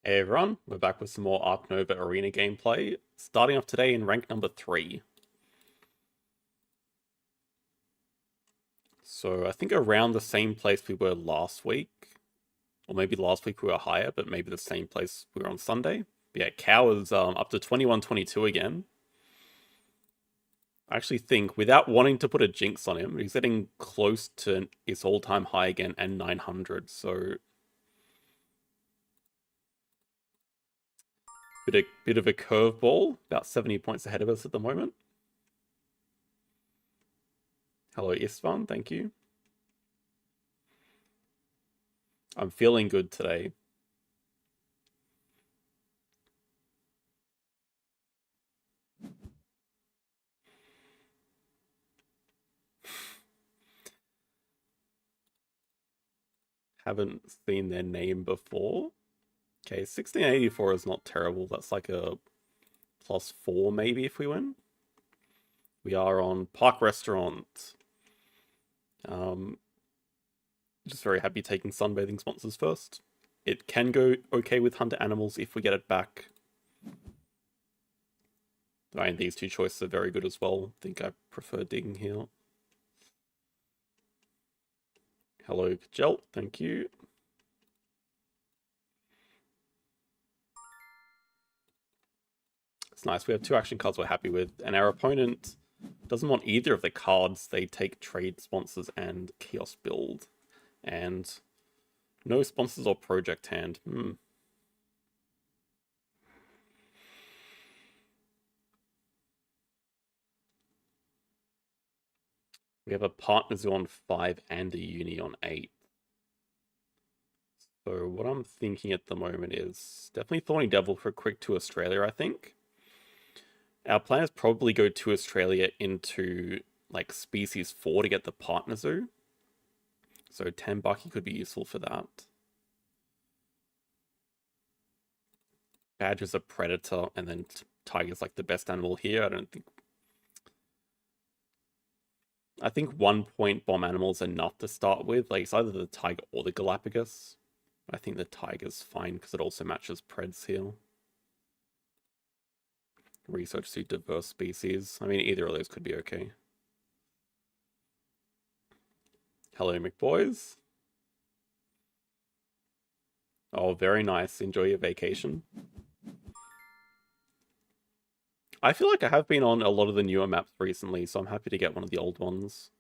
Hey everyone, we're back with some more Ark Nova Arena gameplay, starting off today in rank number 3. So I think around the same place we were last week, or maybe last week we were higher, but maybe the same place we were on Sunday. But yeah, Cow is up to 21-22 again. I actually think, without wanting to put a jinx on him, he's getting close to his all-time high again and 900, so bit of a curveball, about 70 points ahead of us at the moment. Hello, Istvan, thank you. I'm feeling good today. Haven't seen their name before. Okay, 1684 is not terrible. That's like a +4 maybe if we win. We are on Park Restaurant. Just very happy taking sunbathing sponsors first. It can go okay with Hunter Animals if we get it back. I mean, these two choices are very good as well. I think I prefer digging here. Hello, Gel. Thank you. It's nice. We have 2 action cards we're happy with, and our opponent doesn't want either of the cards. They take trade sponsors and kiosk build, and no sponsors or project hand. We have a partner zoo on 5 and a uni on 8. So what I'm thinking at the moment is definitely Thorny Devil for a quick to Australia, I think. Our plan is probably go to Australia into like species 4 to get the partner zoo. So Tambaki could be useful for that. Badger's a predator, and then Tiger's like the best animal here. I think 1 point bomb animal is enough to start with. Like, it's either the tiger or the Galapagos. I think the tiger's fine because it also matches Preds here. Research to diverse species. I mean, either of those could be okay. Hello, McBoys. Oh, very nice. Enjoy your vacation. I feel like I have been on a lot of the newer maps recently, so I'm happy to get one of the old ones.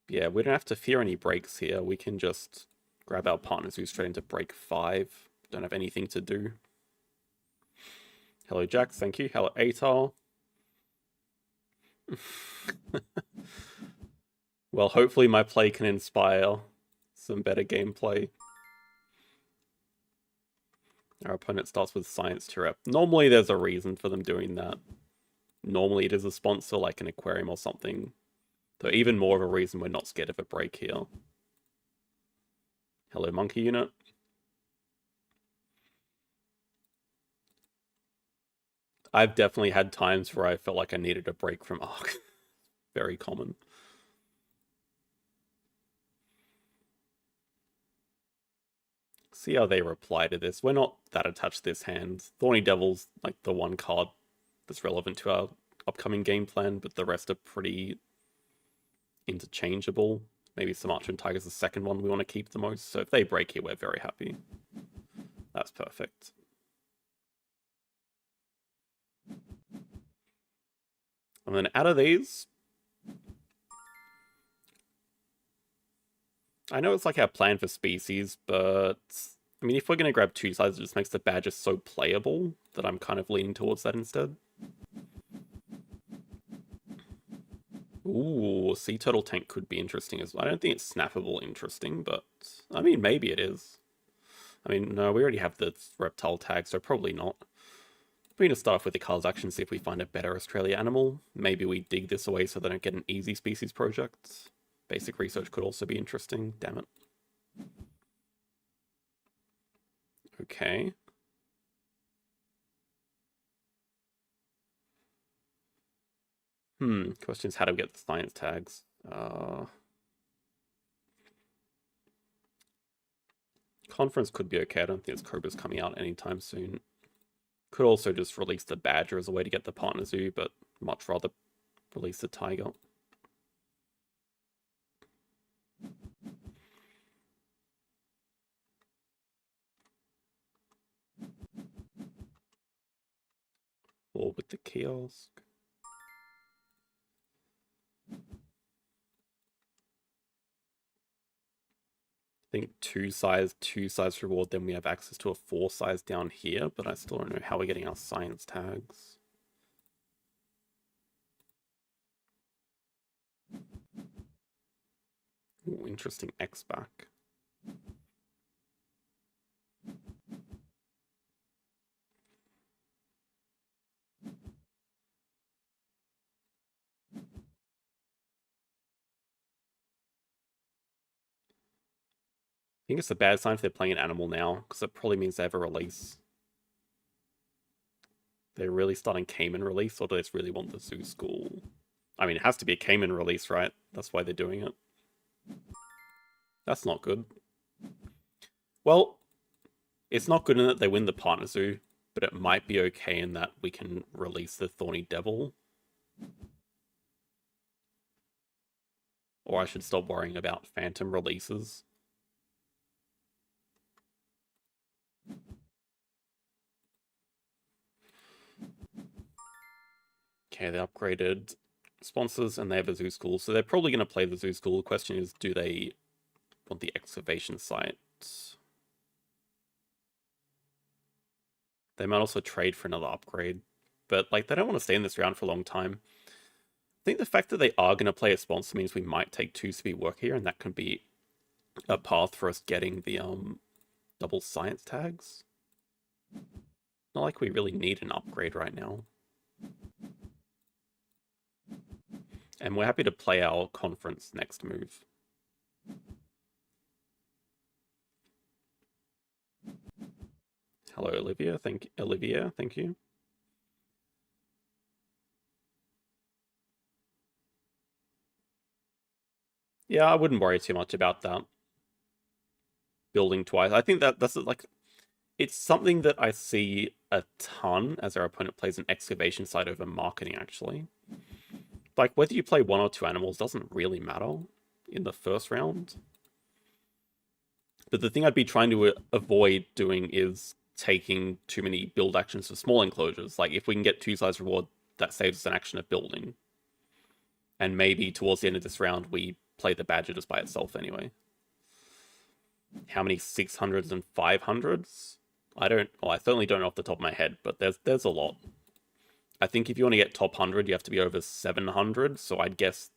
Yeah, we don't have to fear any breaks here. We can just grab our partners who's straight into break 5. Don't have anything to do. Hello, Jax. Thank you. Hello, Atar. Well, hopefully my play can inspire some better gameplay. Our opponent starts with Science to Rep. Normally there's a reason for them doing that. Normally it is a sponsor like an aquarium or something. So even more of a reason we're not scared of a break here. Hello, Monkey Unit. I've definitely had times where I felt like I needed a break from Ark. Very common. See how they reply to this. We're not that attached to this hand. Thorny Devil's like the one card that's relevant to our upcoming game plan, but the rest are pretty interchangeable. Maybe Sumatra and Tiger's the second one we want to keep the most. So if they break here, we're very happy. That's perfect. And then out of these, I know it's like our plan for species, but I mean, if we're going to grab 2 sides, it just makes the badger so playable that I'm kind of leaning towards that instead. Ooh, sea turtle tank could be interesting as well. I don't think it's snappable interesting, but I mean, maybe it is. I mean, no, we already have the reptile tag, so probably not. We're going to start off with the cards action, see if we find a better Australia animal. Maybe we dig this away so they don't get an easy species project. Basic research could also be interesting. Damn it. Okay. Question is, how do we get the science tags? Conference could be okay. I don't think this Cobra's coming out anytime soon. Could also just release the Badger as a way to get the Partner Zoo, but much rather release the Tiger. Or with the kiosk. I think two size reward, then we have access to a 4 size down here, but I still don't know how we're getting our science tags. Ooh, interesting X back. I think it's a bad sign if they're playing an animal now, because it probably means they have a release. They're really starting Cayman release, or do they just really want the Zoo School? I mean, it has to be a Cayman release, right? That's why they're doing it. That's not good. Well, it's not good in that they win the Partner Zoo, but it might be okay in that we can release the Thorny Devil. Or I should stop worrying about phantom releases. Okay, they upgraded sponsors and they have a Zoo School, so they're probably going to play the Zoo School. The question is, do they want the excavation site? They might also trade for another upgrade, but like they don't want to stay in this round for a long time. I think the fact that they are going to play a sponsor means we might take 2-speed work here, and that can be a path for us getting the double science tags. Not like we really need an upgrade right now. And we're happy to play our conference next move. Hello, Olivia. Thank you. Yeah, I wouldn't worry too much about that. Building twice. I think that's like, it's something that I see a ton as our opponent plays an excavation site over marketing, actually. Like, whether you play 1 or 2 animals doesn't really matter in the first round. But the thing I'd be trying to avoid doing is taking too many build actions for small enclosures. Like, if we can get 2 size reward, that saves us an action of building. And maybe towards the end of this round, we play the Badger just by itself anyway. How many 600s and 500s? I certainly don't know off the top of my head, but there's a lot. I think if you want to get top 100, you have to be over 700, so I'd guess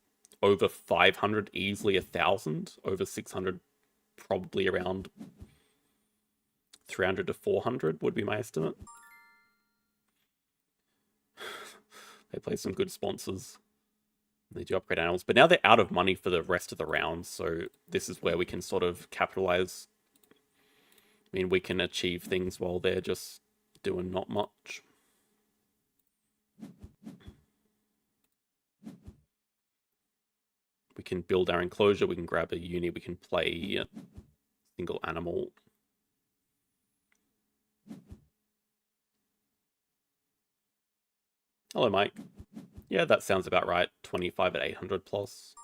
over 500, easily 1,000. Over 600, probably around 300 to 400 would be my estimate. They play some good sponsors. They do upgrade animals, but now they're out of money for the rest of the round, so this is where we can sort of capitalize. I mean, we can achieve things while they're just doing not much. We can build our enclosure, we can grab a uni, we can play a single animal. Hello, Mike. Yeah, that sounds about right. 25 at 800 plus.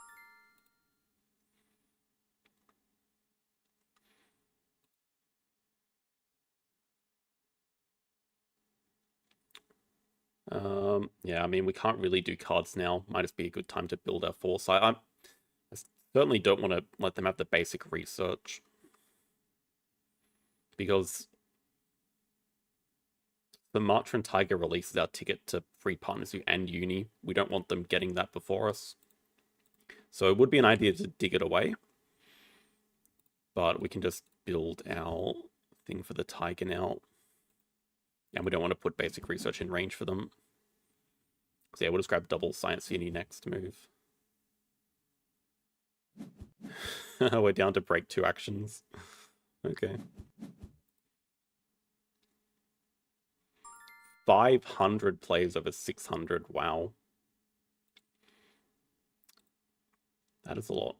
Yeah, I mean, we can't really do cards now. Might just be a good time to build our foresight. I certainly don't want to let them have the basic research. Because the Matron Tiger releases our ticket to free Partners and Uni. We don't want them getting that before us. So it would be an idea to dig it away. But we can just build our thing for the Tiger now. And we don't want to put basic research in range for them. So yeah, we'll just grab double Science Uni next move. We're down to break 2 actions. Okay. 500 plays over 600. Wow. That is a lot.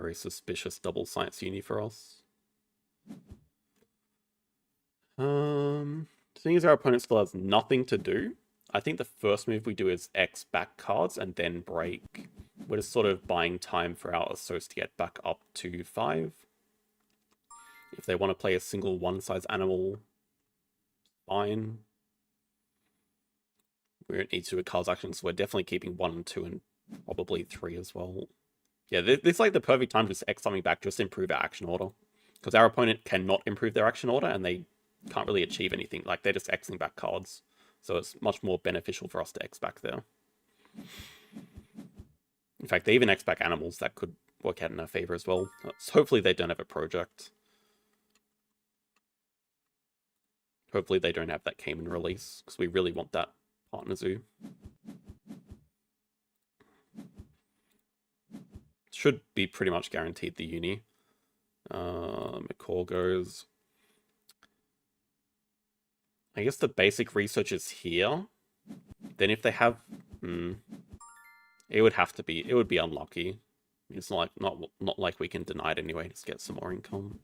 Very suspicious double science uni for us. The thing is, our opponent still has nothing to do. I think the first move we do is X back cards and then break. We're just sort of buying time for our Assos to get back up to 5. If they want to play a single one-size animal, fine. We don't need to do a cards action, so we're definitely keeping 1 and 2 and probably 3 as well. Yeah, this is like the perfect time to just X something back, just improve our action order. Because our opponent cannot improve their action order, and they can't really achieve anything. Like, they're just Xing back cards. So it's much more beneficial for us to X back there. In fact, they even X back animals. That could work out in our favor as well. So hopefully they don't have a project. Hopefully they don't have that Cayman release, because we really want that partner zoo. Should be pretty much guaranteed the uni. McCall goes. I guess the basic research is here. Then if they have... it would have to be... It would be unlucky. It's not like we can deny it anyway. Just get some more income.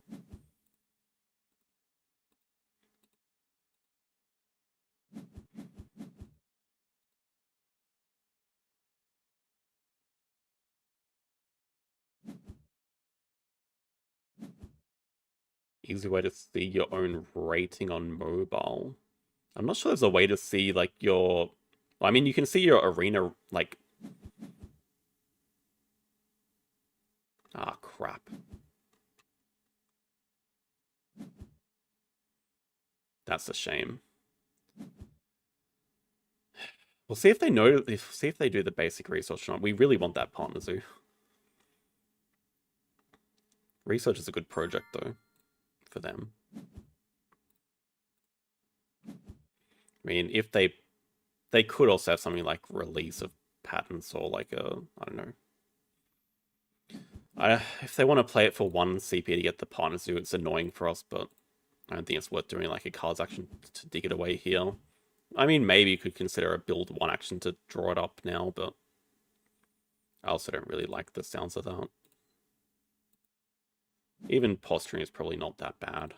Easy way to see your own rating on mobile. I'm not sure there's a way to see, like, your... I mean, you can see your arena, like... Ah, crap. That's a shame. We'll see if they know... See if they do the basic research or not. We really want that partner zoo. Research is a good project, though, for them. I mean, if they could also have something like release of patents or like a, I don't know. If they want to play it for 1 CP to get the partner zoo, it's annoying for us, but I don't think it's worth doing like a cards action to dig it away here. I mean, maybe you could consider a build 1 action to draw it up now, but I also don't really like the sounds of that. Even posturing is probably not that bad.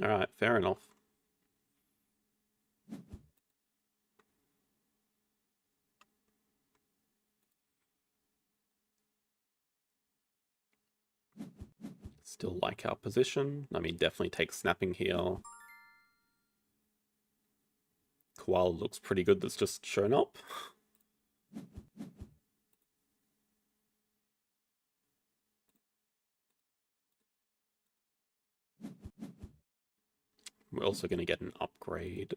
Alright, fair enough. Still like our position. I mean, definitely take snapping here. Koala looks pretty good, that's just shown up. We're also going to get an upgrade.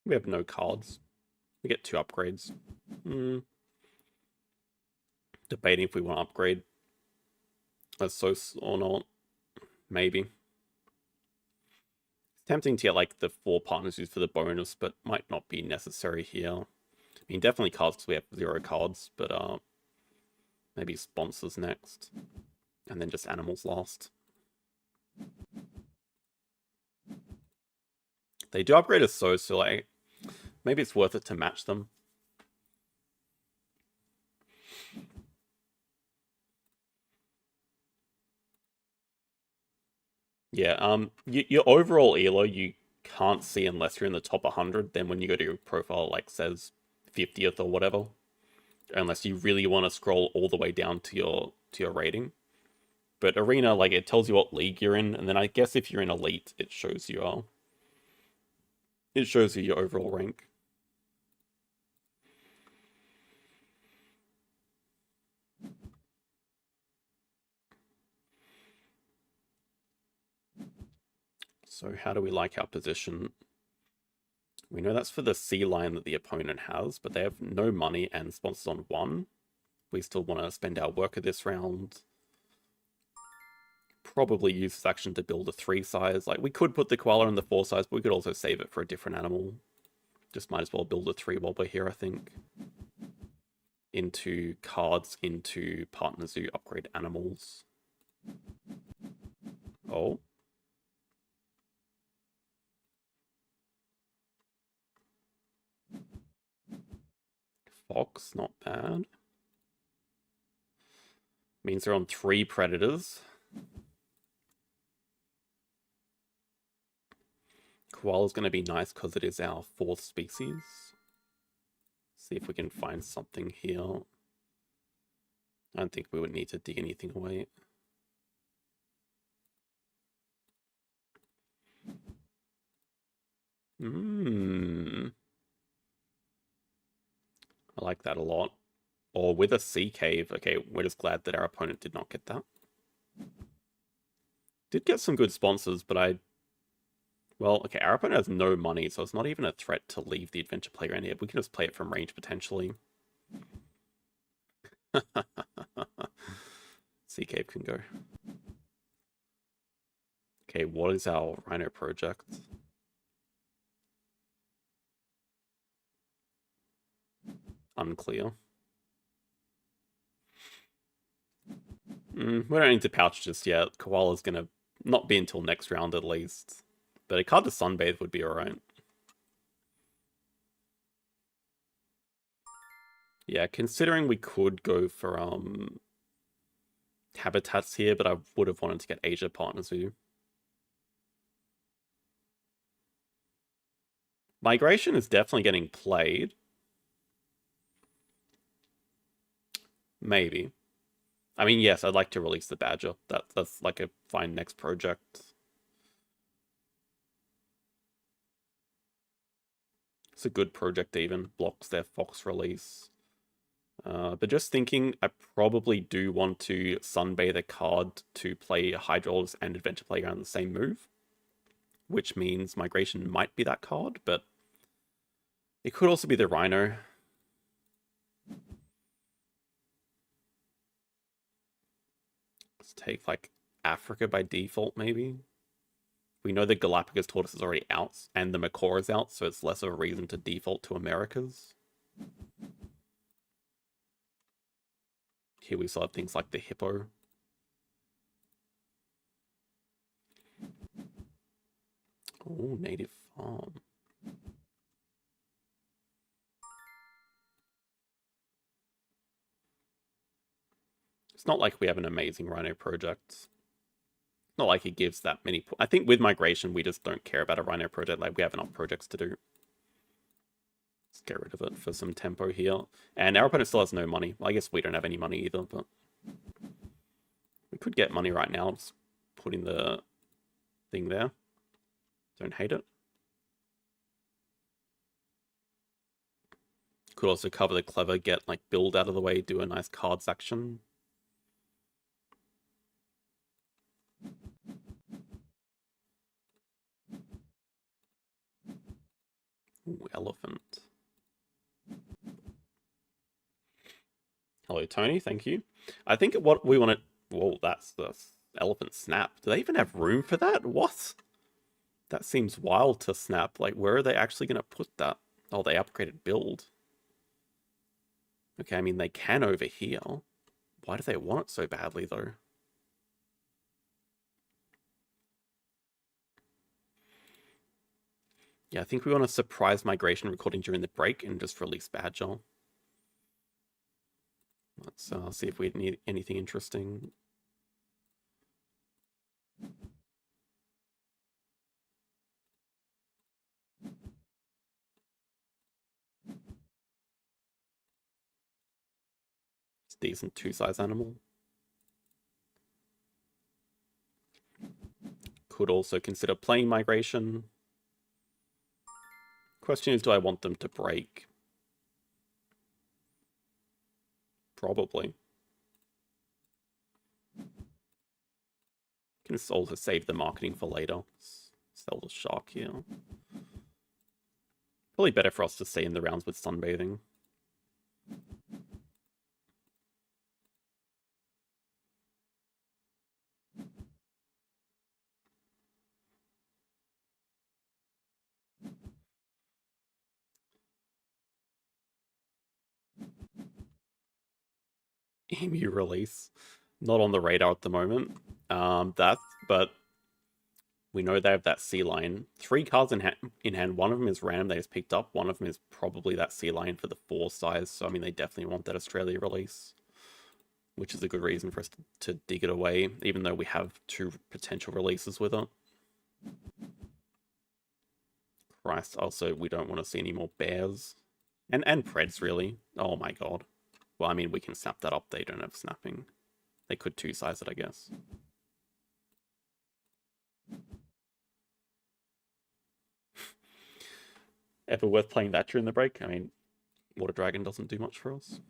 We have no cards. We get 2 upgrades. Debating if we want to upgrade Assos or not. Maybe. It's tempting to get like the 4 partners used for the bonus, but might not be necessary here. I mean, definitely cards because we have 0 cards, but maybe sponsors next. And then just animals last. They do upgrade Assos, so like, maybe it's worth it to match them. Yeah, your overall elo you can't see unless you're in the top 100. Then when you go to your profile, it, like, says 50th or whatever. Unless you really want to scroll all the way down to your rating. But Arena, like, it tells you what league you're in, and then I guess if you're in Elite, it shows you your overall rank. So how do we like our position? We know that's for the sea lion that the opponent has, but they have no money and sponsors on 1. We still want to spend our worker this round. probably use this action to build a 3 size. Like, we could put the koala in the 4 size, but we could also save it for a different animal. Just might as well build a 3 wobbler here, I think. Into cards, into Partner Zoo, upgrade animals. Oh. Fox, not bad. Means they're on 3 predators. Koala's going to be nice because it is our 4th species. See if we can find something here. I don't think we would need to dig anything away. I like that a lot. Or with a sea cave. Okay, we're just glad that our opponent did not get that. Did get some good sponsors, but well, okay, our opponent has no money, so it's not even a threat to leave the adventure playground here. We can just play it from range, potentially. Sea cave can go. Okay, what is our Rhino project? Unclear. We don't need to pouch just yet. Koala's gonna not be until next round at least. But a card to Sunbathe would be alright. Yeah, considering we could go for habitats here, but I would have wanted to get Asia Partner Zoo. Migration is definitely getting played. Maybe. I mean, yes, I'd like to release the Badger. That's like a fine next project. It's a good project even. Blocks their Fox release. But just thinking, I probably do want to Sunbathe a card to play Hydrolis and Adventure Playground on the same move. Which means Migration might be that card, but it could also be the Rhino. Let's take, like, Africa by default, maybe? We know the Galapagos tortoise is already out, and the macaw is out, so it's less of a reason to default to Americas. Here we still have things like the hippo. Oh, native farm. It's not like we have an amazing Rhino project. Not like it gives that many. I think with Migration, we just don't care about a Rhino project. Like, we have enough projects to do. Let's get rid of it for some tempo here. And our opponent still has no money. Well, I guess we don't have any money either, but we could get money right now. Just putting the thing there. Don't hate it. Could also cover the clever, get like build out of the way, do a nice cards action. Ooh, elephant. Hello, Tony. Thank you. I think what we want to... Whoa, that's the elephant snap. Do they even have room for that? What? That seems wild to snap. Like, where are they actually going to put that? Oh, they upgraded build. Okay, I mean, they can over here. Why do they want it so badly, though? Yeah, I think we want a surprise migration recording during the break and just release Badger. Let's see if we need anything interesting. It's a decent 2-size animal. Could also consider playing migration. Question is, do I want them to break? Probably. Can also save the marketing for later. Sell the shark here. Probably better for us to stay in the rounds with sunbathing. Emu release. Not on the radar at the moment. But we know they have that sea lion. 3 cards in hand. One of them is random, they just picked up. One of them is probably that sea lion for the 4 size. So, I mean, they definitely want that Australia release, which is a good reason for us to dig it away, even though we have 2 potential releases with it. Christ, also, we don't want to see any more bears. And Preds, really. Oh my god. Well, I mean, we can snap that up. They don't have snapping. They could 2-size it, I guess. Ever worth playing that during the break? I mean, Water Dragon doesn't do much for us.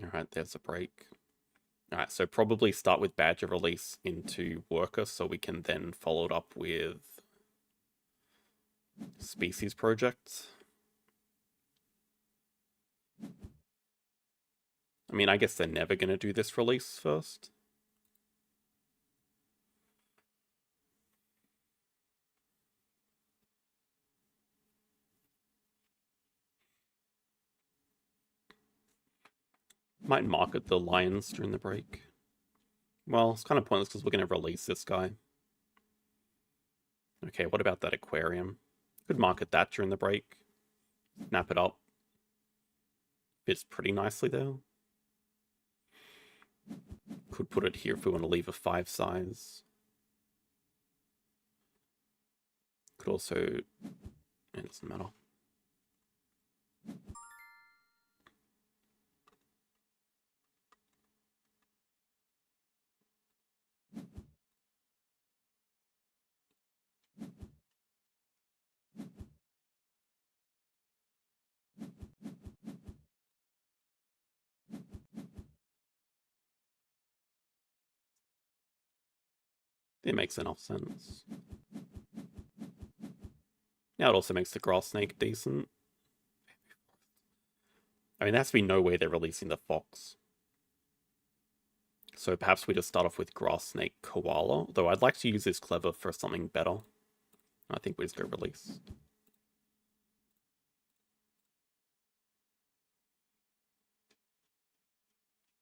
Alright, there's a break. Alright, so probably start with Badger release into Worker so we can then follow it up with Species Project. I mean, I guess they're never going to do this release first. Might market the lions during the break. Well, it's kind of pointless because we're going to release this guy. Okay, what about that aquarium? Could market that during the break. Snap it up. Fits pretty nicely there. Could put it here if we want to leave a 5 size. Could also... It doesn't matter. It makes enough sense. Now it also makes the grass snake decent. I mean, there has to be no way they're releasing the fox. So perhaps we just start off with grass snake koala. Though I'd like to use this clever for something better. I think we just go release.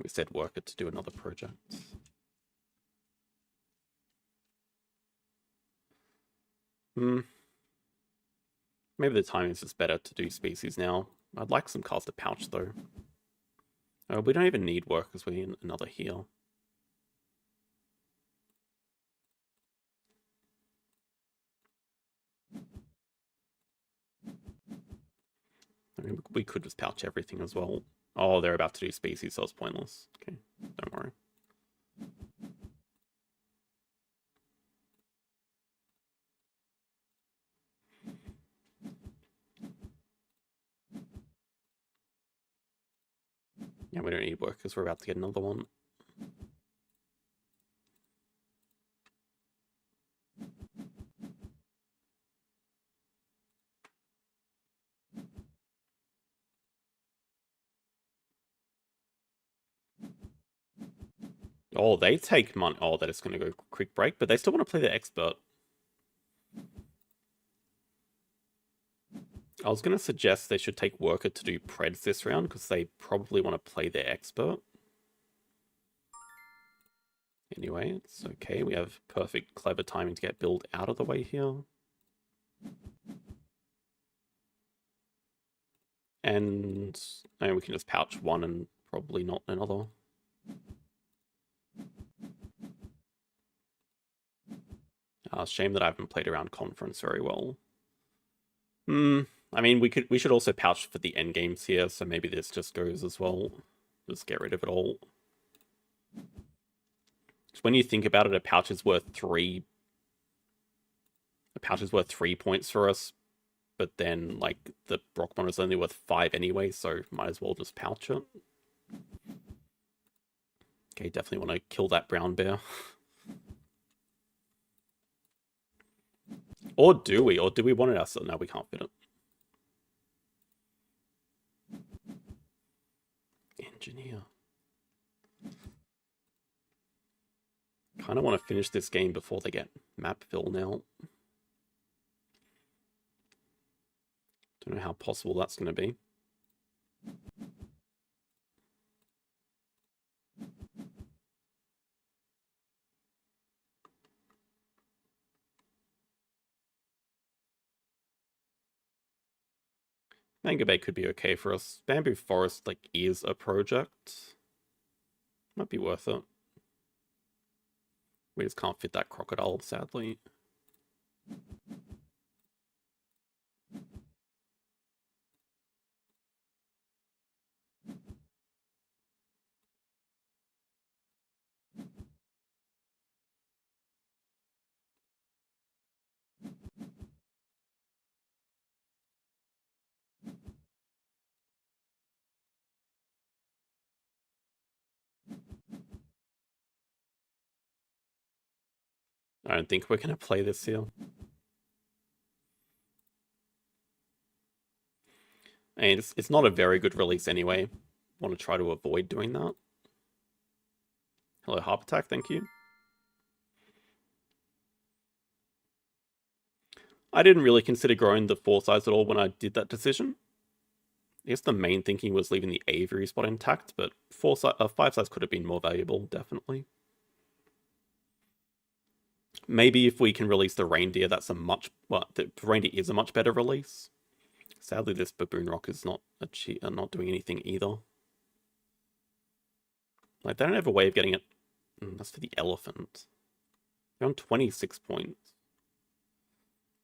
We said worker to do another project. Maybe the timing is just better to do species now. I'd like some cards to pouch though. We don't even need workers, we need another here. I mean, we could just pouch everything as well. Oh, they're about to do species, so it's pointless. Okay, don't worry. Yeah, we don't need workers, we're about to get another one. Oh, they take money. Oh, that is going to go quick break, but they still want to play the expert. I was going to suggest they should take worker to do Preds this round, because they probably want to play their expert. Anyway, it's okay. We have perfect, clever timing to get build out of the way here. And I mean, we can just pouch one and probably not another. Shame that I haven't played around Conference very well. I mean, we should also pouch for the end games here, so maybe this just goes as well. Just get rid of it all. So when you think about it, a pouch is worth 3. A pouch is worth 3 points for us, but then like the Brockmon is only worth 5 anyway, so might as well just pouch it. Okay, definitely want to kill that brown bear. Or do we? Or do we want it ourselves? No, we can't fit it. Engineer. Kind of want to finish this game before they get map fill now. Don't Don't know how possible that's going to be. Manga Bay could be okay for us. Bamboo Forest, like, is a project. Might be worth it. We just can't fit that crocodile, sadly. I don't think we're going to play this here. And it's not a very good release anyway. Want to try to avoid doing that. Hello, Harp Attack, thank you. I didn't really consider growing the 4 size at all when I did that decision. I guess the main thinking was leaving the aviary spot intact, but 5 size could have been more valuable, definitely. Maybe if we can release the reindeer, that's a much... Well, the reindeer is a much better release. Sadly, this baboon rock is not not doing anything either. Like, they don't have a way of getting it... that's for the elephant. They're on 26 points.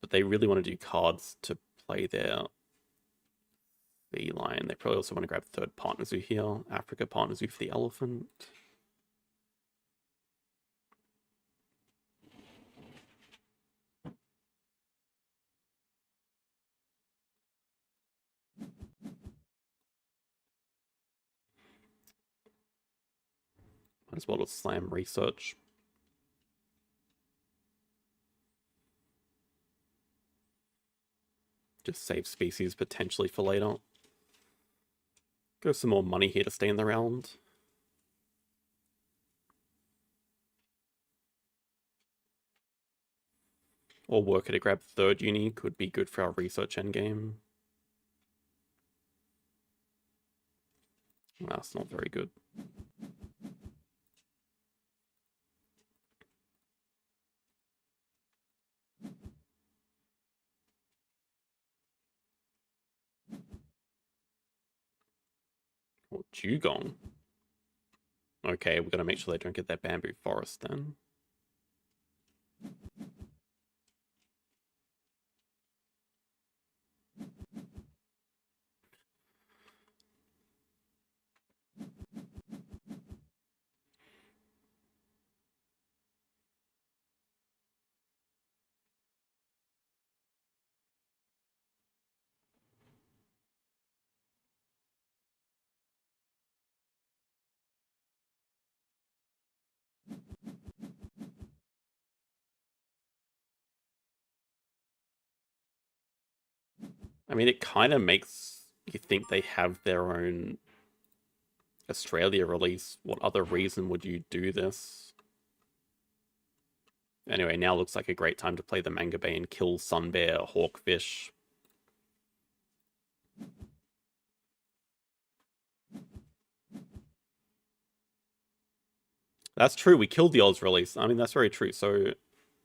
But they really want to do cards to play their feline. They probably also want to grab third partner zoo here. Africa partner zoo for the elephant. Might as well just slam research. Just save species potentially for later. Go some more money here to stay in the round. Or worker to grab third uni could be good for our research endgame. That's not very good. Or dugong. Okay, we're gonna make sure they don't get that bamboo forest then. I mean, it kind of makes you think they have their own Australia release. What other reason would you do this? Anyway, now looks like a great time to play the Manga Bay and kill Sun Bear, Hawkfish. That's true, we killed the Oz release. I mean, that's very true. So,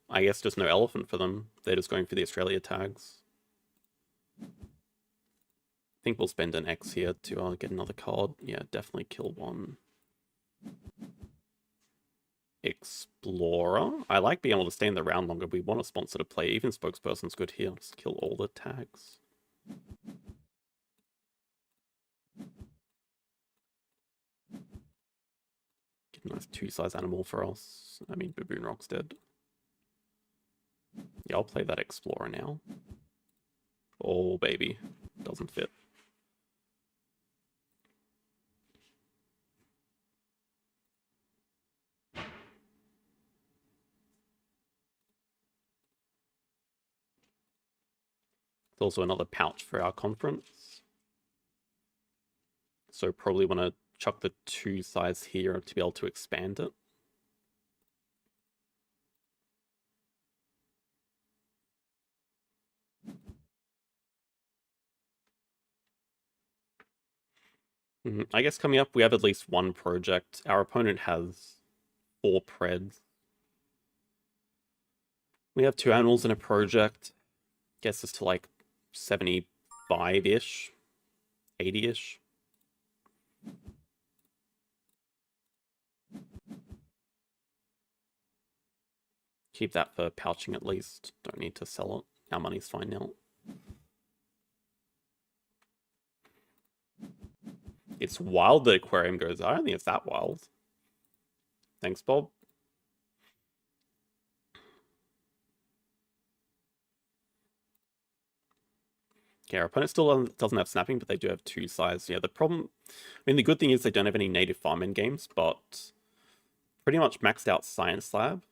I guess just no elephant for them. They're just going for the Australia tags. I think we'll spend an X here to get another card. Yeah, definitely kill one. Explorer. I like being able to stay in the round longer. We want a sponsor to play. Even spokesperson's good here. Just kill all the tags. Get a nice 2-size animal for us. I mean, Baboon Rock's dead. Yeah, I'll play that Explorer now. Oh, baby. Doesn't fit. It's also another pouch for our conference. So probably want to chuck the 2 sides here to be able to expand it. I guess coming up, we have at least one project. Our opponent has 4 preds. We have 2 animals in a project. Gets us to like 75-ish, 80-ish. Keep that for pouching at least. Don't need to sell it. Our money's fine now. It's wild the aquarium goes. I don't think it's that wild. Thanks, Bob. Okay, our opponent still doesn't have snapping, but they do have 2 size. Yeah, the problem... I mean, the good thing is they don't have any native farming games, but pretty much maxed out Science Lab.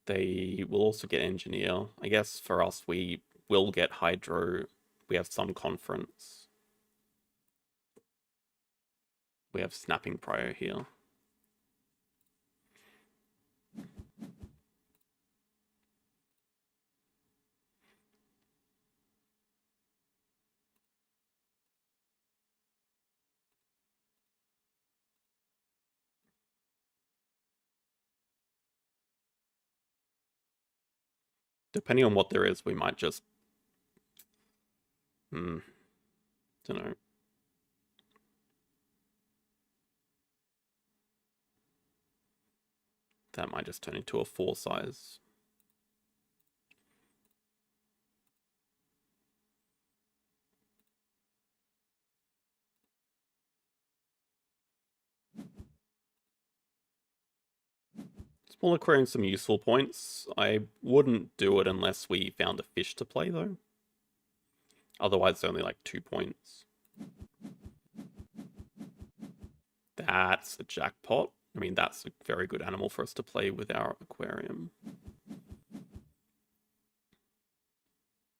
They will also get Engineer. I guess for us, we will get Hydro. We have some Conference. We have Snapping Prior here. Depending on what there is, we might just... don't know. That might just turn into a 4 size. Small aquarium, some useful points. I wouldn't do it unless we found a fish to play, though. Otherwise, it's only like 2 points. That's a jackpot. I mean, that's a very good animal for us to play with our aquarium.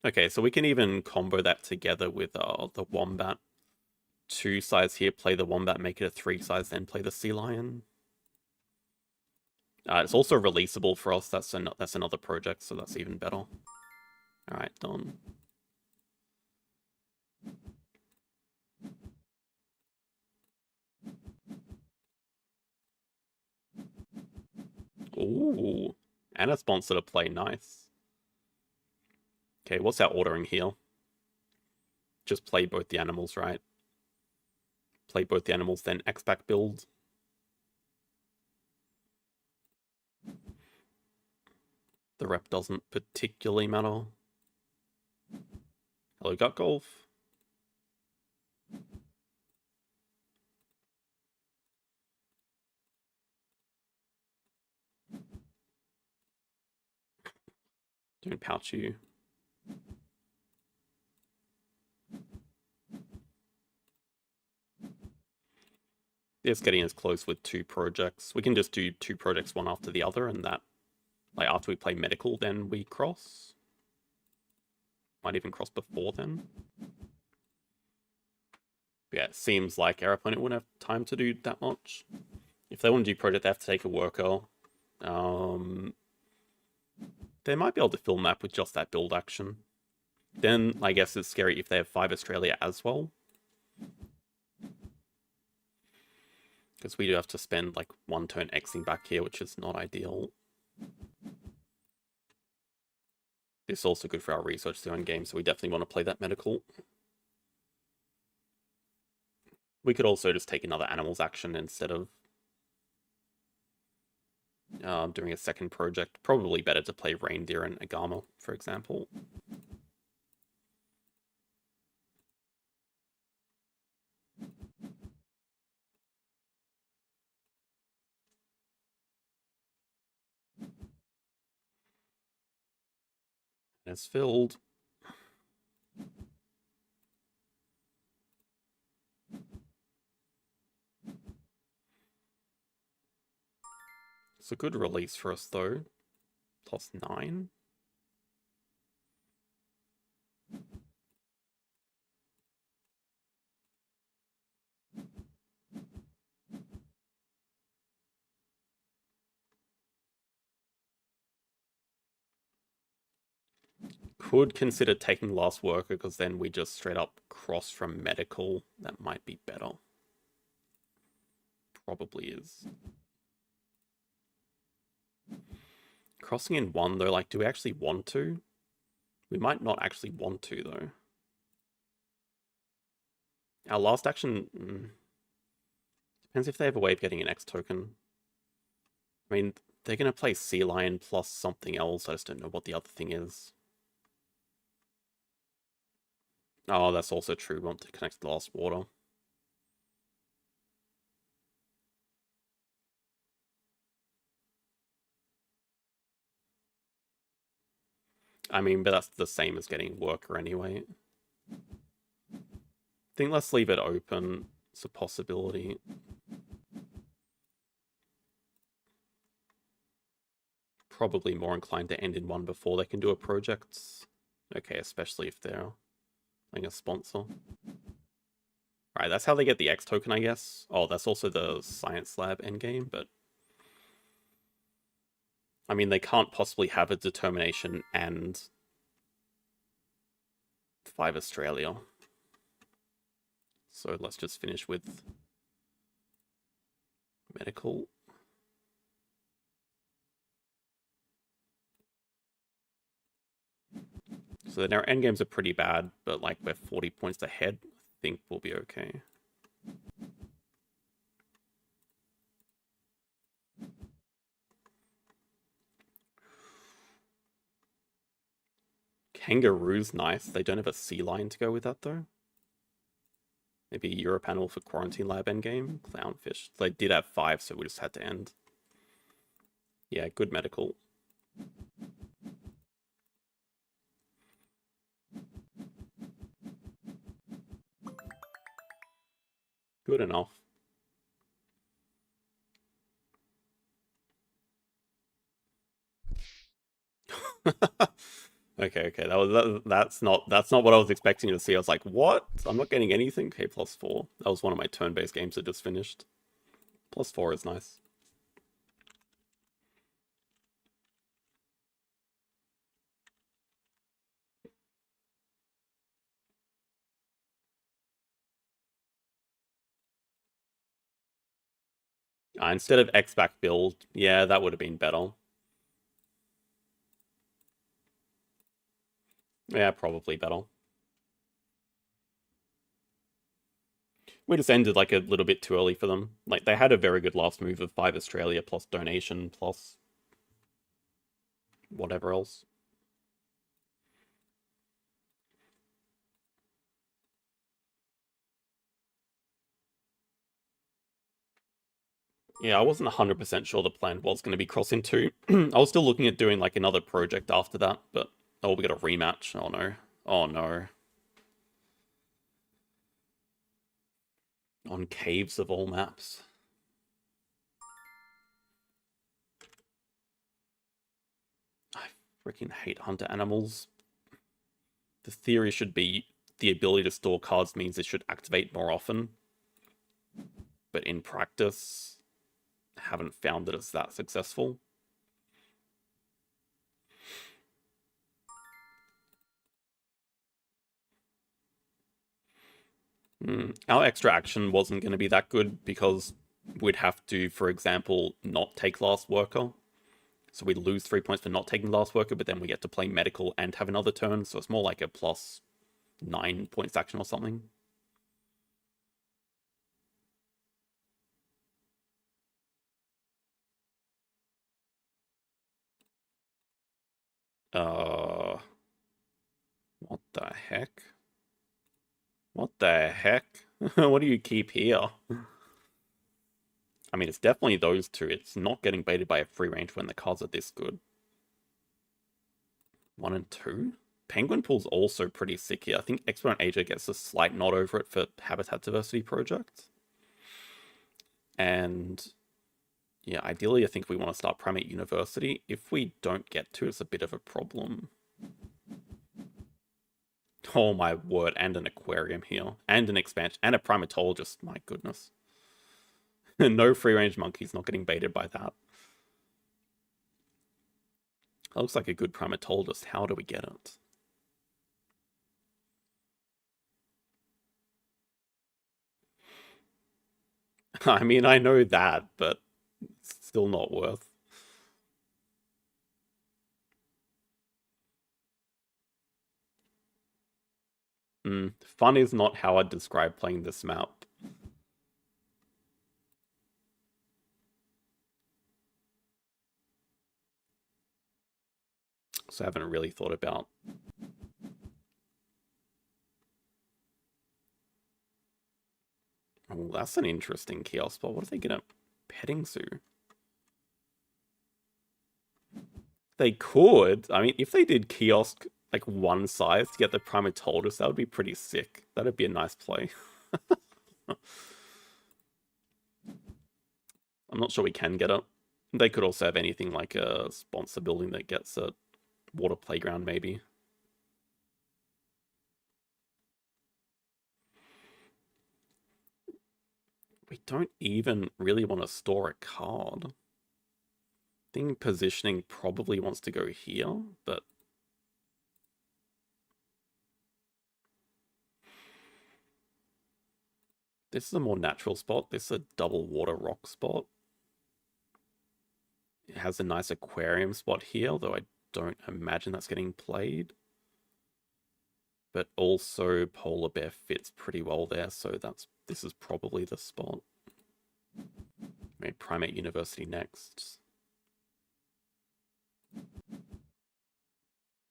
Okay, so we can even combo that together with the wombat. 2 size here, play the wombat, make it a 3 size, then play the sea lion. It's also releasable for us. That's another project, so that's even better. All right, done. Ooh, and a sponsor to play. Nice. Okay, what's our ordering here? Just play both the animals, right? Play both the animals, then X-Pack build. The rep doesn't particularly matter. Hello, Gut Golf. Don't pouch you. It's getting as close with 2 projects. We can just do 2 projects one after the other, and that, like, after we play medical, then we cross. Might even cross before then. But yeah, it seems like our opponent wouldn't have time to do that much. If they want to do project, they have to take a worker. They might be able to fill map with just that build action. Then I guess it's scary if they have 5 Australia as well. Because we do have to spend like 1 turn Xing back here, which is not ideal. This is also good for our research to own game, so we definitely want to play that medical. We could also just take another animals action instead of doing a second project. Probably better to play reindeer and Agama, for example. It's filled. It's a good release for us, though. +9. Could consider taking last worker, because then we just straight up cross from medical. That might be better. Probably is. Crossing in one, though, like, do we actually want to? We might not actually want to, though. Our last action... depends if they have a way of getting an X token. I mean, they're going to play Sea Lion plus something else. I just don't know what the other thing is. Oh, that's also true. We want to connect to the last water. I mean, but that's the same as getting worker anyway. I think let's leave it open. It's a possibility. Probably more inclined to end in one before they can do a project. Okay, especially if they're playing a sponsor. Right, that's how they get the X token, I guess. Oh, that's also the Science Lab endgame, but... I mean, they can't possibly have a determination and 5 Australia. So let's just finish with medical. So then our endgames are pretty bad, but like we're 40 points ahead. I think we'll be okay. Kangaroo's nice. They don't have a sea lion to go with that, though. Maybe Europe Animal for Quarantine Lab endgame. Clownfish. They did have 5, so we just had to end. Yeah, good medical. Good enough. Okay. That's not what I was expecting to see. I was like, what? I'm not getting anything? Okay, +4. That was one of my turn-based games that just finished. +4 is nice. Instead of X-Back build, yeah, that would have been better. Yeah, probably better. We just ended like a little bit too early for them. Like, they had a very good last move of 5 Australia plus donation plus whatever else. Yeah, I wasn't 100% sure the plan was going to be crossing 2. I was still looking at doing like another project after that, but oh, we got a rematch. Oh no. Oh no. On caves of all maps. I freaking hate hunter animals. The theory should be the ability to store cards means it should activate more often. But in practice, haven't found that it's that successful. Our extra action wasn't going to be that good because we'd have to, for example, not take last worker. So we lose 3 points for not taking last worker, but then we get to play medical and have another turn. So it's more like a +9 points action or something. What the heck? What the heck? What do you keep here? I mean, it's definitely those two. It's not getting baited by a free range when the cards are this good. 1 and 2? Penguin Pool's also pretty sick here. I think Exponent Asia gets a slight nod over it for Habitat Diversity Project. And yeah, ideally, I think we want to start Primate University. If we don't get to, it's a bit of a problem. Oh my word, and an aquarium here. And an expansion, and a primatologist, my goodness. No free-range monkeys, not getting baited by that. That looks like a good primatologist. How do we get it? I mean, I know that, but it's still not worth. Fun is not how I'd describe playing this map. So I haven't really thought about. Oh, that's an interesting kiosk spot. What are they gonna petting zoo? They could. I mean, if they did kiosk like one size to get the Primatologist, that would be pretty sick. That'd be a nice play. I'm not sure we can get it. They could also have anything like a sponsor building that gets a water playground, maybe. We don't even really want to store a card. I think positioning probably wants to go here, but this is a more natural spot. This is a double water rock spot. It has a nice aquarium spot here, although I don't imagine that's getting played. But also polar bear fits pretty well there, so this is probably the spot. Maybe Primate University next.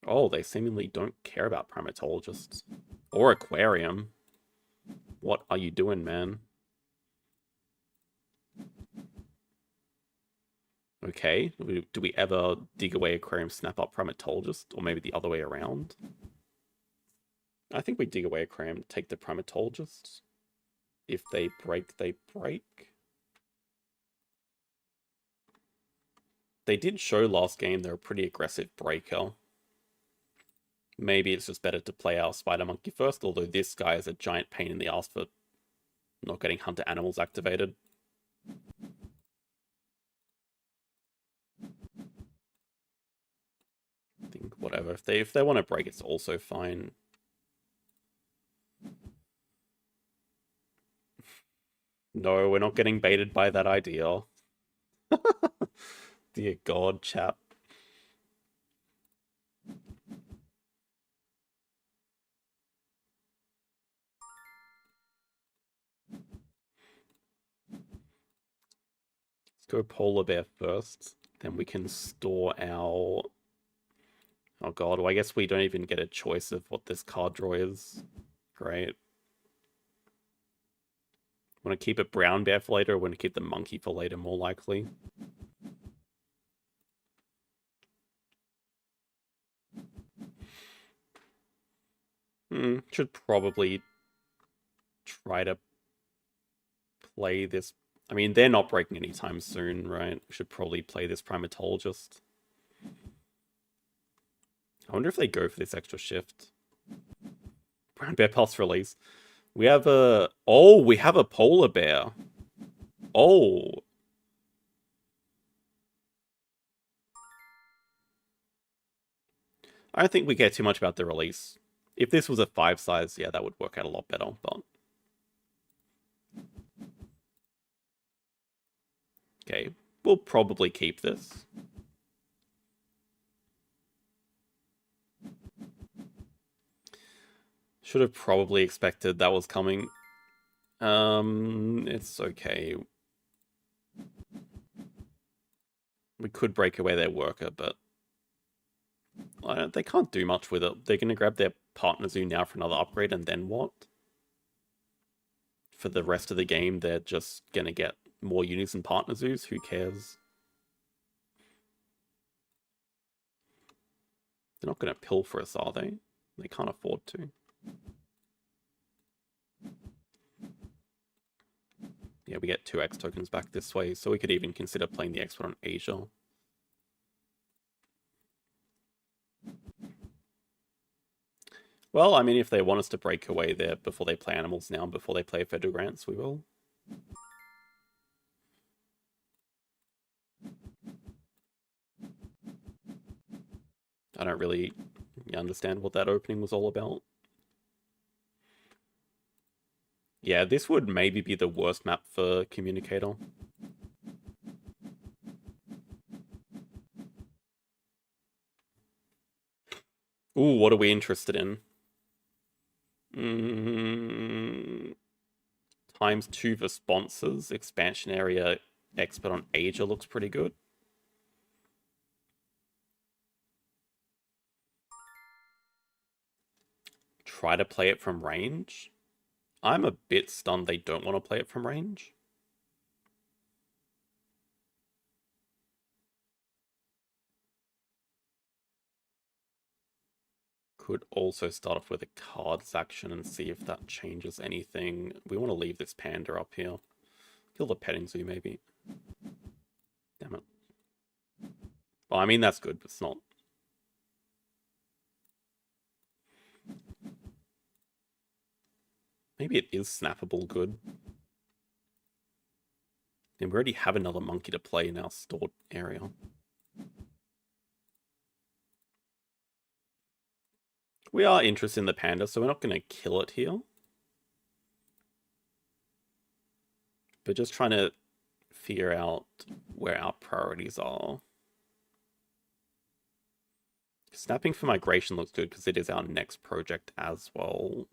Oh, they seemingly don't care about primatologists. Or aquarium. What are you doing, man? Okay, do we ever dig away aquarium, snap up primatologist? Or maybe the other way around? I think we dig away aquarium, take the primatologist. If they break, they break. They did show last game they're a pretty aggressive breaker. Maybe it's just better to play our spider monkey first, although this guy is a giant pain in the ass for not getting hunter animals activated. I think whatever. If they want to break, it's also fine. No, we're not getting baited by that idea. Dear God, chap. Let's go polar bear first. Then we can store our... Oh God, well, I guess we don't even get a choice of what this card draw is. Great. Want to keep a brown bear for later, or want to keep the monkey for later, more likely? Should probably try to play this. I mean, they're not breaking anytime soon, right? We should probably play this primatologist. I wonder if they go for this extra shift. Brown bear pulse release. We have a... Oh, we have a polar bear. Oh. I don't think we care too much about the release. If this was a 5 size, yeah, that would work out a lot better, but... Okay, we'll probably keep this. Should have probably expected that was coming. It's okay. We could break away their worker, but they can't do much with it. They're going to grab their partner zoo now for another upgrade, and then what? For the rest of the game, they're just going to get more units and partner zoos. Who cares? They're not going to pill for us, are they? They can't afford to. Yeah, we get 2 X tokens back this way, so we could even consider playing the X one on Asia. Well, I mean, if they want us to break away there before they play animals now and before they play federal grants, we will. I don't really understand what that opening was all about. Yeah, this would maybe be the worst map for Communicator. Ooh, what are we interested in? ×2 for sponsors. Expansion area expert on Asia looks pretty good. Try to play it from range. I'm a bit stunned they don't want to play it from range. Could also start off with a cards action and see if that changes anything. We want to leave this panda up here. Kill the petting zoo, maybe. Damn it. Well, I mean, that's good, but it's not. Maybe it is snappable good. And we already have another monkey to play in our stored area. We are interested in the panda, so we're not going to kill it here. But just trying to figure out where our priorities are. Snapping for migration looks good because it is our next project as well.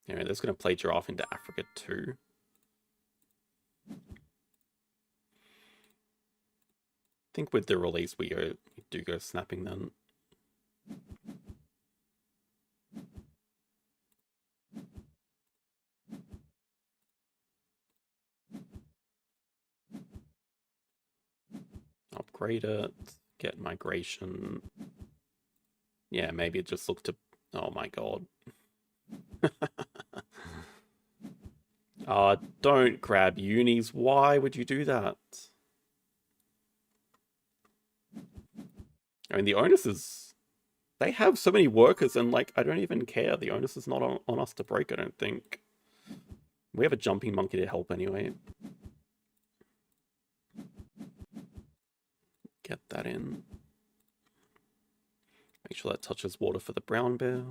Anyway, that's going to play giraffe into Africa too. I think with the release we do go snapping then. Upgrade it, get migration. Yeah, maybe it just looked to... Oh my god. Don't grab unis. Why would you do that? I mean, the onus is... They have so many workers and, like, I don't even care. The onus is not on us to break, I don't think. We have a jumping monkey to help anyway. Get that in. Make sure that touches water for the brown bear.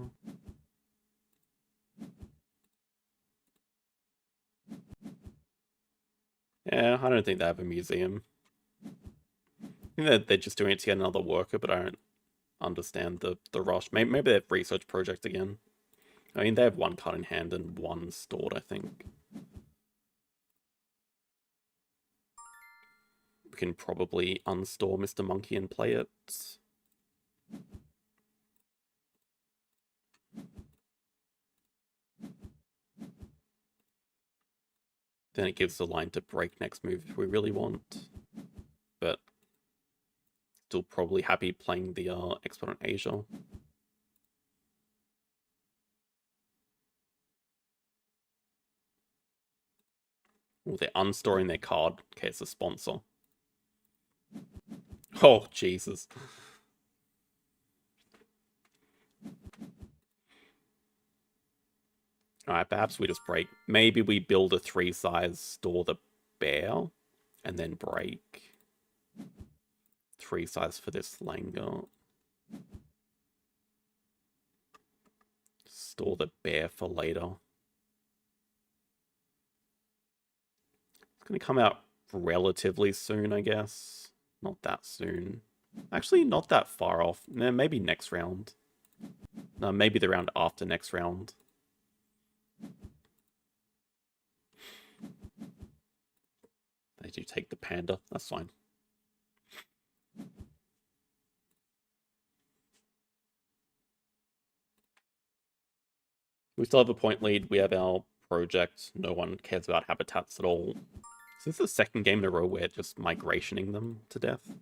Yeah, I don't think they have a museum. I think that they're just doing it to get another worker, but I don't understand the rush. Maybe they have research project again. I mean, they have one card in hand and one stored, I think. We can probably unstore Mr. Monkey and play it. Then it gives the line to break next move if we really want. But still probably happy playing the expert on Asia. Oh, they're unstoring their card. Okay, it's a sponsor. Oh, Jesus. Alright, perhaps we just break. Maybe we build a 3-size, store the bear, and then break. 3-size for this Langer. Store the bear for later. It's going to come out relatively soon, I guess. Not that soon. Actually, not that far off. No, maybe next round. No, maybe the round after next round. They do take the panda. That's fine. We still have a point lead. We have our project. No one cares about habitats at all. Is this the second game in a row where just migrationing them to death?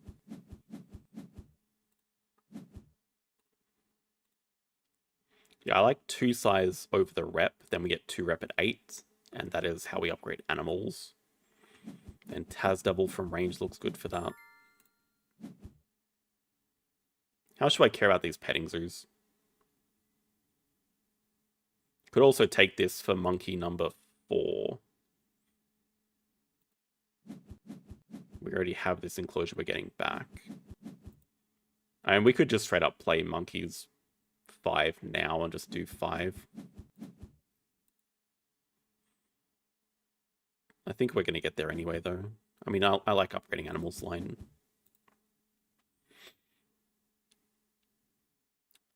Yeah, I like 2-size over the rep. Then we get 2 rep at 8. And that is how we upgrade animals. And Taz Devil from range looks good for that. How should I care about these petting zoos? Could also take this for monkey number 4. We already have this enclosure we're getting back. And we could just straight up play monkeys 5 now and just do 5. I think we're going to get there anyway, though. I mean, I like upgrading Animals line.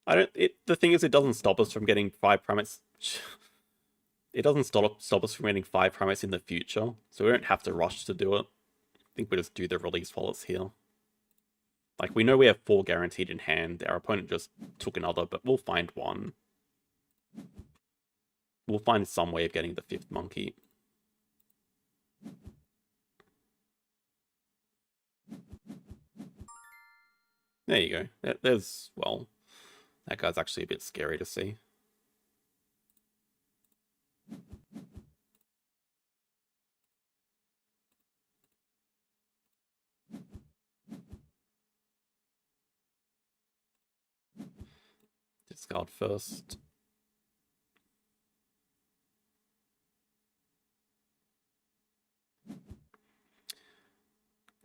The thing is, it doesn't stop us from getting 5 primates. It doesn't stop us from getting 5 primates in the future, so we don't have to rush to do it. I think we just do the release while it's here. Like, we know we have 4 guaranteed in hand. Our opponent just took another, but we'll find one. We'll find some way of getting the 5th monkey. There you go. There's, well, that guy's actually a bit scary to see. Discard first.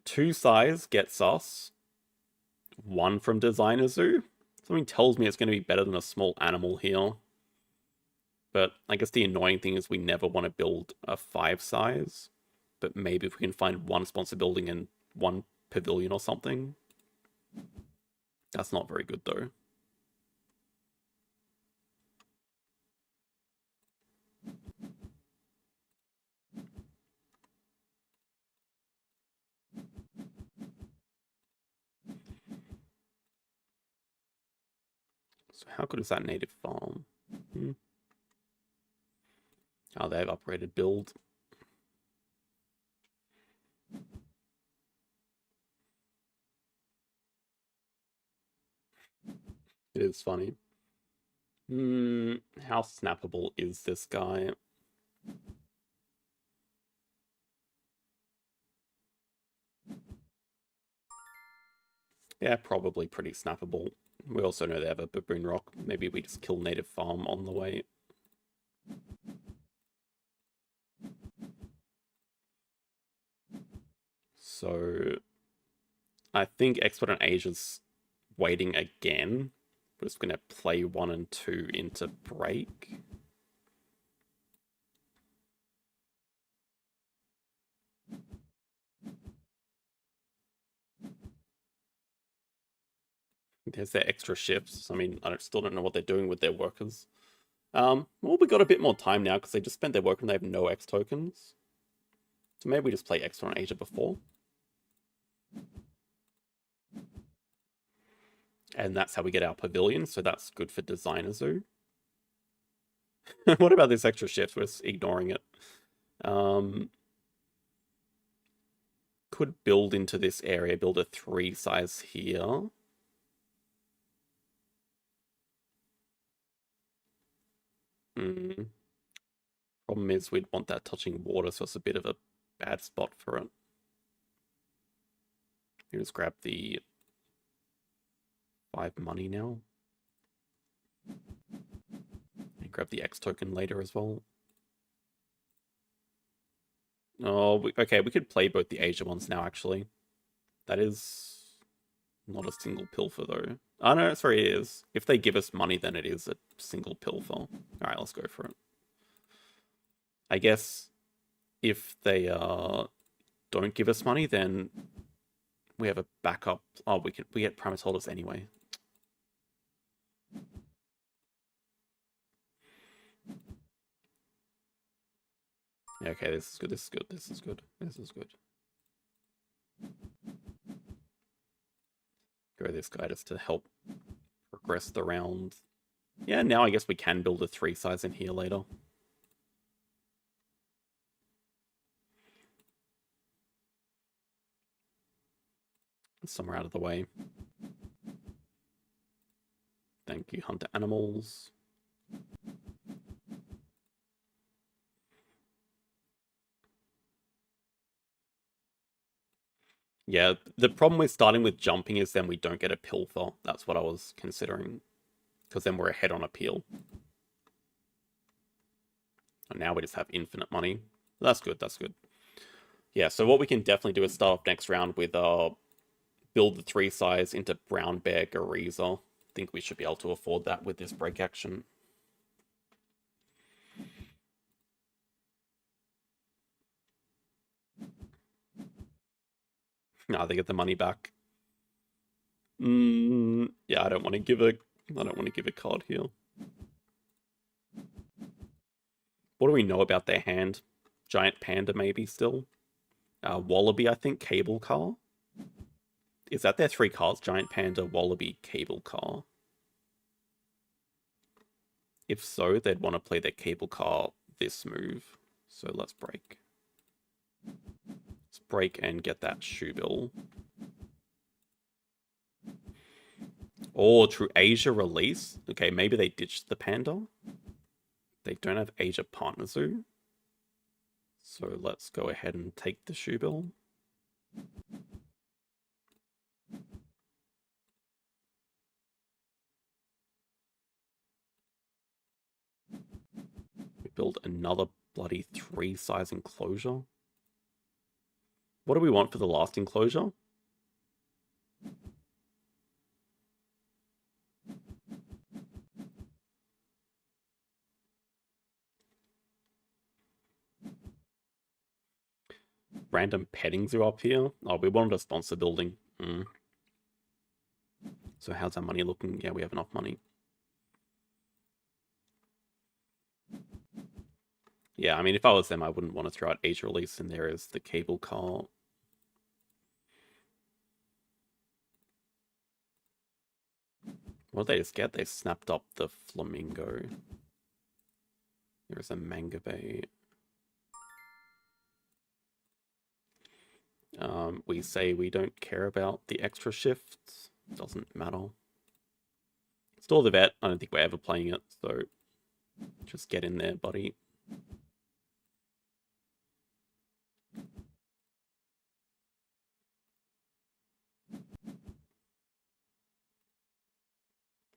Two size gets us 1 from Designer Zoo. Something tells me it's going to be better than a small animal here. But I guess the annoying thing is we never want to build a 5 size. But maybe if we can find 1 sponsor building and 1 pavilion or something. That's not very good though. So how good is that native farm? Oh, they've upgraded build. It is funny. How snappable is this guy? Yeah, probably pretty snappable. We also know they have a baboon rock. Maybe we just kill native farm on the way. So I think Expert on Asia's waiting again. We're just going to play 1 and 2 into break. There's their extra shifts. I mean, still don't know what they're doing with their workers. Well, we got a bit more time now because they just spent their work and they have no X tokens. So maybe we just play Expert on Asia before. And that's how we get our pavilion, so that's good for Designer Zoo. What about this extra shift? We're just ignoring it. Could build into this area, build a 3 size here. Problem is we'd want that touching water, so it's a bit of a bad spot for it. You just grab the 5 money now. And grab the X token later as well. Oh, okay, we could play both the Asia ones now, actually. That is not a single pilfer, though. Oh, no, sorry, it is. If they give us money, then it is a single pilfer. Alright, let's go for it. I guess if they don't give us money, then we have a backup. Oh, we get premise holders anyway. Yeah, okay, this is good, this is good, this is good, this is good. Go this guy just to help progress the round. Yeah, now I guess we can build a 3 size in here later. Somewhere out of the way. Thank you, Hunter Animals. Yeah, the problem with starting with jumping is then we don't get a pilfer. That's what I was considering. Because then we're ahead on appeal. And now we just have infinite money. That's good, that's good. Yeah, so what we can definitely do is start off next round with build the 3 size into Brown Bear Gariza. think we should be able to afford that with this break action. No, they get the money back. Yeah, I don't want to give a card here. What do we know about their hand? Giant Panda, maybe still. Wallaby, I think. Cable Car. Is that their 3 cards? Giant Panda, Wallaby, Cable Car. If so, they'd want to play their Cable Car this move. So let's break. Let's break and get that shoe bill. Oh, true. Asia release. Okay, maybe they ditched the Panda. They don't have Asia Partner Zoo. So let's go ahead and take the shoe bill. We build another bloody 3 size enclosure. What do we want for the last enclosure? Random petting zoo up here. Oh, we wanted a sponsor building. So how's our money looking? Yeah, we have enough money. Yeah, I mean, if I was them, I wouldn't want to throw out Asia release in there as the Cable Car. What did they just get? They snapped up the Flamingo. There's a Manga Bay. We say we don't care about the extra shifts. Doesn't matter. Store the vet. I don't think we're ever playing it, so just get in there, buddy.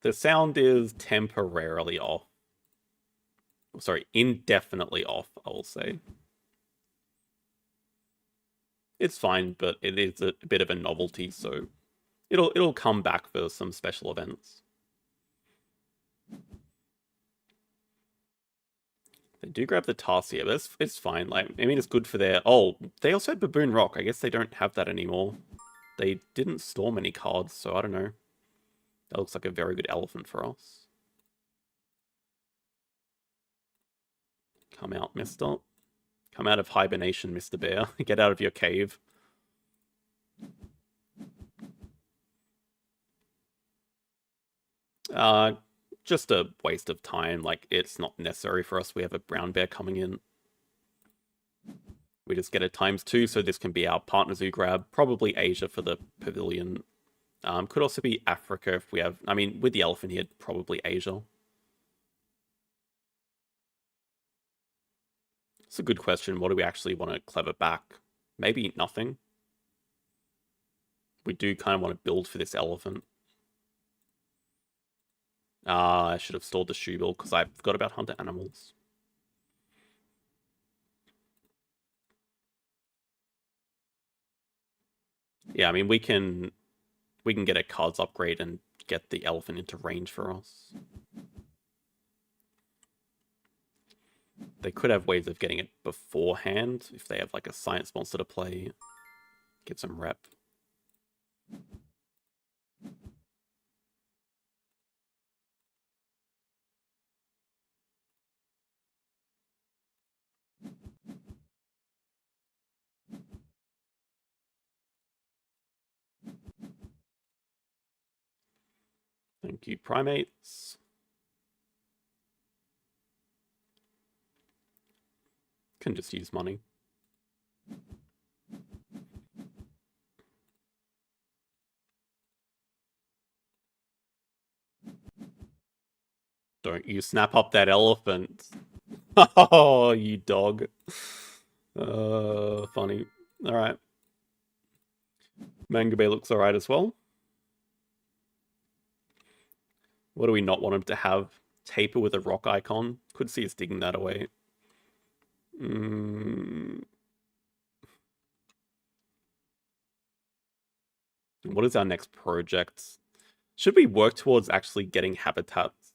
The sound is temporarily off. Sorry, indefinitely off, I will say. It's fine, but it is a bit of a novelty, so it'll come back for some special events. They do grab the Tarsier, but it's fine. Like, I mean, it's good for their... Oh, they also had Baboon Rock. I guess they don't have that anymore. They didn't store many cards, so I don't know. That looks like a very good elephant for us. Come out, mister. Come out of hibernation, Mr. Bear. Get out of your cave. Just a waste of time. Like, it's not necessary for us. We have a brown bear coming in. We just get it ×2, so this can be our partner zoo grab. Probably Asia for the pavilion. Could also be Africa if we have... I mean, with the elephant here, probably Asia. It's a good question. What do we actually want to clever back? Maybe nothing. We do kind of want to build for this elephant. I should have stored the shoe bill because I forgot about hunter animals. Yeah, I mean, we can get a cards upgrade and get the elephant into range for us. They could have ways of getting it beforehand if they have like a science monster to play. Get some rep. Thank you, primates. Can just use money. Don't you snap up that elephant. Oh, you dog. Funny. Alright. Manga Bay looks alright as well. What do we not want him to have? Taper with a rock icon? Could see us digging that away. What is our next project? Should we work towards actually getting habitats?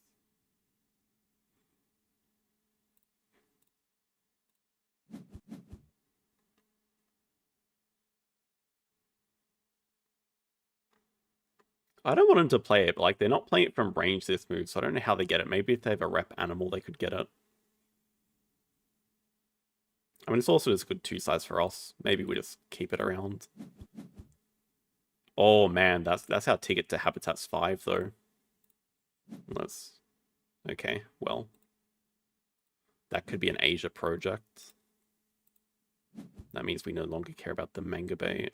I don't want them to play it, but like they're not playing it from range this move, so I don't know how they get it. Maybe if they have a rep animal, they could get it. I mean, it's also just good 2 size for us. Maybe we just keep it around. Oh man, that's our ticket to Habitats 5 though. Let's okay, well. That could be an Asia project. That means we no longer care about the manga bait.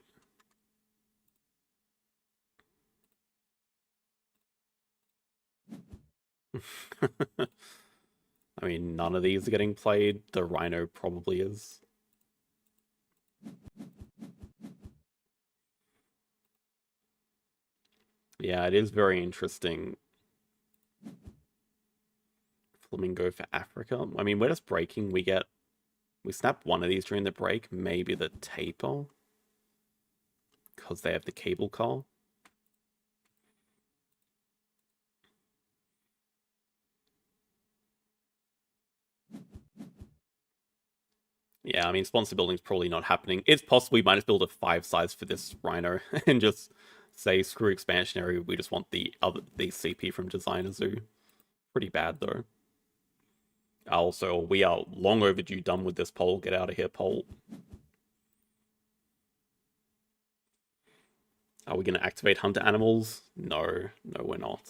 I mean, none of these are getting played. The Rhino probably is. Yeah, it is very interesting. Flamingo for Africa. I mean, we're just breaking. We snap one of these during the break. Maybe the taper. Because they have the cable car. Yeah, I mean, sponsor building's probably not happening. It's possible we might just build a 5 size for this Rhino and just say screw expansionary. We just want the CP from Designer Zoo. Pretty bad though. Also, we are long overdue done with this poll. Get out of here, poll. Are we going to activate hunter animals? No, we're not.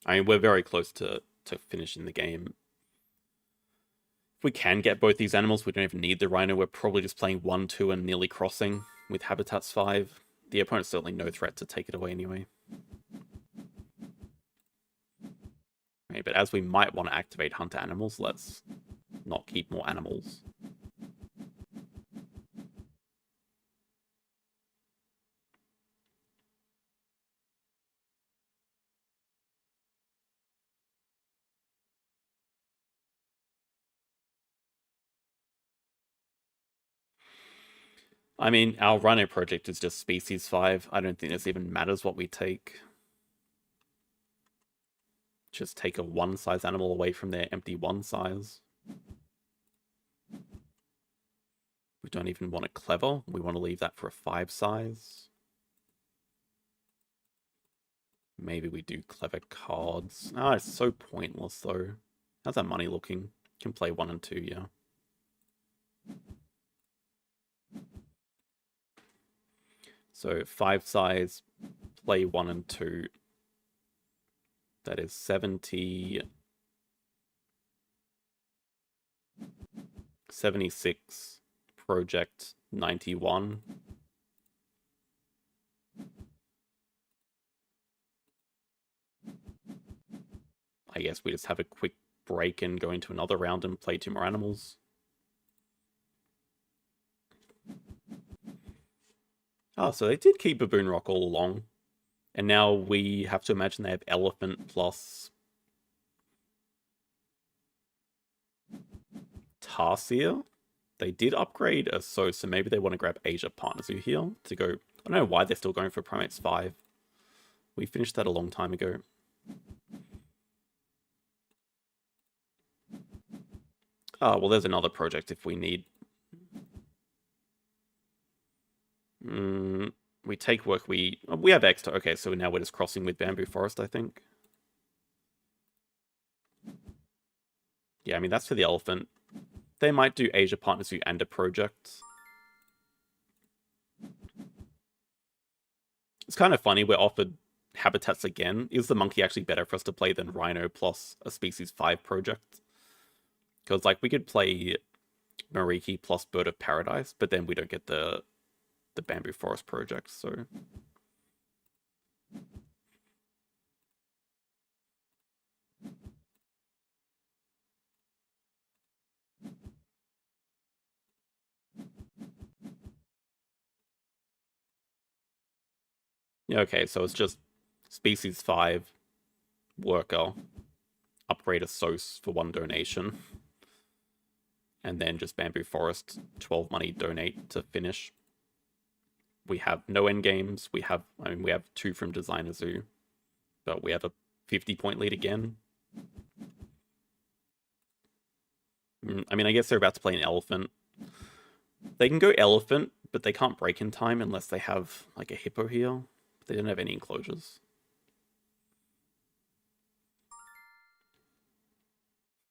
I mean, we're very close to finishing the game. If we can get both these animals, we don't even need the Rhino. We're probably just playing 1-2 and nearly crossing with Habitats 5. The opponent's certainly no threat to take it away anyway. Okay, but as we might want to activate hunter animals, let's not keep more animals. I mean, our Rhino project is just species 5. I don't think this even matters what we take. Just take a 1-size animal away from their empty 1-size. We don't even want a clever. We want to leave that for a 5-size. Maybe we do clever cards. Ah, it's so pointless though. How's our money looking? Can play 1 and 2, yeah. So 5-size, play 1 and 2. That is 70, 76, project 91. I guess we just have a quick break and go into another round and play 2 more animals. Oh, so they did keep Baboon Rock all along. And now we have to imagine they have Elephant plus Tarsier. They did upgrade a so maybe they want to grab Asia Partner Zoo here to go. I don't know why they're still going for Primates 5. We finished that a long time ago. Oh, well, there's another project if we need. We take work. We have extra. Okay, so now we're just crossing with Bamboo Forest, I think. Yeah, I mean, that's for the elephant. They might do Asia Partner Zoo and a project. It's kind of funny. We're offered habitats again. Is the monkey actually better for us to play than Rhino plus a Species 5 project? Because, like, we could play Mariki plus Bird of Paradise, but then we don't get the Bamboo Forest project, so... Yeah, okay, so it's just Species 5, Worker, upgrade a SOS for 1 donation, and then just Bamboo Forest, 12 money donate to finish. We have no end games. I mean, we have 2 from Designer Zoo, but we have a 50-point lead again. I mean, I guess they're about to play an elephant. They can go elephant, but they can't break in time unless they have like a hippo here. They don't have any enclosures.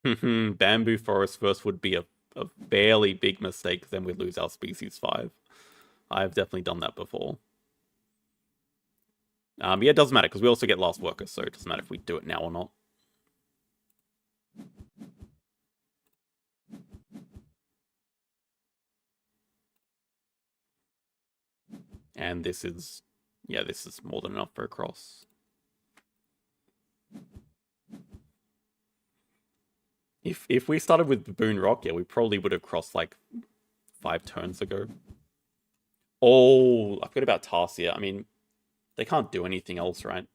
Bamboo forest first would be a fairly big mistake, then we'd lose our species 5. I've definitely done that before. Yeah, it doesn't matter, because we also get last worker, so it doesn't matter if we do it now or not. And this is, yeah, this is more than enough for a cross. If we started with Baboon Rock, yeah, we probably would have crossed like 5 turns ago. Oh, I forgot about Tarsia. I mean, they can't do anything else, right?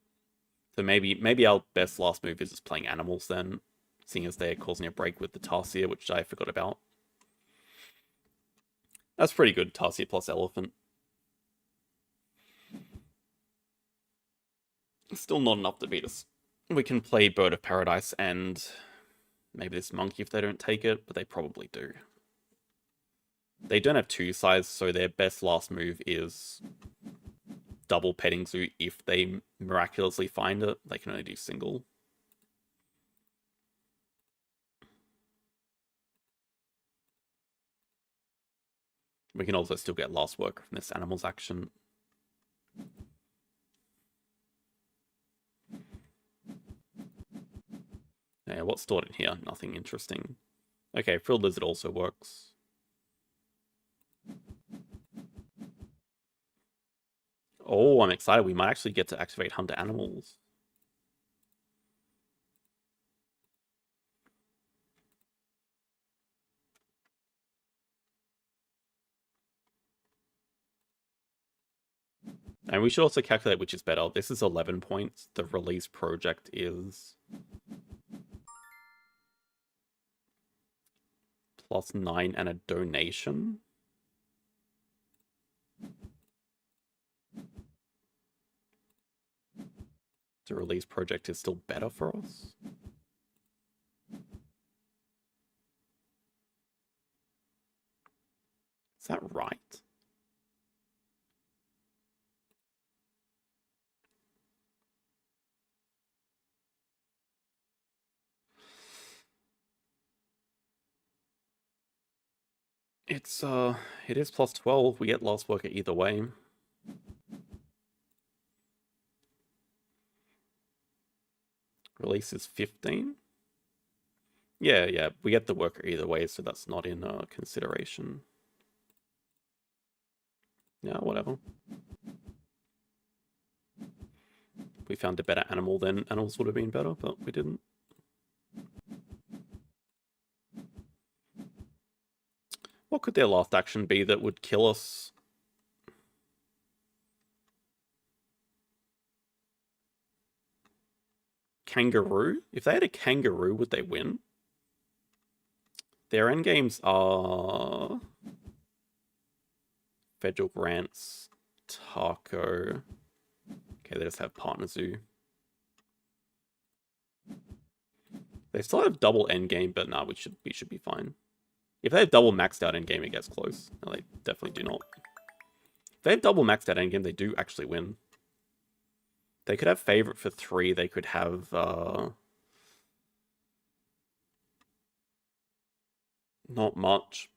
So maybe our best last move is just playing animals then, seeing as they're causing a break with the Tarsia, which I forgot about. That's pretty good, Tarsia plus elephant. Still not enough to beat us. We can play Bird of Paradise and maybe this monkey if they don't take it, but they probably do. They don't have 2 size, so their best last move is double Petting Zoo. If they miraculously find it, they can only do single. We can also still get last work from this animals action. Yeah, what's stored in here? Nothing interesting. Okay, Frilled Lizard also works. Oh, I'm excited. We might actually get to activate Hunter Animals. And we should also calculate which is better. This is 11 points. The release project is +9 and a donation. The release project is still better for us. Is that right? It is +12. We get last worker either way. Release is 15. Yeah, we get the worker either way, so that's not in consideration. Yeah, whatever. If we found a better animal, then animals would have been better, but we didn't. What could their last action be that would kill us? Kangaroo? If they had a kangaroo, would they win? Their endgames are Federal Grants, Taco. Okay, they just have Partner Zoo. They still have double endgame, but nah, we should be fine. If they have double maxed out endgame, it gets close. No, they definitely do not. If they have double maxed out endgame, they do actually win. They could have favorite for 3. They could have not much.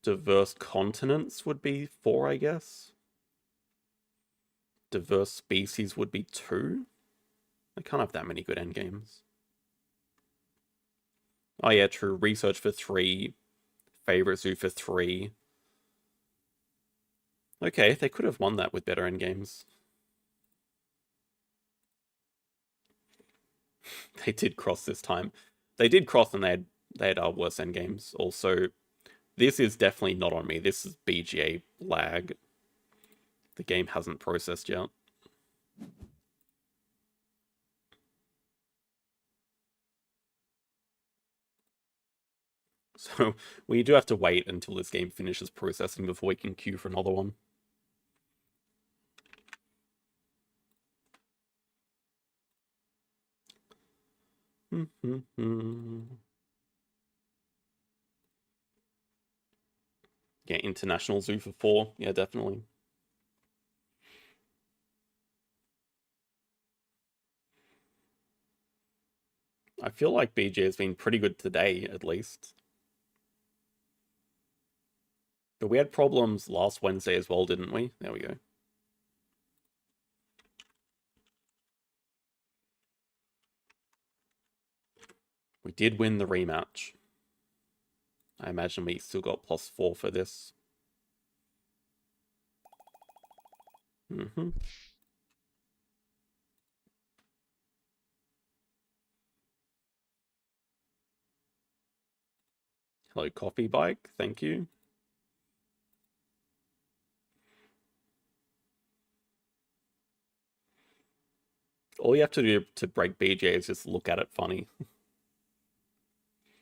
Diverse continents would be 4, I guess. Diverse species would be 2. They can't have that many good endgames. Oh yeah, true. Research for 3. Favorite zoo for 3. Okay, they could have won that with better endgames. They did cross this time. They did cross and they had worse endgames. Also, this is definitely not on me. This is BGA lag. The game hasn't processed yet. So we do have to wait until this game finishes processing before we can queue for another one. Yeah, international zoo for 4. Yeah, definitely. I feel like BJ has been pretty good today, at least. But we had problems last Wednesday as well, didn't we? There we go. We did win the rematch. I imagine we still got +4 for this. Hello, coffee bike. Thank you. All you have to do to break BJ is just look at it funny.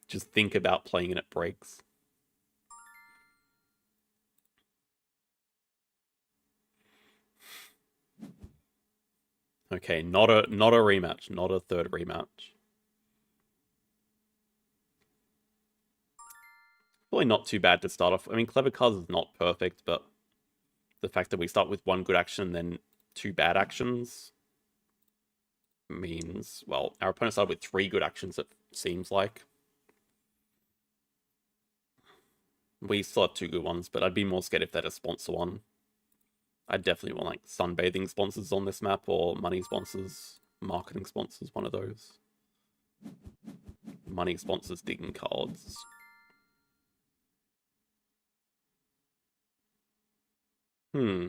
Just think about playing and it breaks. Okay, not a rematch, not a third rematch. Probably not too bad to start off. I mean, Clever Cars is not perfect, but the fact that we start with 1 good action and then 2 bad actions means, well, our opponent started with 3 good actions, it seems like. We still have 2 good ones, but I'd be more scared if they had a sponsor one. I'd definitely want like sunbathing sponsors on this map, or money sponsors, marketing sponsors, one of those. Money sponsors digging cards. Hmm.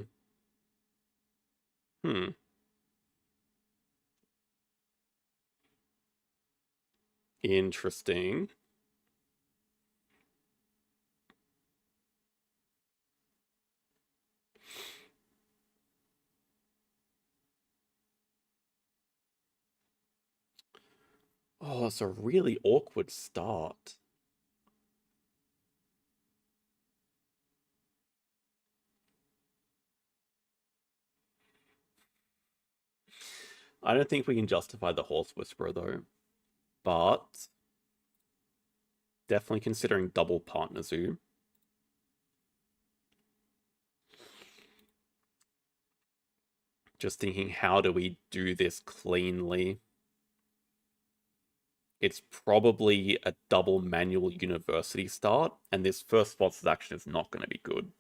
Interesting. Oh, it's a really awkward start. I don't think we can justify the Horse Whisperer though, but definitely considering double partner zoo. Just thinking, how do we do this cleanly? It's probably a double manual university start, and this first sponsored action is not going to be good.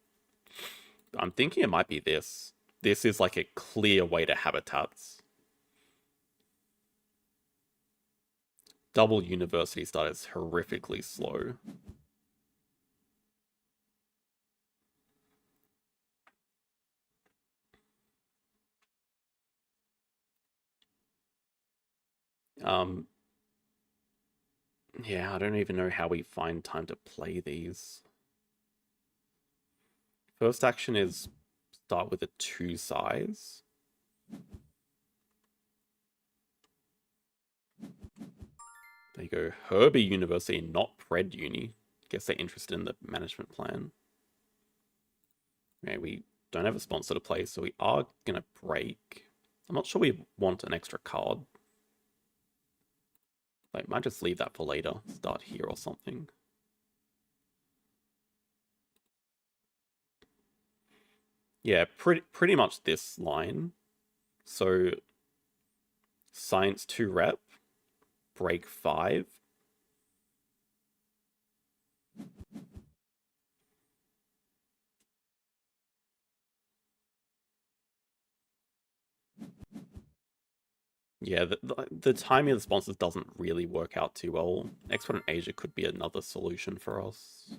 I'm thinking it might be this. This is like a clear way to habitats. Double university start is horrifically slow. Um, yeah, I don't even know how we find time to play these. First action is start with a 2 size. There you go. Herbie University, not Pred Uni. Guess they're interested in the management plan. Okay, we don't have a sponsor to play, so we are going to break. I'm not sure we want an extra card. Like, might just leave that for later. Start here or something. Yeah, pretty much this line. So, Science 2 rep, break 5. Yeah, the timing of the sponsors doesn't really work out too well. Export in Asia could be another solution for us.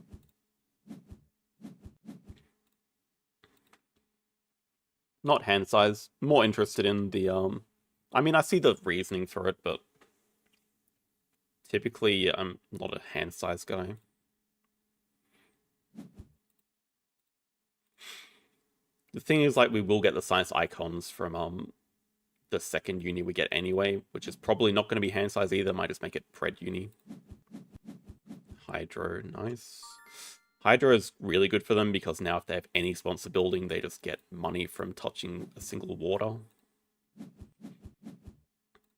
Not hand size. More interested in the I mean, I see the reasoning for it, but typically I'm not a hand size guy. The thing is, like, we will get the science icons from the second uni we get anyway, which is probably not going to be hand size either. Might just make it Pred uni. Hydro, nice. Hydro is really good for them because now if they have any sponsor building, they just get money from touching a single water.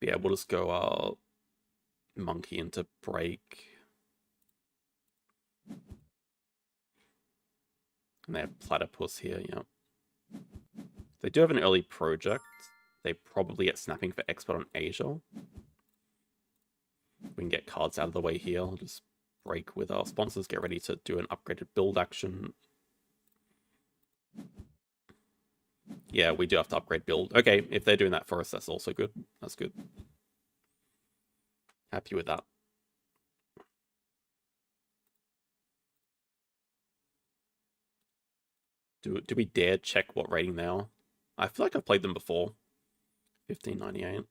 But yeah, we'll just go monkey into break. And they have platypus here, yeah. They do have an early project. They probably get snapping for expert on Asia. We can get cards out of the way here. I'll just break with our sponsors, get ready to do an upgraded build action. Yeah, we do have to upgrade build. Okay, if they're doing that for us, that's also good. That's good. Happy with that. Do we dare check what rating they are? I feel like I've played them before. 1598.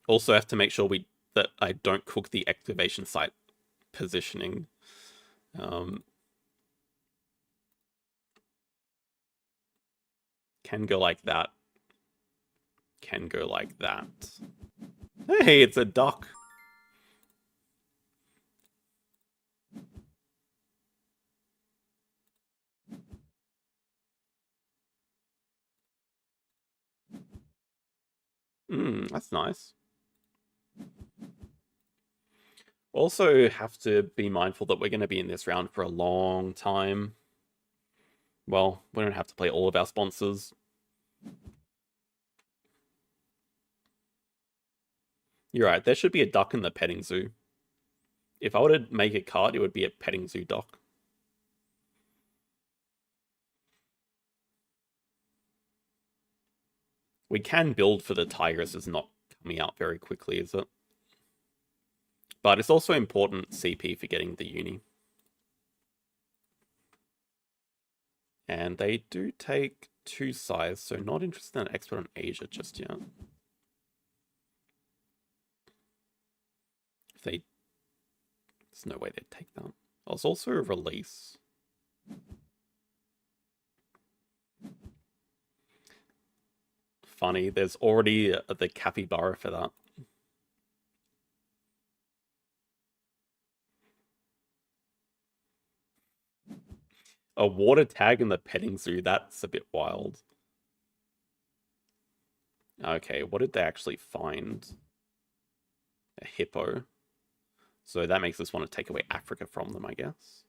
Also have to make sure that I don't cook the activation site positioning. Can go like that. Can go like that. Hey, it's a duck. That's nice. Also have to be mindful that we're going to be in this round for a long time. Well, we don't have to play all of our sponsors. You're right, there should be a duck in the petting zoo. If I were to make a card, it would be a petting zoo duck. We can build for the tigers, is not coming out very quickly, is it? But it's also important CP for getting the uni. And they do take 2 size, so not interested in an expert on Asia just yet. There's no way they'd take that. Oh, it's also a release. Funny, there's already the capybara for that. A water tag in the petting zoo, that's a bit wild. Okay, what did they actually find? A hippo. So that makes us want to take away Africa from them, I guess.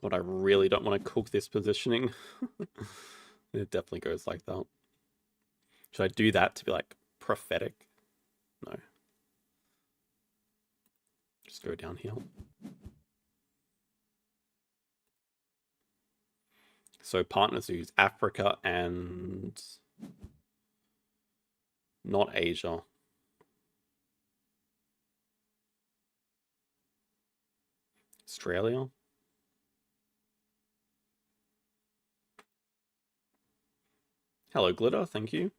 God, I really don't want to cook this positioning. It definitely goes like that. Should I do that to be like prophetic? No. Just go down here. So partners use Africa and not Asia. Australia. Hello, Glitter. Thank you.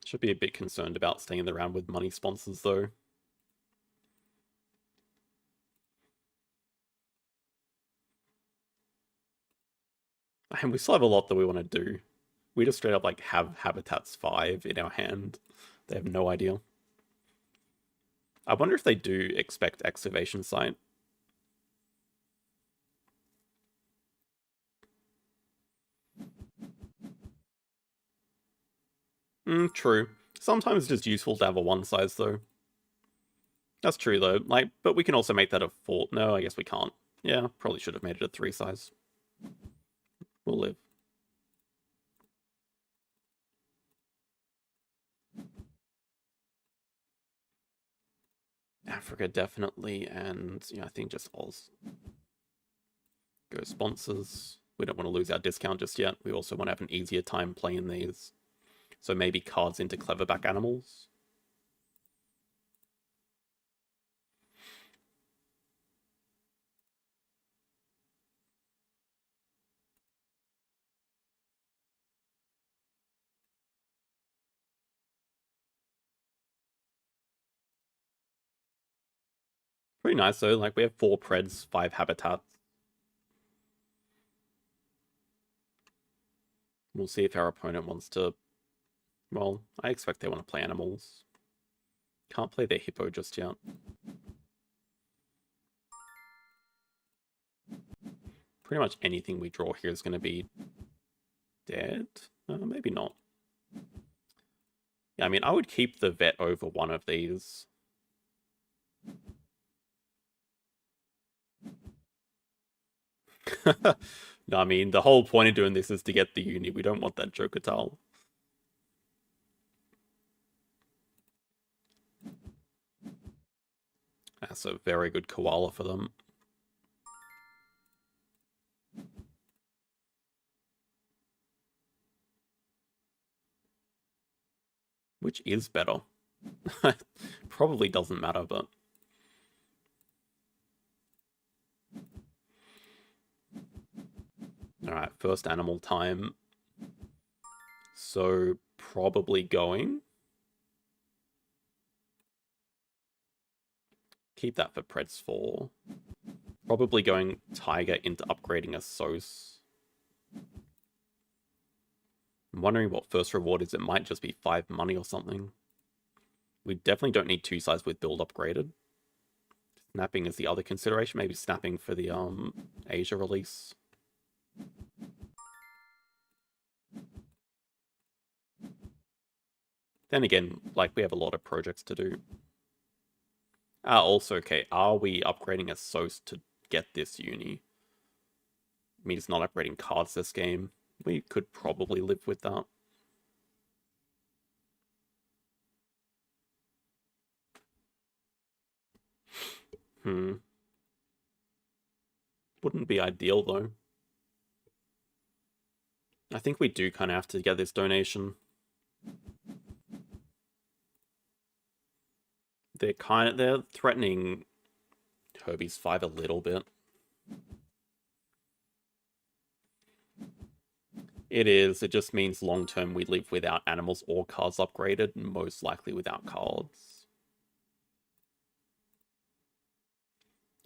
Should be a bit concerned about staying in the round with money sponsors, though. And we still have a lot that we want to do. We just straight up like have Habitats 5 in our hand. They have no idea. I wonder if they do expect excavation site. True. Sometimes it's just useful to have a 1 size, though. That's true, though. Like, but we can also make that a 4. No, I guess we can't. Yeah, probably should have made it a 3 size. We'll live. Africa, definitely, and I think just Oz. Go sponsors. We don't want to lose our discount just yet. We also want to have an easier time playing these. So maybe cards into Cleverback Animals. Pretty nice though, like we have 4 Preds, 5 habitats. We'll see if our opponent wants to... Well, I expect they want to play animals. Can't play their hippo just yet. Pretty much anything we draw here is going to be dead. Maybe not. Yeah, I mean, I would keep the vet over one of these. No, I mean, the whole point of doing this is to get the uni. We don't want that Joker tile. That's a very good koala for them. Which is better? Probably doesn't matter, but... Alright, first animal time. So, probably going. Keep that for Preds 4. Probably going Tiger into upgrading a Sos. I'm wondering what first reward is. It might just be 5 money or something. We definitely don't need 2 sides with build upgraded. Snapping is the other consideration. Maybe snapping for the Asia release. Then again, like, we have a lot of projects to do. Also, okay, are we upgrading a Sos to get this uni? I mean, it's not upgrading cards this game. We could probably live with that. Wouldn't be ideal, though. I think we do kind of have to get this donation. They're threatening Herbie's 5 a little bit. It is. It just means long term we live without animals or cards upgraded, most likely without cards.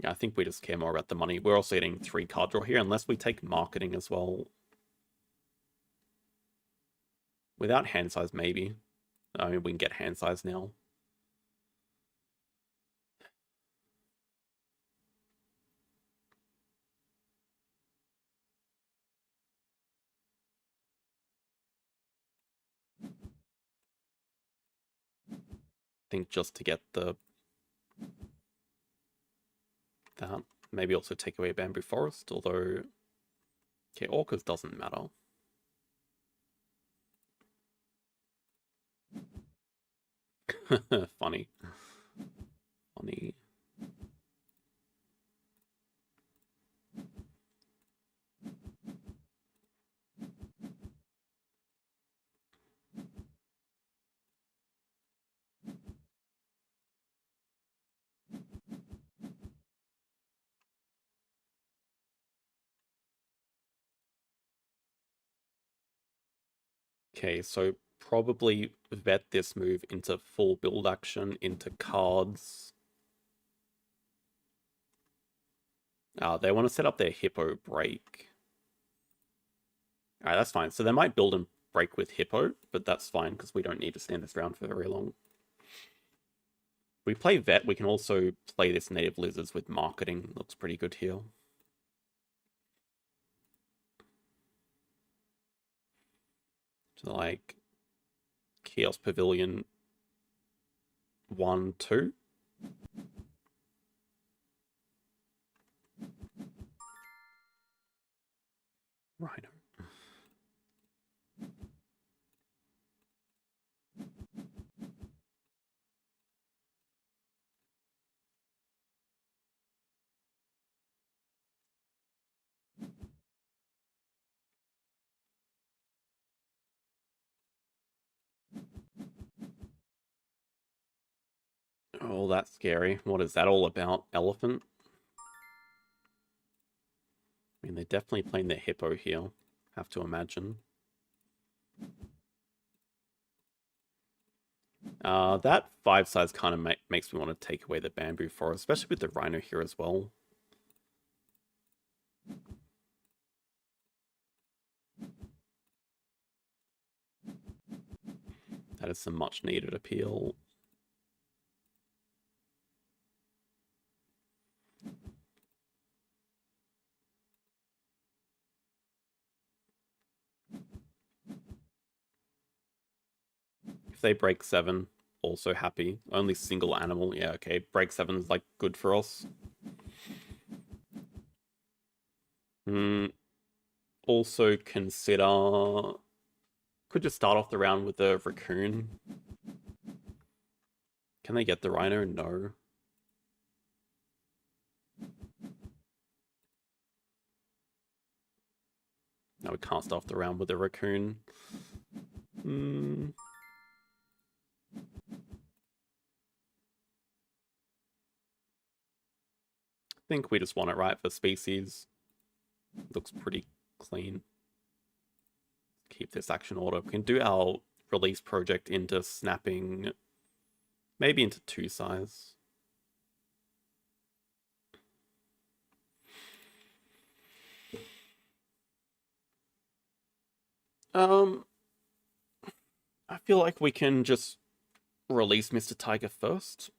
Yeah, I think we just care more about the money. We're also getting 3 card draw here, unless we take marketing as well. Without hand size, maybe. I mean, we can get hand size now. I think just to get that. Maybe also take away Bamboo Forest, although... Okay, Orcas doesn't matter. Funny. Funny. Okay, so probably vet this move into full build action, into cards. They want to set up their Hippo break. Alright, that's fine. So they might build and break with Hippo, but that's fine because we don't need to stand this round for very long. If we play vet, we can also play this native lizards with marketing. Looks pretty good here. So like Kiosk Pavilion 1, 2. Rhino. Oh, that's scary. What is that all about? Elephant? I mean, they're definitely playing their Hippo here. Have to imagine. That 5 size kind of makes me want to take away the bamboo forest, especially with the rhino here as well. That is some much needed appeal. If they break 7, also happy. Only single animal. Yeah, okay. Break 7's like good for us. Also consider... Could just start off the round with the raccoon. Can they get the rhino? No. No, we can't start off the round with the raccoon. I think we just want it right for species. Looks pretty clean. Keep this action order. We can do our release project into snapping, maybe into 2 size. I feel like we can just release Mr. Tiger first.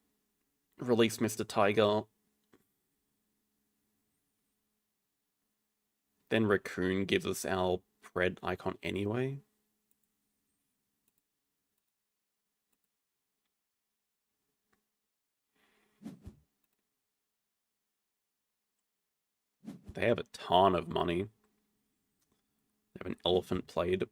Release Mr. Tiger. Then Raccoon gives us our Pred icon anyway. They have a ton of money. They have an elephant played.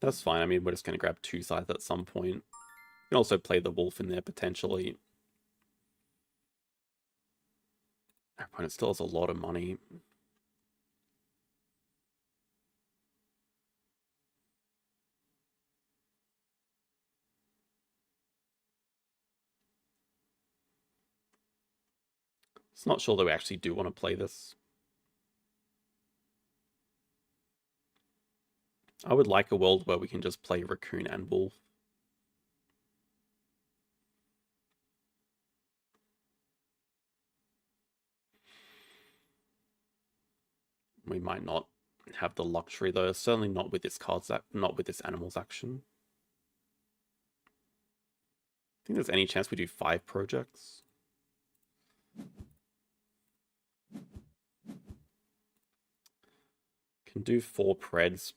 That's fine. I mean, we're just going to grab 2 sides at some point. You can also play the wolf in there potentially. Our opponent still has a lot of money. It's not sure that we actually do want to play this. I would like a world where we can just play Raccoon and Wolf. We might not have the luxury though, certainly not with this not with this animal's action. I think there's any chance we do 5 projects. Can do 4 Preds,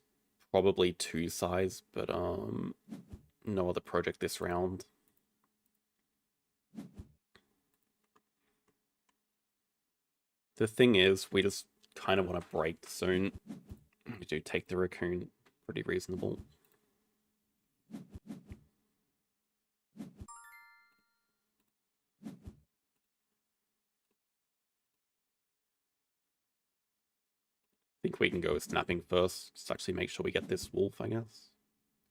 probably 2 size, but no other project this round. The thing is, we just kind of want to break soon. We do take the Raccoon, pretty reasonable. I think we can go with snapping first, just actually make sure we get this wolf, I guess.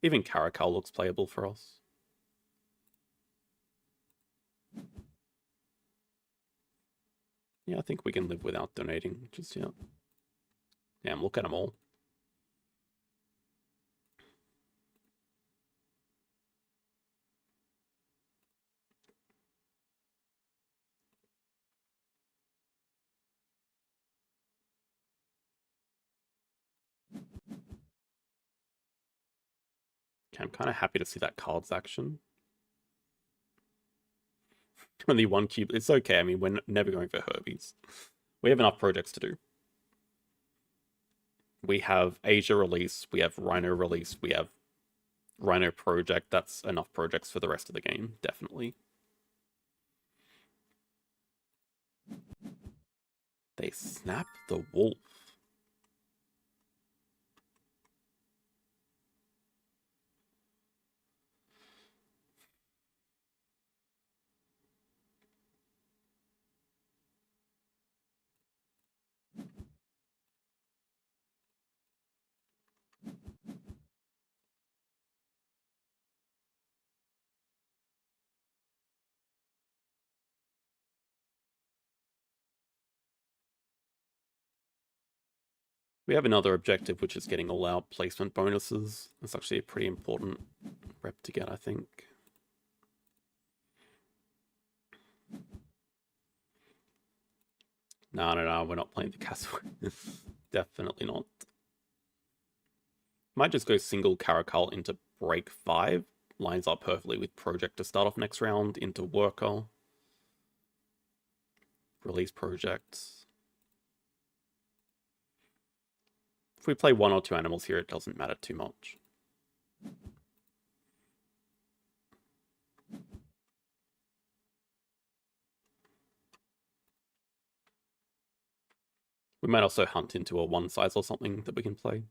Even Caracal looks playable for us. Yeah, I think we can live without donating just yet. Damn, look at them all. Okay, I'm kind of happy to see that cards action. Only 1 cube. It's okay. I mean, we're never going for Herbies. We have enough projects to do. We have Asia release. We have Rhino release. We have Rhino project. That's enough projects for the rest of the game, definitely. They snap the wolf. We have another objective, which is getting all our placement bonuses. That's actually a pretty important rep to get, I think. No, we're not playing the castle. Definitely not. Might just go single Caracal into break 5. Lines up perfectly with project to start off next round, into worker. Release projects. If we play 1 or 2 animals here, it doesn't matter too much. We might also hunt into a 1 size or something that we can play.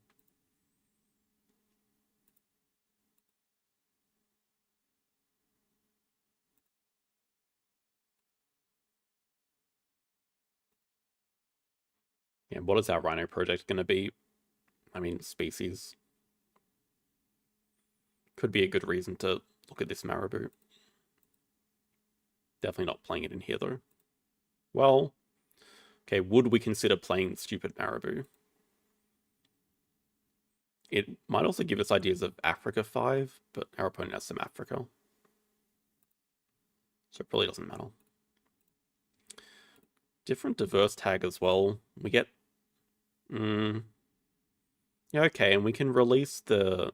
Yeah, what is our Rhino project going to be? I mean, species. Could be a good reason to look at this Marabou. Definitely not playing it in here, though. Well, okay, would we consider playing stupid Marabou? It might also give us ideas of Africa 5, but our opponent has some Africa. So it probably doesn't matter. Different diverse tag as well. We get... yeah, okay, and we can release the...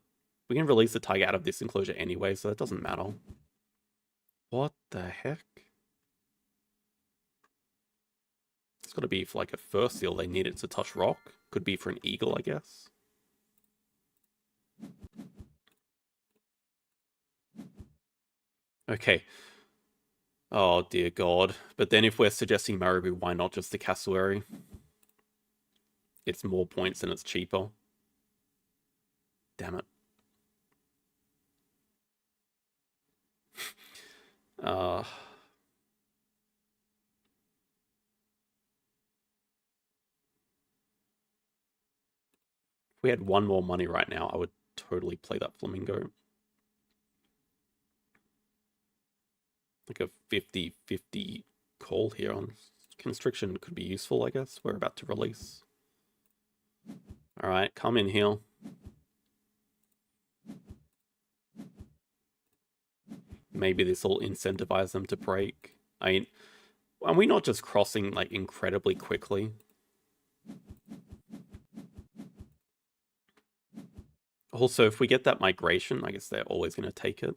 We can release the tag out of this enclosure anyway, so that doesn't matter. What the heck? It's got to be for like a fur seal. They need it to touch rock. Could be for an eagle, I guess. Okay. Oh, dear God. But then if we're suggesting Marabou, why not just the cassowary? It's more points and it's cheaper. Damn it. If we had 1 more money right now, I would totally play that flamingo. Like a 50-50 call here on constriction could be useful, I guess. We're about to release. Alright, come in here. Maybe this will incentivize them to break. I mean, are we not just crossing like incredibly quickly? Also, if we get that migration, I guess they're always going to take it.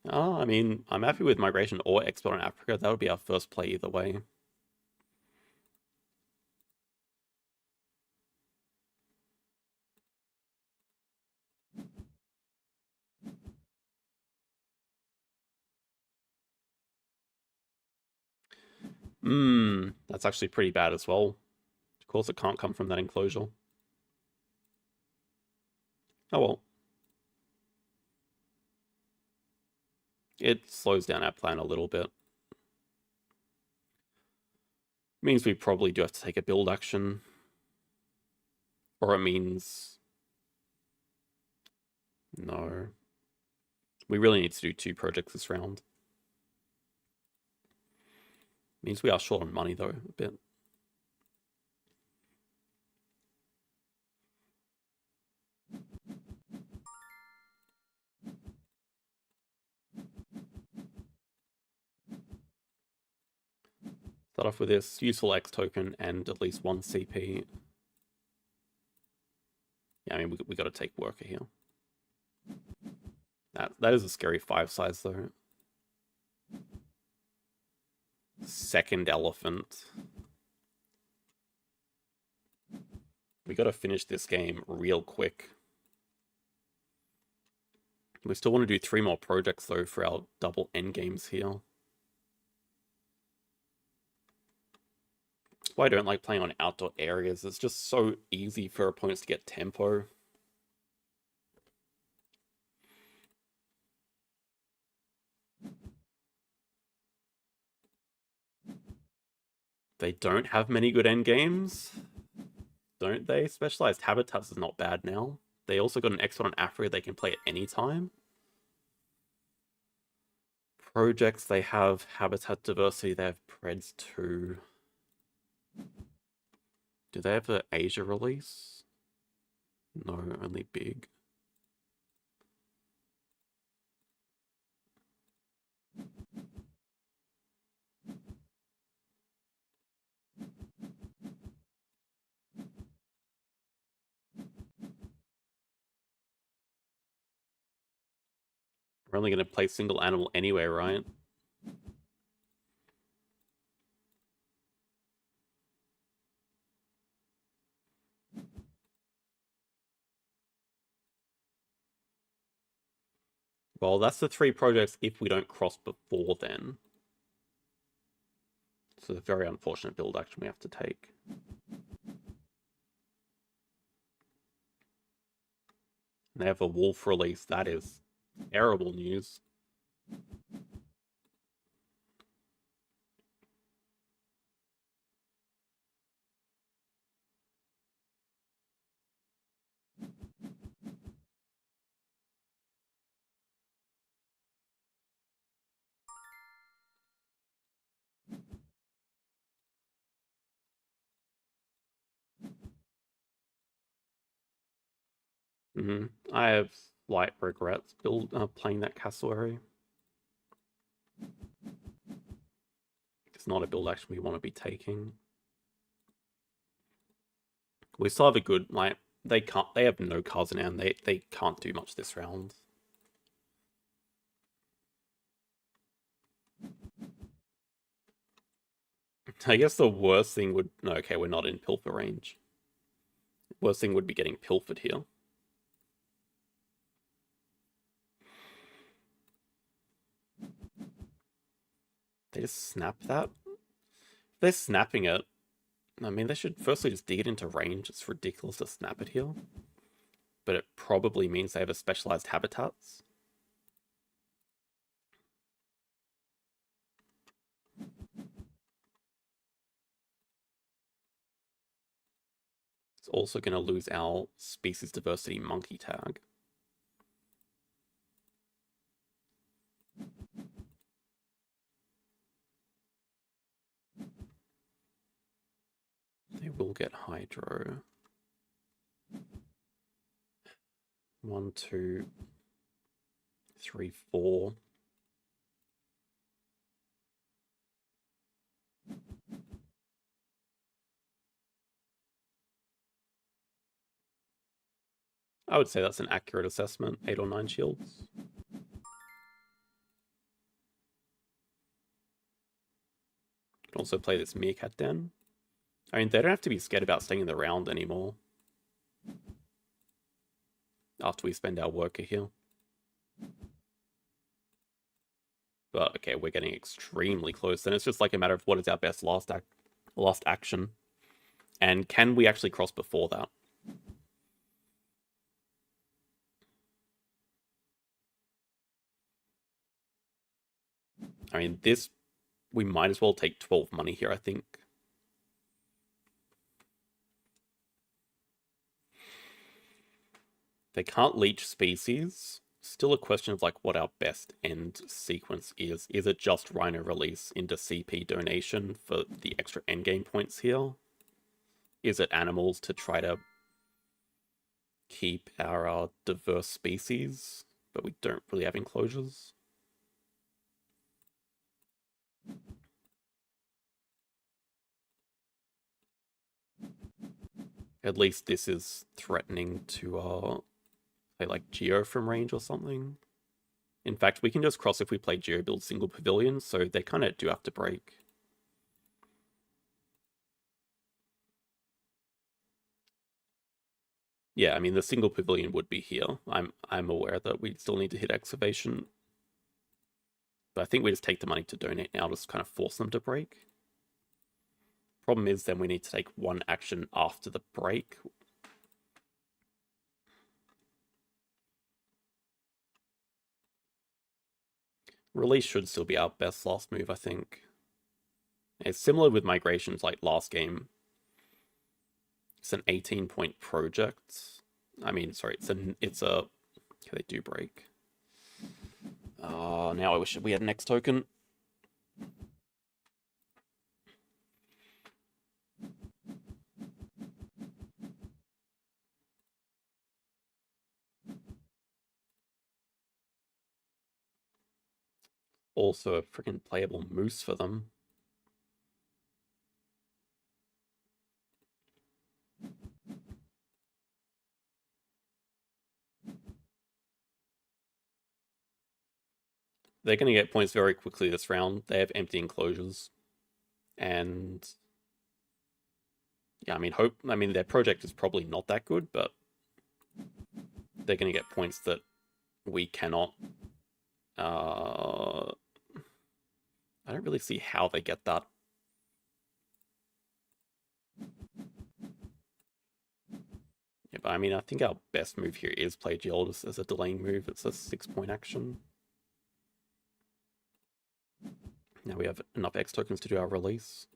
I mean, I'm happy with migration or export on Africa. That would be our first play either way. That's actually pretty bad as well. Of course, it can't come from that enclosure. Oh well. It slows down our plan a little bit. Means we probably do have to take a build action. Or it means... No. We really need to do 2 projects this round. Means we are short on money though, a bit. Start off with this useful X token and at least 1 CP. Yeah, I mean, we got to take worker here. That is a scary 5 size though. Second elephant. We got to finish this game real quick. We still want to do 3 more projects though for our double endgames here. That's why I don't like playing on outdoor areas. It's just so easy for opponents to get tempo. They don't have many good endgames, don't they? Specialized Habitats is not bad now. They also got an expert on Africa they can play at any time. projects, they have habitat diversity, they have Preds 2. Do they have an Asia release? No, only big. We're only going to play single animal anyway, right? Well, that's the 3 projects if we don't cross before then. It's a very unfortunate build action we have to take. They have a wolf release. That is terrible news. I have slight regrets playing that castle area. It's not a build action we want to be taking. We still have a good, like, they have no cards in hand. They can't do much this round. I guess the worst thing would, no, okay, we're not in pilfer range. Worst thing would be getting pilfered here. They just snap that? If they're snapping it, I mean, they should firstly just dig it into range. It's ridiculous to snap it here. But it probably means they have a specialized habitats. It's also going to lose our species diversity monkey tag. They will get hydro. 1, 2, 3, 4. I would say that's an accurate assessment. 8 or 9 shields. Can also play this Meerkat Den. I mean, they don't have to be scared about staying in the round anymore. After we spend our worker here. But okay, we're getting extremely close. Then it's just like a matter of what is our best last action. And can we actually cross before that? I mean, this, we might as well take 12 money here, I think. They can't leech species. Still a question of like what our best end sequence is. Is it just Rhino release into CP donation for the extra endgame points here? Is it animals to try to keep our diverse species, but we don't really have enclosures? At least this is threatening to play like Geo from range or something. In fact, we can just cross if we play Geo build single pavilion, so they kind of do have to break. Yeah, I mean the single pavilion would be here. I'm aware that we still need to hit excavation. But I think we just take the money to donate now, just kind of force them to break. Problem is then we need to take one action after the break. Release should still be our best last move, I think. It's similar with migrations like last game. It's an 18-point project. I mean, sorry, it's a okay, they do break. Oh, now I wish we had an X token. Also a freaking playable moose for them. They're going to get points very quickly this round. They have empty enclosures. And yeah, I mean their project is probably not that good, but they're going to get points that we cannot. I don't really see how they get that. Yeah, but I mean, I think our best move here is play Geologist as a delaying move. It's a 6-point action. Now we have enough X tokens to do our release.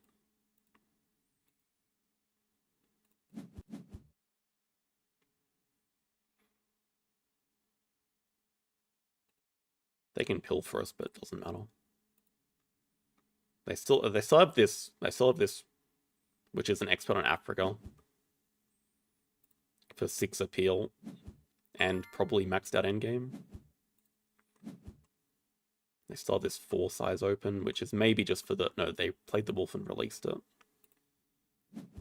They can pill for us, but it doesn't matter. They still have this. They still have this, which is an expert on Africa for 6 appeal, and probably maxed out endgame. They still have this 4 size open, which is maybe just for the... No, they played the wolf and released it.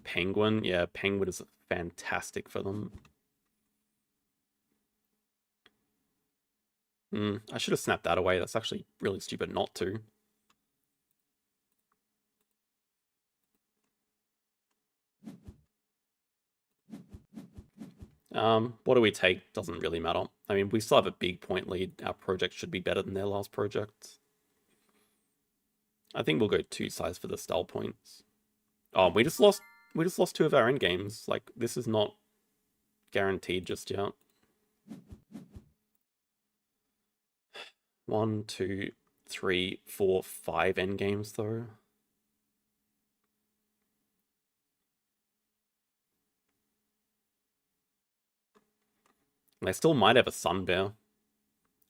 Penguin, yeah, Penguin is fantastic for them. I should have snapped that away. That's actually really stupid not to. What do we take? Doesn't really matter. I mean, we still have a big point lead. Our project should be better than their last project. I think we'll go 2 size for the style points. Oh, we just lost 2 of our end games. Like, this is not guaranteed just yet. 1, 2, 3, 4, 5 end games though. And they still might have a sun bear.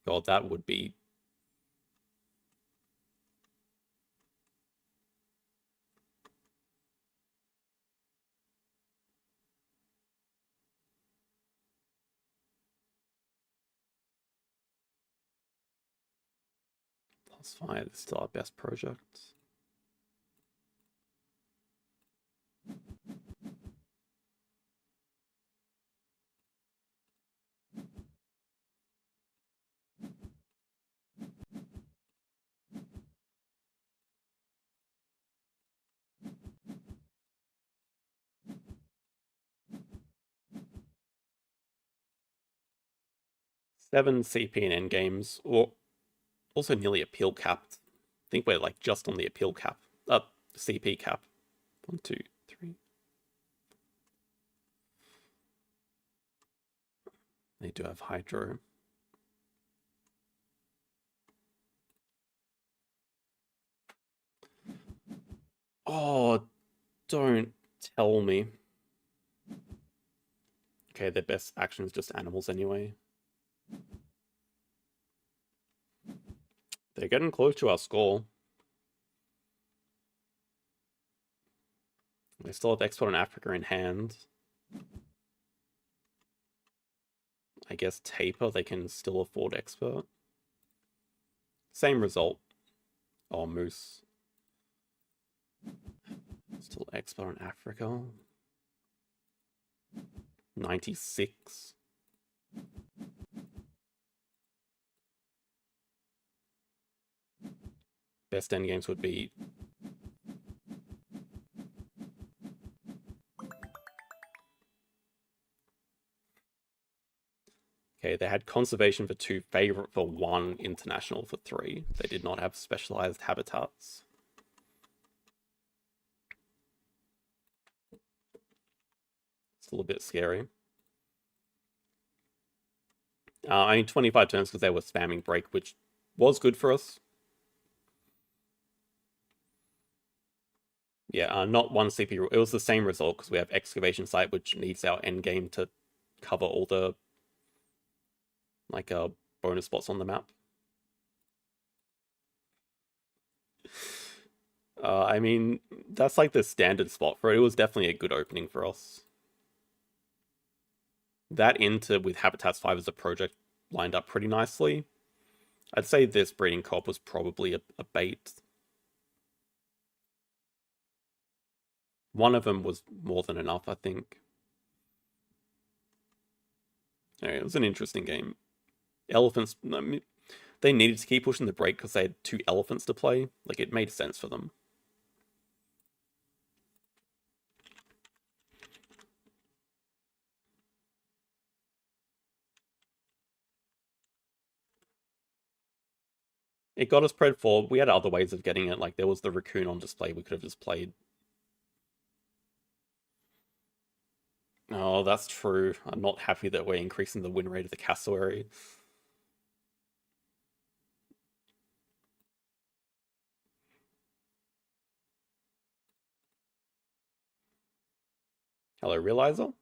God, that would be... +5 is still our best project. Seven CP and end games, or also nearly appeal capped. I think we're like just on the appeal cap. CP cap. 1, 2, 3. They do have Hydro. Oh, don't tell me. Okay, their best action is just animals anyway. They're getting close to our score. They still have Export on Africa in hand. I guess Taper, they can still afford Expert. Same result. Oh, Moose. Still Expert on Africa. 96. Best endgames would be... Okay, they had conservation for 2, favorite for 1, international for 3. They did not have specialized habitats. Still a bit scary. I mean, 25 turns because they were spamming break, which was good for us. Yeah, not 1 CP. It was the same result because we have excavation site, which needs our end game to cover all the bonus spots on the map. I mean, that's like the standard spot for it. It was definitely a good opening for us. That into with Habitats 5 as a project lined up pretty nicely. I'd say this breeding cob was probably a bait. One of them was more than enough, I think. Anyway, it was an interesting game. Elephants, I mean, they needed to keep pushing the break because they had two elephants to play. Like, it made sense for them. It got us played forward. We had other ways of getting it. Like, there was the raccoon on display we could have just played. Oh, that's true. I'm not happy that we're increasing the win rate of the cassowary. Hello, Realizer?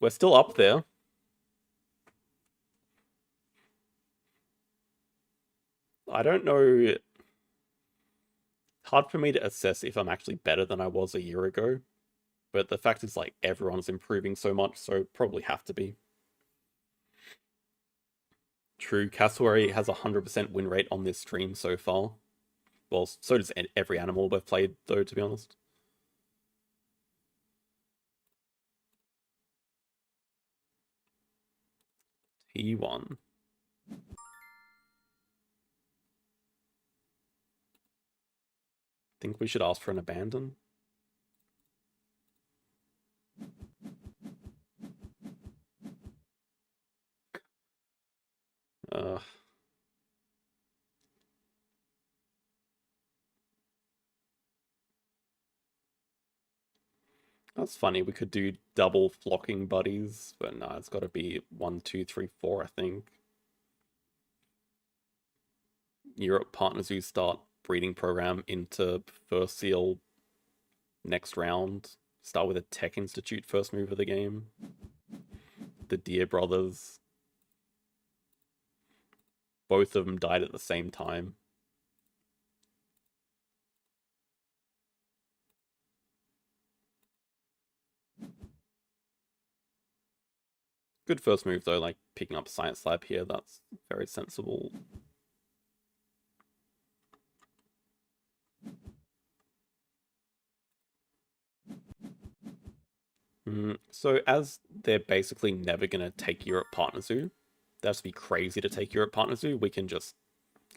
We're still up there. I don't know. Hard for me to assess if I'm actually better than I was a year ago. But the fact is, like, everyone's improving so much, so probably have to be. True, Cassowary has a 100% win rate on this stream so far. Well, so does every animal we've played, though, to be honest. T1. Think we should ask for an abandon? Uh, that's funny. We could do double flocking buddies, but no, it's got to be 1, 2, 3, 4, I think. Europe partners who start breeding program into first seal next round. Start with a tech institute first move of the game. The Deer brothers. Both of them died at the same time. Good first move though, like picking up Science Lab here, that's very sensible. So as they're basically never going to take Europe Partner Zoo, that has to be crazy to take Europe Partner Zoo, we can just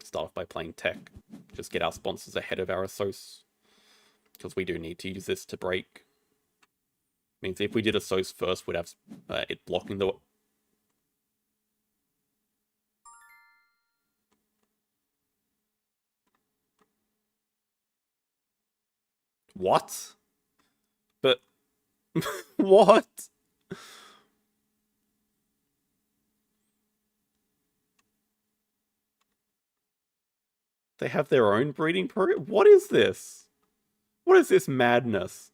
start off by playing tech. Just get our sponsors ahead of our SOS. Because we do need to use this to break. Means if we did a SOS first, we'd have it blocking the... What? But... what? They have their own breeding program? What is this? What is this madness?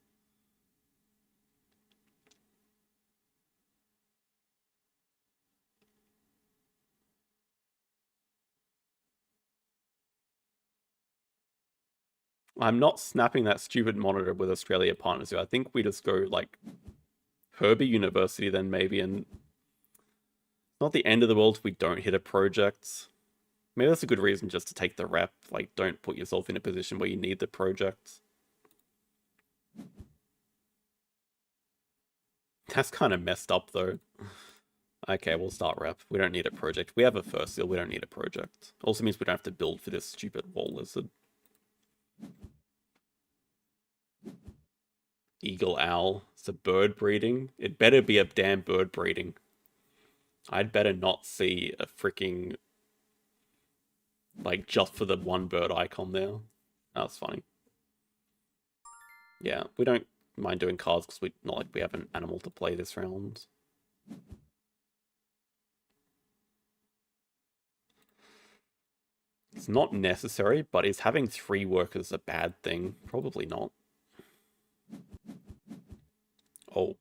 I'm not snapping that stupid monitor with Australia Partners. I think we just go, like, Herbie University then maybe, and not the end of the world if we don't hit a project. Maybe that's a good reason just to take the rep. Like, don't put yourself in a position where you need the project. That's kind of messed up, though. Okay, we'll start rep. We don't need a project. We have a first seal. We don't need a project. Also means we don't have to build for this stupid wall lizard. Eagle owl. It's a bird breeding. It better be a damn bird breeding. I'd better not see a freaking... like, just for the one bird icon there. That's funny. Yeah, we don't mind doing cards because we not like we have an animal to play this round. It's not necessary, but is having 3 workers a bad thing? Probably not. Oh.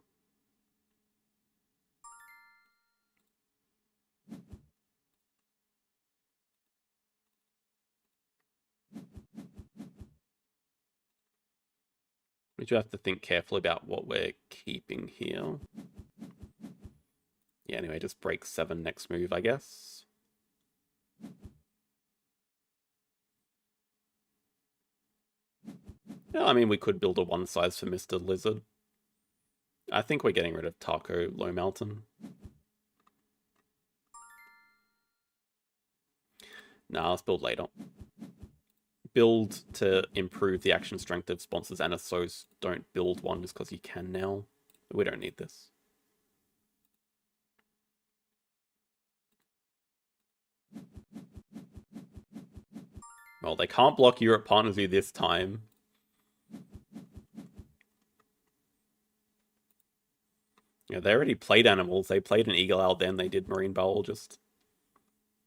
We do have to think carefully about what we're keeping here. Yeah, anyway, just break 7 next move, I guess. Yeah, I mean, we could build a 1 size for Mr. Lizard. I think we're getting rid of Taco Low Mountain. Nah, let's build later. Build to improve the action strength of sponsors and assos. Don't build one just because you can now. We don't need this. Well, they can't block Europe Partners View this time. Yeah, they already played animals. They played an eagle owl, then they did marine biologist.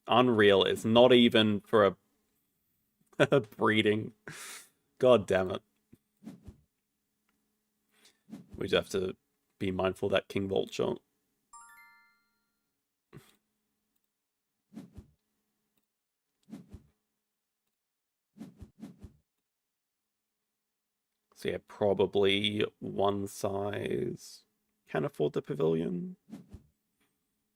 Unreal. It's not even for a breeding. God damn it. We just have to be mindful of that King Vulture. So yeah, probably 1 size. Can afford the pavilion.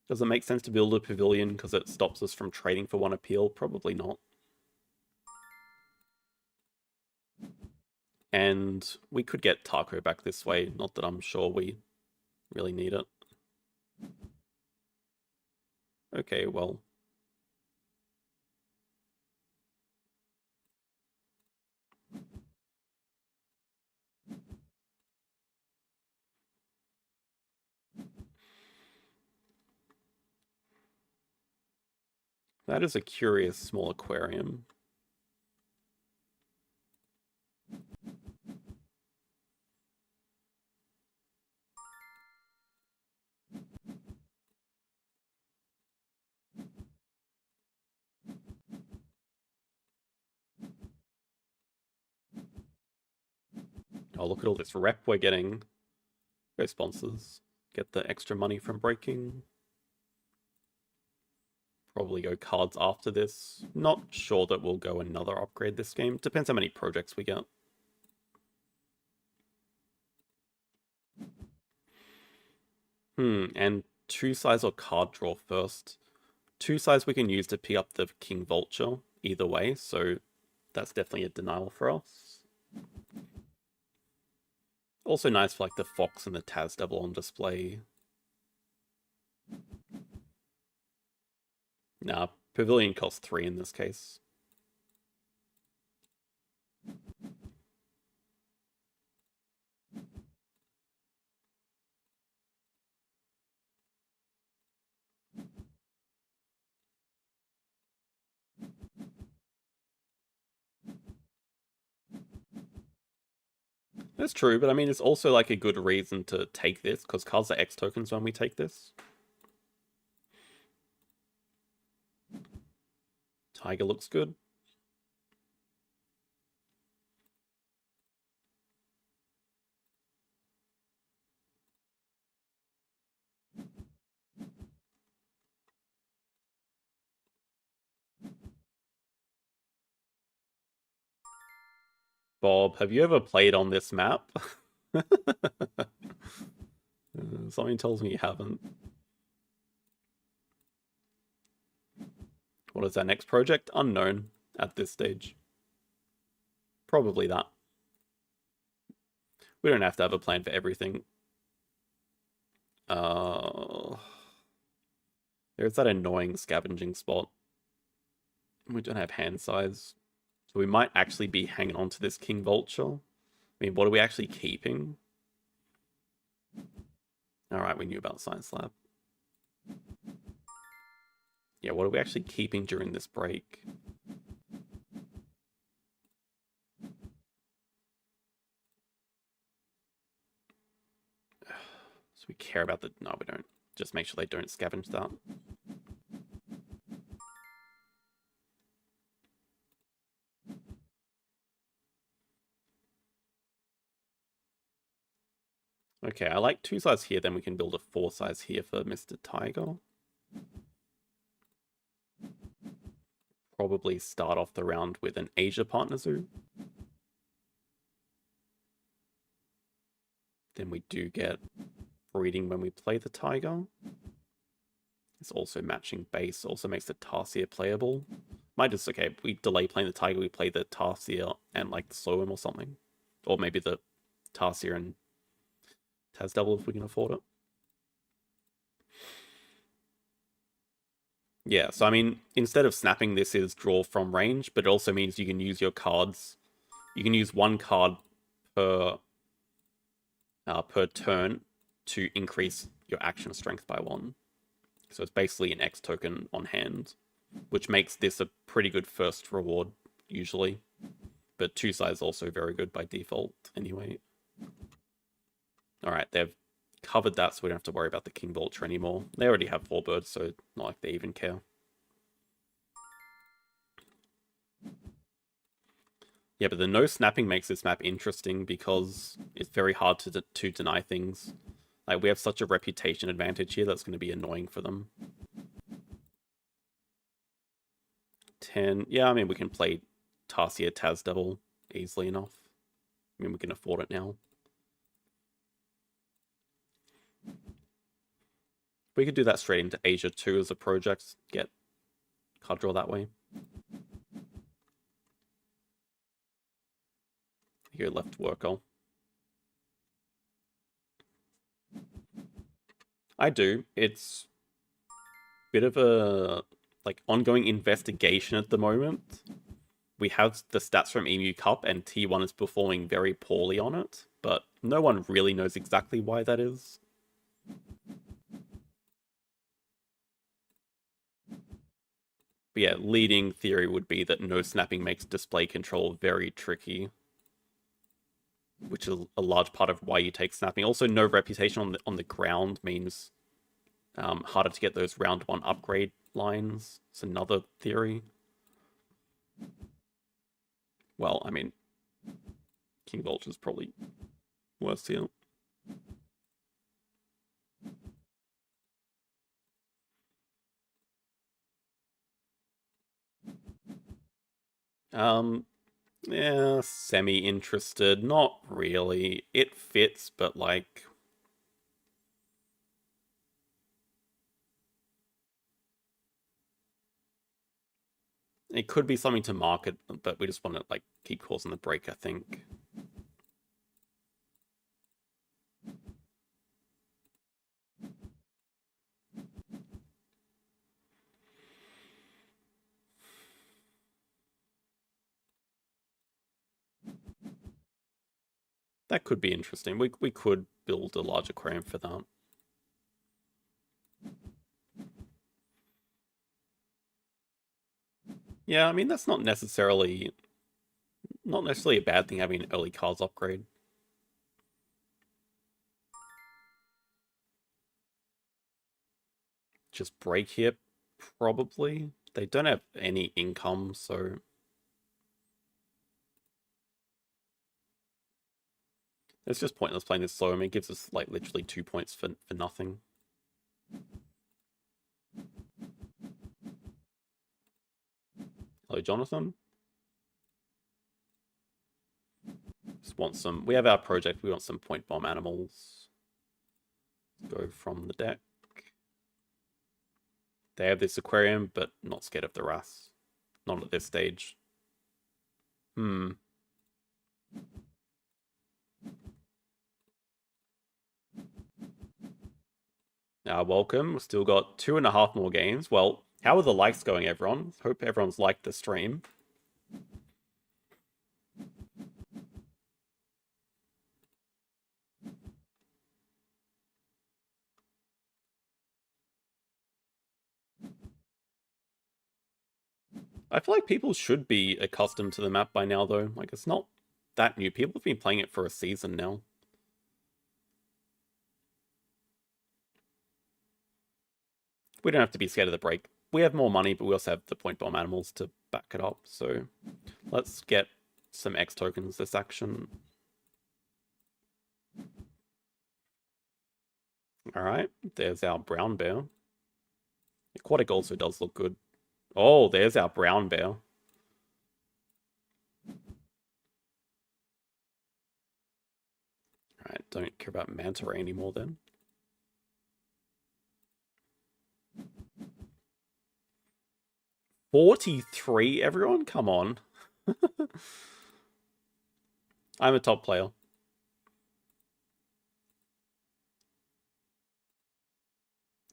Does it make sense to build a pavilion because it stops us from trading for 1 appeal? Probably not. And we could get Taco back this way. Not that I'm sure we really need it. Okay, well. That is a curious small aquarium. Oh, look at all this rep we're getting. Go sponsors. Get the extra money from breaking. Probably go cards after this. Not sure that we'll go another upgrade this game. Depends how many projects we get. And 2 size or card draw first. 2 size we can use to pick up the King Vulture either way, so that's definitely a denial for us. Also nice for like the Fox and the Taz Devil on display. Nah, Pavilion costs 3 in this case. That's true, but I mean, it's also like a good reason to take this, because cards are X tokens when we take this. Tiger looks good. Bob, have you ever played on this map? Something tells me you haven't. What is our next project? Unknown at this stage. Probably that. We don't have to have a plan for everything. There's that annoying scavenging spot. We don't have hand size. So we might actually be hanging on to this King Vulture. I mean, what are we actually keeping? Alright, we knew about Science Lab. Yeah, what are we actually keeping during this break? So we care about the... No, we don't. Just make sure they don't scavenge that. Okay, I like 2 size here, then we can build a 4 size here for Mr. Tiger. Probably start off the round with an Asia Partner Zoo. Then we do get breeding when we play the tiger. It's also matching base, also makes the Tarsier playable. Might just, okay, we delay playing the tiger, we play the Tarsier and like the Slow or something. Or maybe the Tarsier and Taz double if we can afford it. Yeah, so I mean, instead of snapping, this is draw from range, but it also means you can use your cards. You can use one card per turn to increase your action strength by 1. So it's basically an X token on hand, which makes this a pretty good first reward, usually. But 2-side is also very good by default, anyway. Alright, they've covered that, so we don't have to worry about the King Vulture anymore. They already have 4 birds, so it's not like they even care. Yeah, but the no snapping makes this map interesting because it's very hard to deny things. Like, we have such a reputation advantage here that's going to be annoying for them. 10. Yeah, I mean, we can play Tarsier Taz double easily enough. I mean, we can afford it now. We could do that straight into Asia 2 as a project. Get card draw that way. Here, left worker. I do. It's a bit of a like ongoing investigation at the moment. We have the stats from EMU Cup, and T1 is performing very poorly on it, but no one really knows exactly why that is. But yeah, leading theory would be that no snapping makes display control very tricky, which is a large part of why you take snapping. Also, no reputation on the ground means harder to get those round 1 upgrade lines. It's another theory. Well, I mean, King Vulture's probably worse here. Yeah, semi-interested. Not really. It fits, but like... It could be something to market, but we just want to like keep causing the break, I think. That could be interesting. We could build a large aquarium for that. Yeah, I mean that's not necessarily a bad thing having an early cards upgrade. Just break here, probably. They don't have any income, so it's just pointless playing this slow. I mean, it gives us like literally 2 points for nothing. Hello, Jonathan. Just want some. We have our project. We want some point bomb animals. Let's go from the deck. They have this aquarium, but not scared of the wrath. Not at this stage. Welcome. We've still got 2.5 more games. Well, how are the likes going, everyone? Hope everyone's liked the stream. I feel like people should be accustomed to the map by now, though. Like, it's not that new. People have been playing it for a season now. We don't have to be scared of the break. We have more money, but we also have the point bomb animals to back it up. So let's get some X tokens this action. Alright, there's our brown bear. Aquatic also does look good. Oh, there's our brown bear. Alright, don't care about Manta Ray anymore then. $43, everyone? Come on. I'm a top player.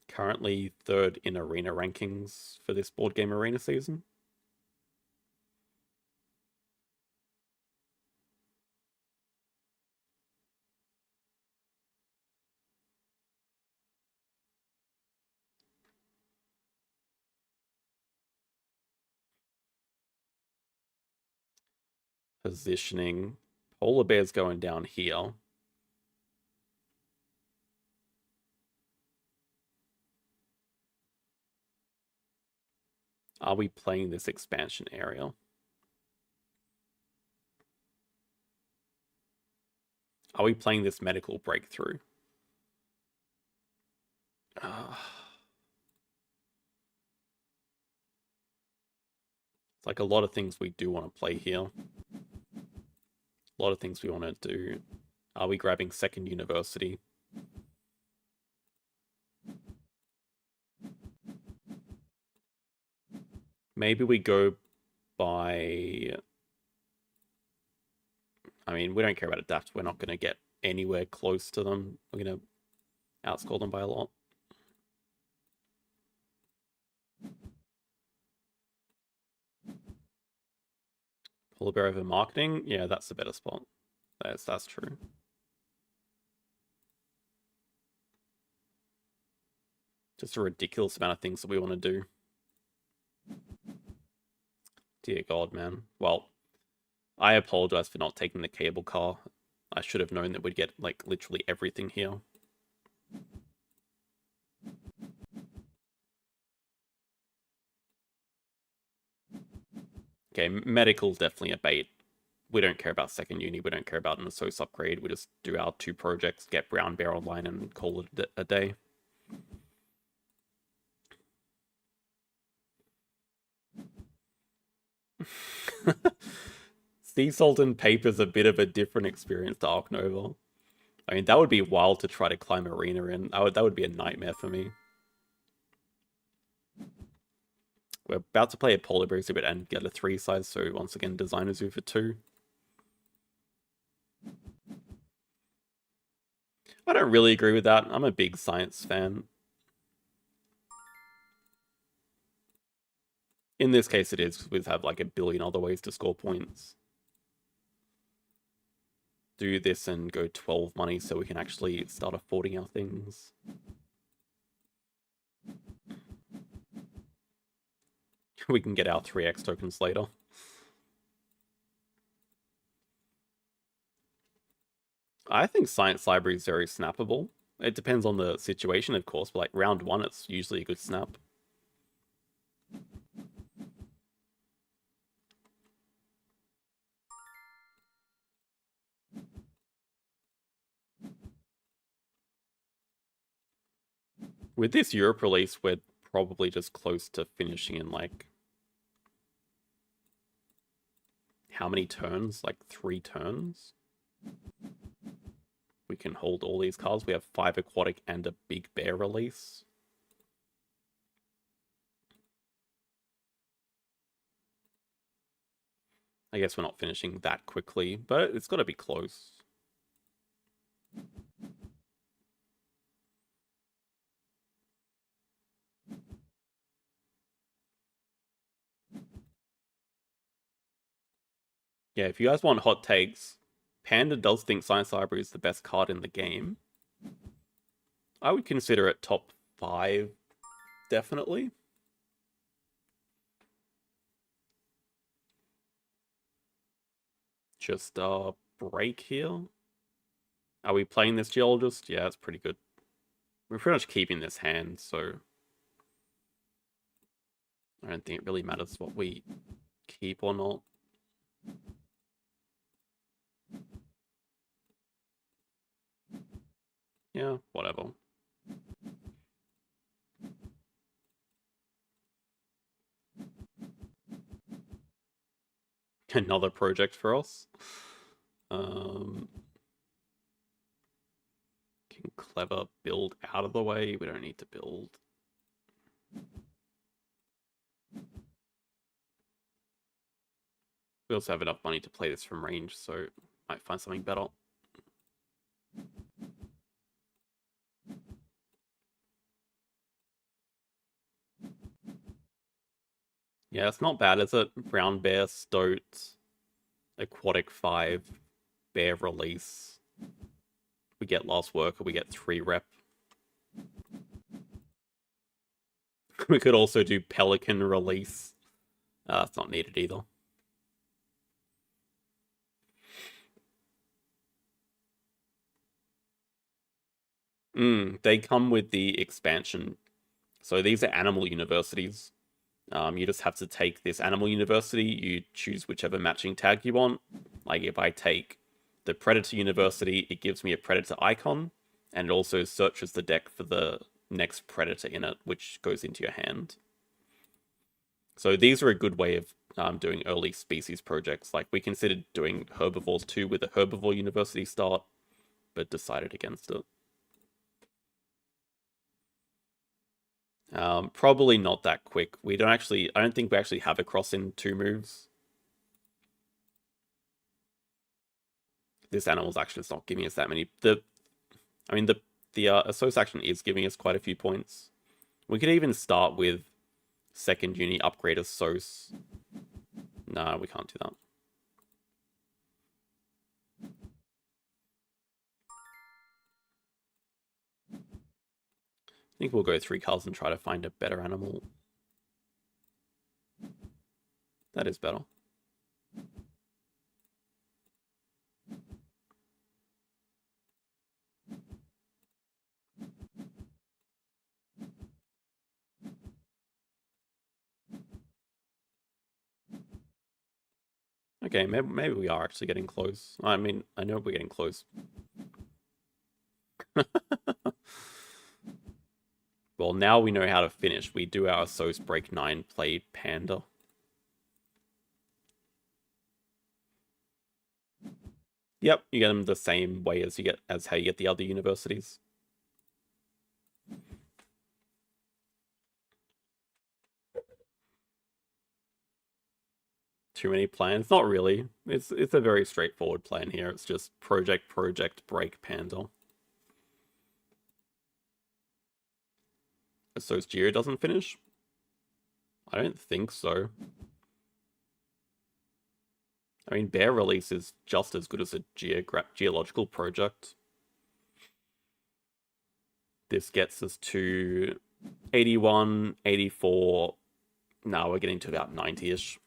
Currently third in arena rankings for this board game arena season. Positioning. Polar bear's going down here. Are we playing this expansion area? Are we playing this medical breakthrough? It's like a lot of things we do want to play here. A lot of things we want to do. Are we grabbing second university? Maybe we go by... I mean, we don't care about adapt. We're not going to get anywhere close to them. We're going to outscore them by a lot. Polar bear over marketing? Yeah, that's the better spot. That's true. Just a ridiculous amount of things that we want to do. Dear God, man. Well, I apologize for not taking the cable car. I should have known that we'd get, like, literally everything here. Okay, medical's definitely a bait. We don't care about second uni. We don't care about an ASOS upgrade. We just do our 2 projects, get Brown Bear online, and call it a day. Sea Salt and Paper's a bit of a different experience to Ark Nova. I mean, that would be wild to try to climb arena in. That would be a nightmare for me. We're about to play a Polar Bear exhibit and get a 3 size, so once again, Designer Zoo for 2. I don't really agree with that. I'm a big science fan. In this case, it is, because we have like a billion other ways to score points. Do this and go 12 money so we can actually start affording our things. We can get our 3x tokens later. I think Science Library is very snappable. It depends on the situation, of course, but like round 1, it's usually a good snap. With this Europe release, we're probably just close to finishing in like... How many turns? Like 3 turns? We can hold all these cards. We have 5 aquatic and a big bear release. I guess we're not finishing that quickly, but it's got to be close. Yeah, if you guys want hot takes, Panda does think Science Library is the best card in the game. I would consider it top 5, definitely. Just break here. Are we playing this Geologist? Yeah, it's pretty good. We're pretty much keeping this hand, so I don't think it really matters what we keep or not. Yeah, whatever. Another project for us. clever build out of the way. We don't need to build. We also have enough money to play this from range, so might find something better. Yeah, it's not bad, is it? Brown Bear, Stoat, Aquatic 5, Bear Release. We get Last Worker, we get 3 rep. We could also do Pelican Release. It's not needed either. They come with the expansion. So these are animal universities. You just have to take this animal university. You choose whichever matching tag you want. Like if I take the Predator University, it gives me a Predator icon, and it also searches the deck for the next Predator in it, which goes into your hand. So these are a good way of doing early species projects. Like we considered doing herbivores too with a herbivore university start, but decided against it. Probably not that quick. I don't think we actually have a cross in 2 moves. This animal's action is not giving us that many. The Asso's action is giving us quite a few points. We could even start with second uni upgrade Assos. No, we can't do that. I think we'll go 3 cards and try to find a better animal. That is better. Okay, maybe we are actually getting close. I mean, I know we're getting close. Well, now we know how to finish. We do our Assos break 9, play Panda. Yep, you get them the same way as how you get the other universities. Too many plans? Not really. It's a very straightforward plan here. It's just project, break, Panda. Assos Geo doesn't finish? I don't think so. I mean, Bear Release is just as good as a geological project. This gets us to 81, 84. Now we're getting to about 90-ish.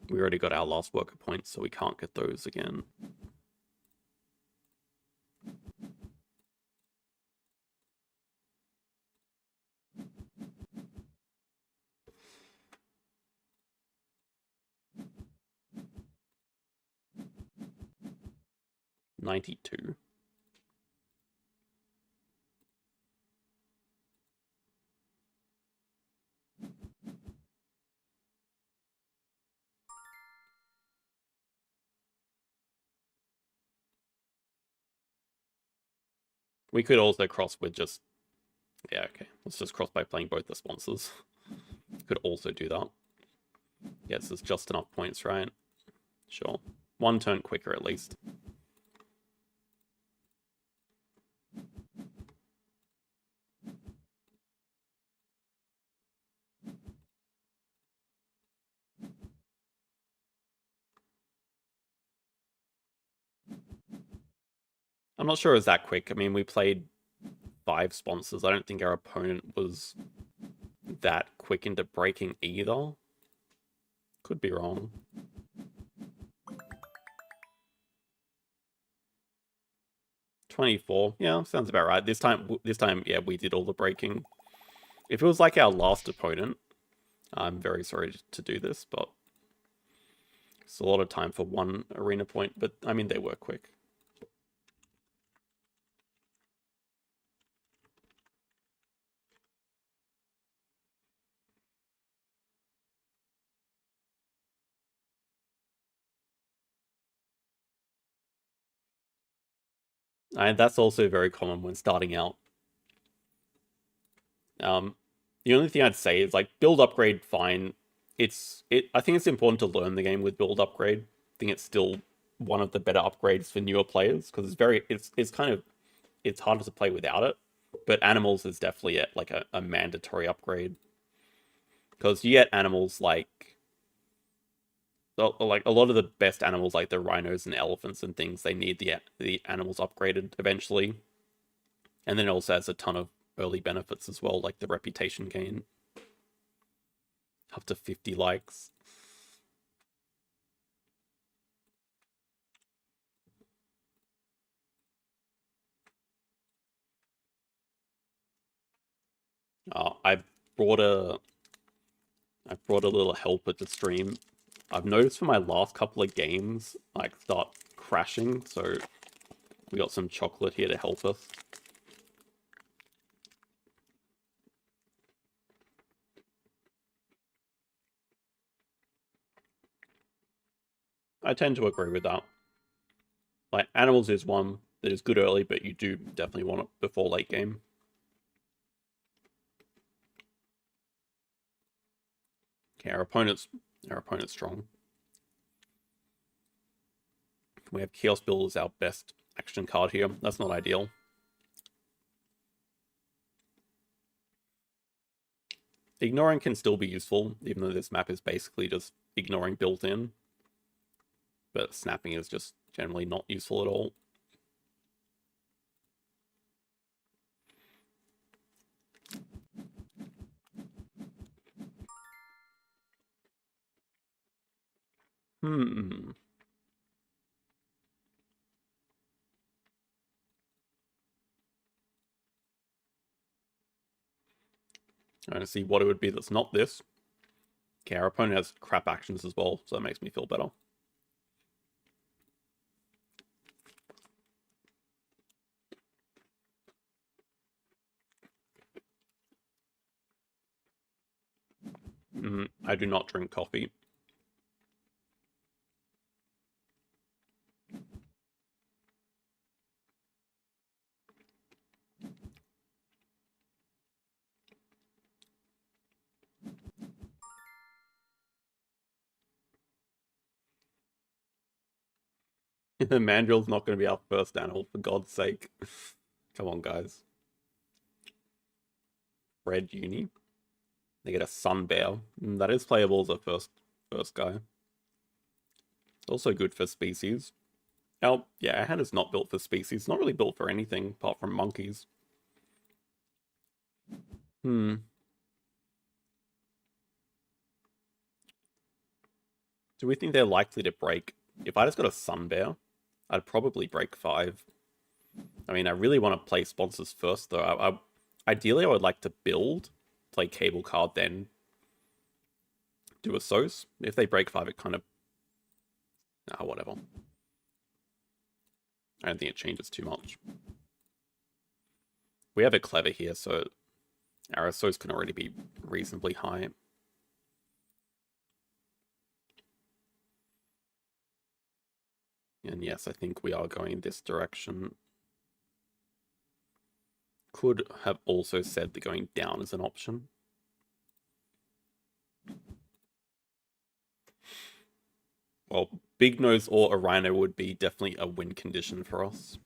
We already got our last worker points, so we can't get those again. $92. We could also cross with just... Yeah, okay. Let's just cross by playing both the sponsors. Could also do that. Yes, there's just enough points, right? Sure. 1 turn quicker at least. I'm not sure it was that quick. I mean, we played 5 sponsors. I don't think our opponent was that quick into breaking either. Could be wrong. $24. Yeah, sounds about right. This time, yeah, we did all the breaking. If it was like our last opponent, I'm very sorry to do this, but it's a lot of time for 1 arena point. But I mean, they were quick. And that's also very common when starting out. The only thing I'd say is like build upgrade, fine. I think it's important to learn the game with build upgrade. I think it's still one of the better upgrades for newer players because it's kind of it's harder to play without it. But animals is definitely like a mandatory upgrade because you get animals like a lot of the best animals like the rhinos and elephants and things. They need the animals upgraded eventually, and then it also has a ton of early benefits as well, like the reputation gain up to 50 likes. I brought a I brought a little helper to stream. I've noticed for my last couple of games, like start crashing, so we got some chocolate here to help us. I tend to agree with that. Like animals is one that is good early, but you do definitely want it before late game. Okay, our opponent's strong. We have Chaos Build as our best action card here. That's not ideal. Ignoring can still be useful, even though this map is basically just ignoring built in. But snapping is just generally not useful at all. Hmm. Trying to see what it would be that's not this. Okay, our opponent has crap actions as well, so that makes me feel better. I do not drink coffee. Mandrill's not going to be our first animal, for God's sake. Come on, guys. Red Uni. They get a Sun Bear. That is playable as a first guy. Also good for species. Yeah, our hand is not built for species. Not really built for anything apart from monkeys. Do we think they're likely to break? If I just got a Sun Bear, I'd probably break 5. I mean, I really want to play sponsors first, though. Ideally, I would like to build, play cable card, then do a SOS. If they break 5, it kind of... whatever. I don't think it changes too much. We have a Clever here, so our SOS can already be reasonably high. And yes, I think we are going this direction. Could have also said that going down is an option. Well, Big Nose or a Rhino would be definitely a win condition for us.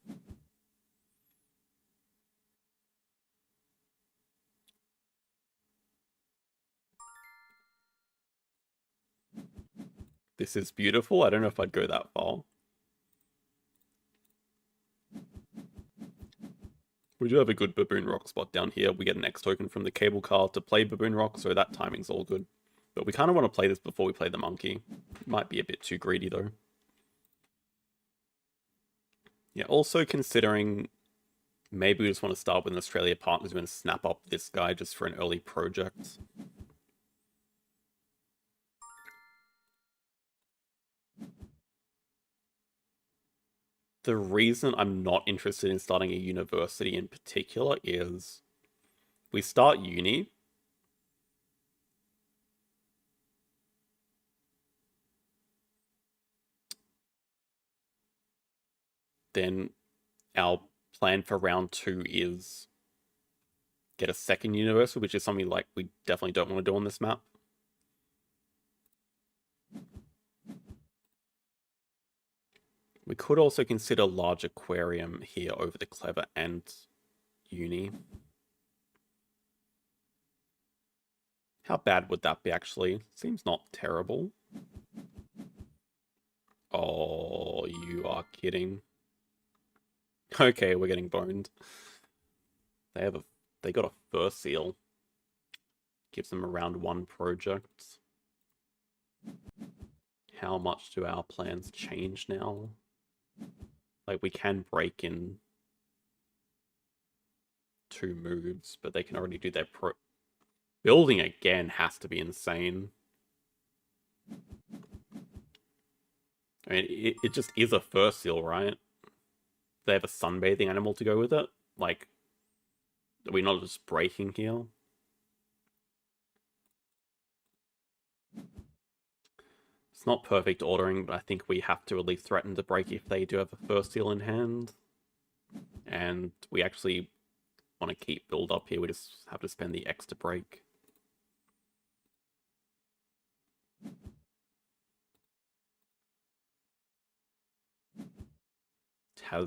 This is beautiful. I don't know if I'd go that far. We do have a good Baboon Rock spot down here. We get an X token from the cable car to play Baboon Rock, so that timing's all good. But we kind of want to play this before we play the monkey. Might be a bit too greedy, though. Yeah, also considering maybe we just want to start with an Australia partners and snap up this guy just for an early project. The reason I'm not interested in starting a university in particular is we start uni. Then our plan for round 2 is get a second universal, which is something like we definitely don't want to do on this map. We could also consider large aquarium here over the clever and uni. How bad would that be, actually? Seems not terrible. Oh, you are kidding. Okay, we're getting boned. They got a fur seal. Gives them a round 1 project. How much do our plans change now? Like, we can break in 2 moves, but they can already do their building again has to be insane. I mean, it just is a fur seal, right? They have a sunbathing animal to go with it. Like, are we not just breaking here? It's not perfect ordering, but I think we have to at least threaten to break if they do have a fur seal in hand. And we actually want to keep build up here. We just have to spend the X to break.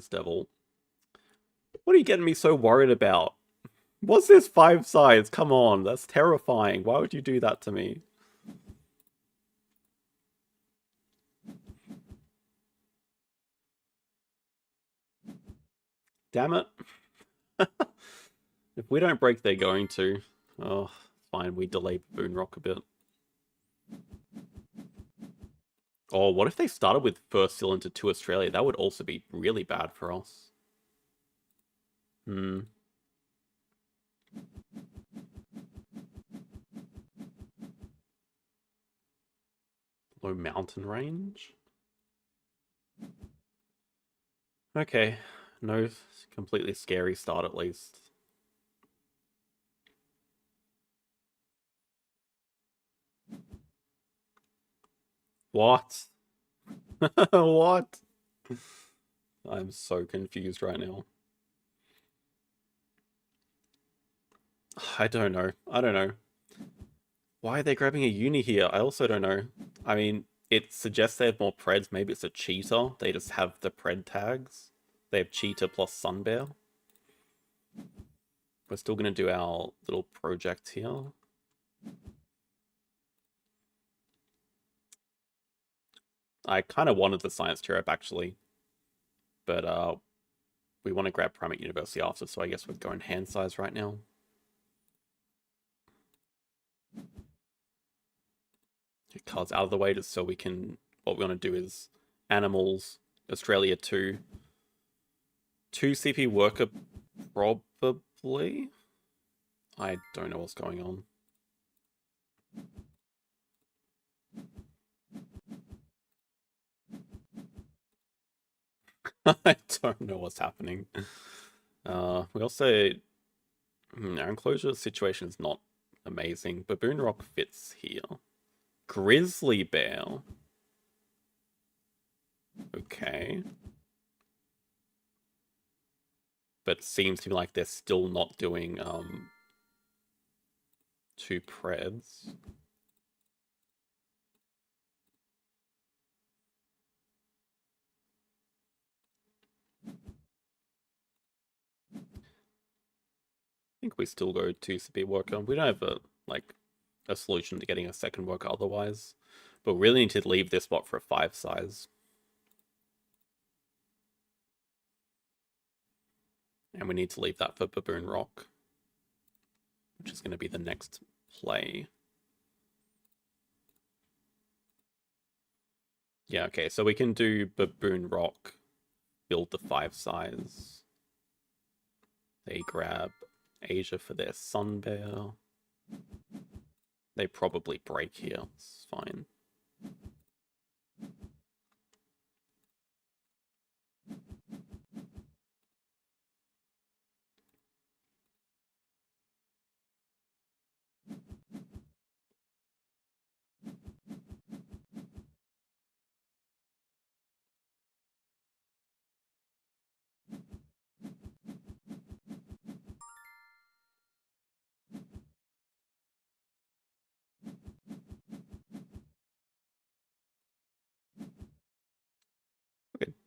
Devil. What are you getting me so worried about? What's this 5 sides? Come on, that's terrifying. Why would you do that to me? Damn it. If we don't break, they're going to. Oh, fine, we delay Boon Rock a bit. Oh, what if they started with first seal into 2 Australia? That would also be really bad for us. Low mountain range? Okay, no completely scary start at least. What? What? I'm so confused right now. I don't know. I don't know. Why are they grabbing a uni here? I also don't know. I mean, it suggests they have more preds. Maybe it's a cheetah. They just have the pred tags. They have cheetah plus sun bear. We're still going to do our little project here. I kind of wanted the science cherub actually, but we want to grab Primate University after, so I guess we're going hand size right now. Get cards out of the way just so we can. What we want to do is animals, Australia 2, 2 CP worker probably. I don't know what's going on. I don't know what's happening. We also... our enclosure situation is not amazing. Baboon Rock fits here. Grizzly Bear. Okay. But it seems to be like they're still not doing 2 preds. I think we still go 2 CP worker. We don't have a solution to getting a second worker otherwise. But we really need to leave this spot for a 5 size. And we need to leave that for Baboon Rock, which is going to be the next play. Yeah, okay, so we can do Baboon Rock, build the 5 size. They grab Asia for their Sun Bear. They probably break here, it's fine.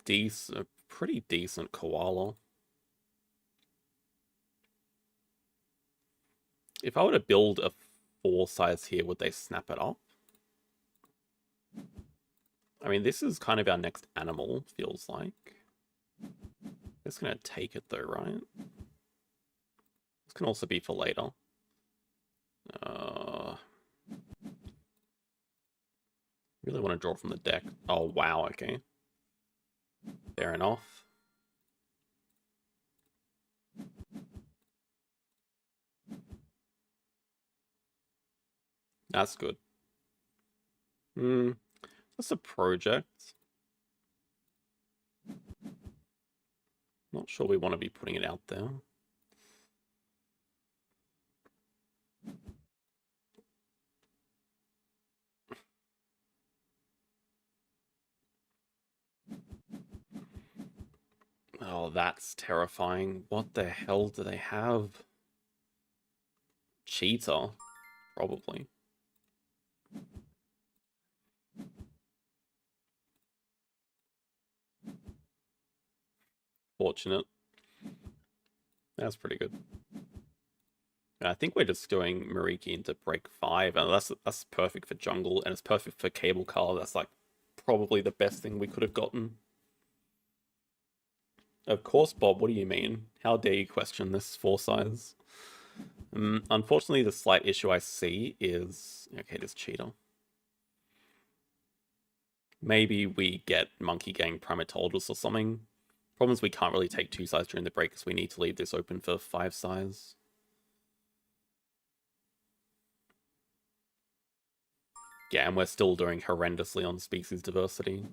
a pretty decent koala. If I were to build a 4 size here, would they snap it up? I mean, this is kind of our next animal, feels like. It's gonna take it though, right? This can also be for later. Really want to draw from the deck. Oh, wow, okay. Fair enough. That's good. That's a project. Not sure we want to be putting it out there. Oh, that's terrifying. What the hell do they have? Cheetah, probably. Fortunate. That's pretty good. I think we're just doing Mariki into break 5, and that's perfect for jungle, and it's perfect for cable car. That's like probably the best thing we could have gotten. Of course, Bob, what do you mean? How dare you question this 4 size? Unfortunately, the slight issue I see is... Okay, this cheetah. Maybe we get Monkey Gang Primatologist or something. Problem is we can't really take 2 size during the break because we need to leave this open for 5 size. Yeah, and we're still doing horrendously on species diversity.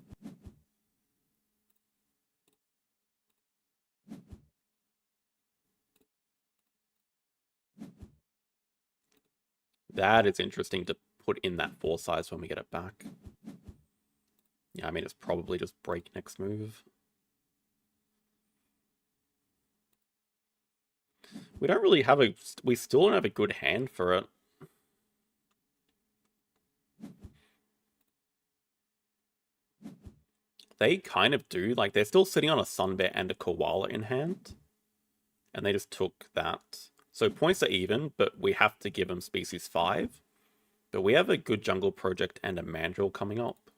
That is interesting to put in that 4 size when we get it back. Yeah, I mean, it's probably just break next move. We don't really have a... We still don't have a good hand for it. They kind of do. Like, they're still sitting on a Sun Bear and a Koala in hand. And they just took that. So points are even, but we have to give them species 5. But we have a good jungle project and a mandrill coming up.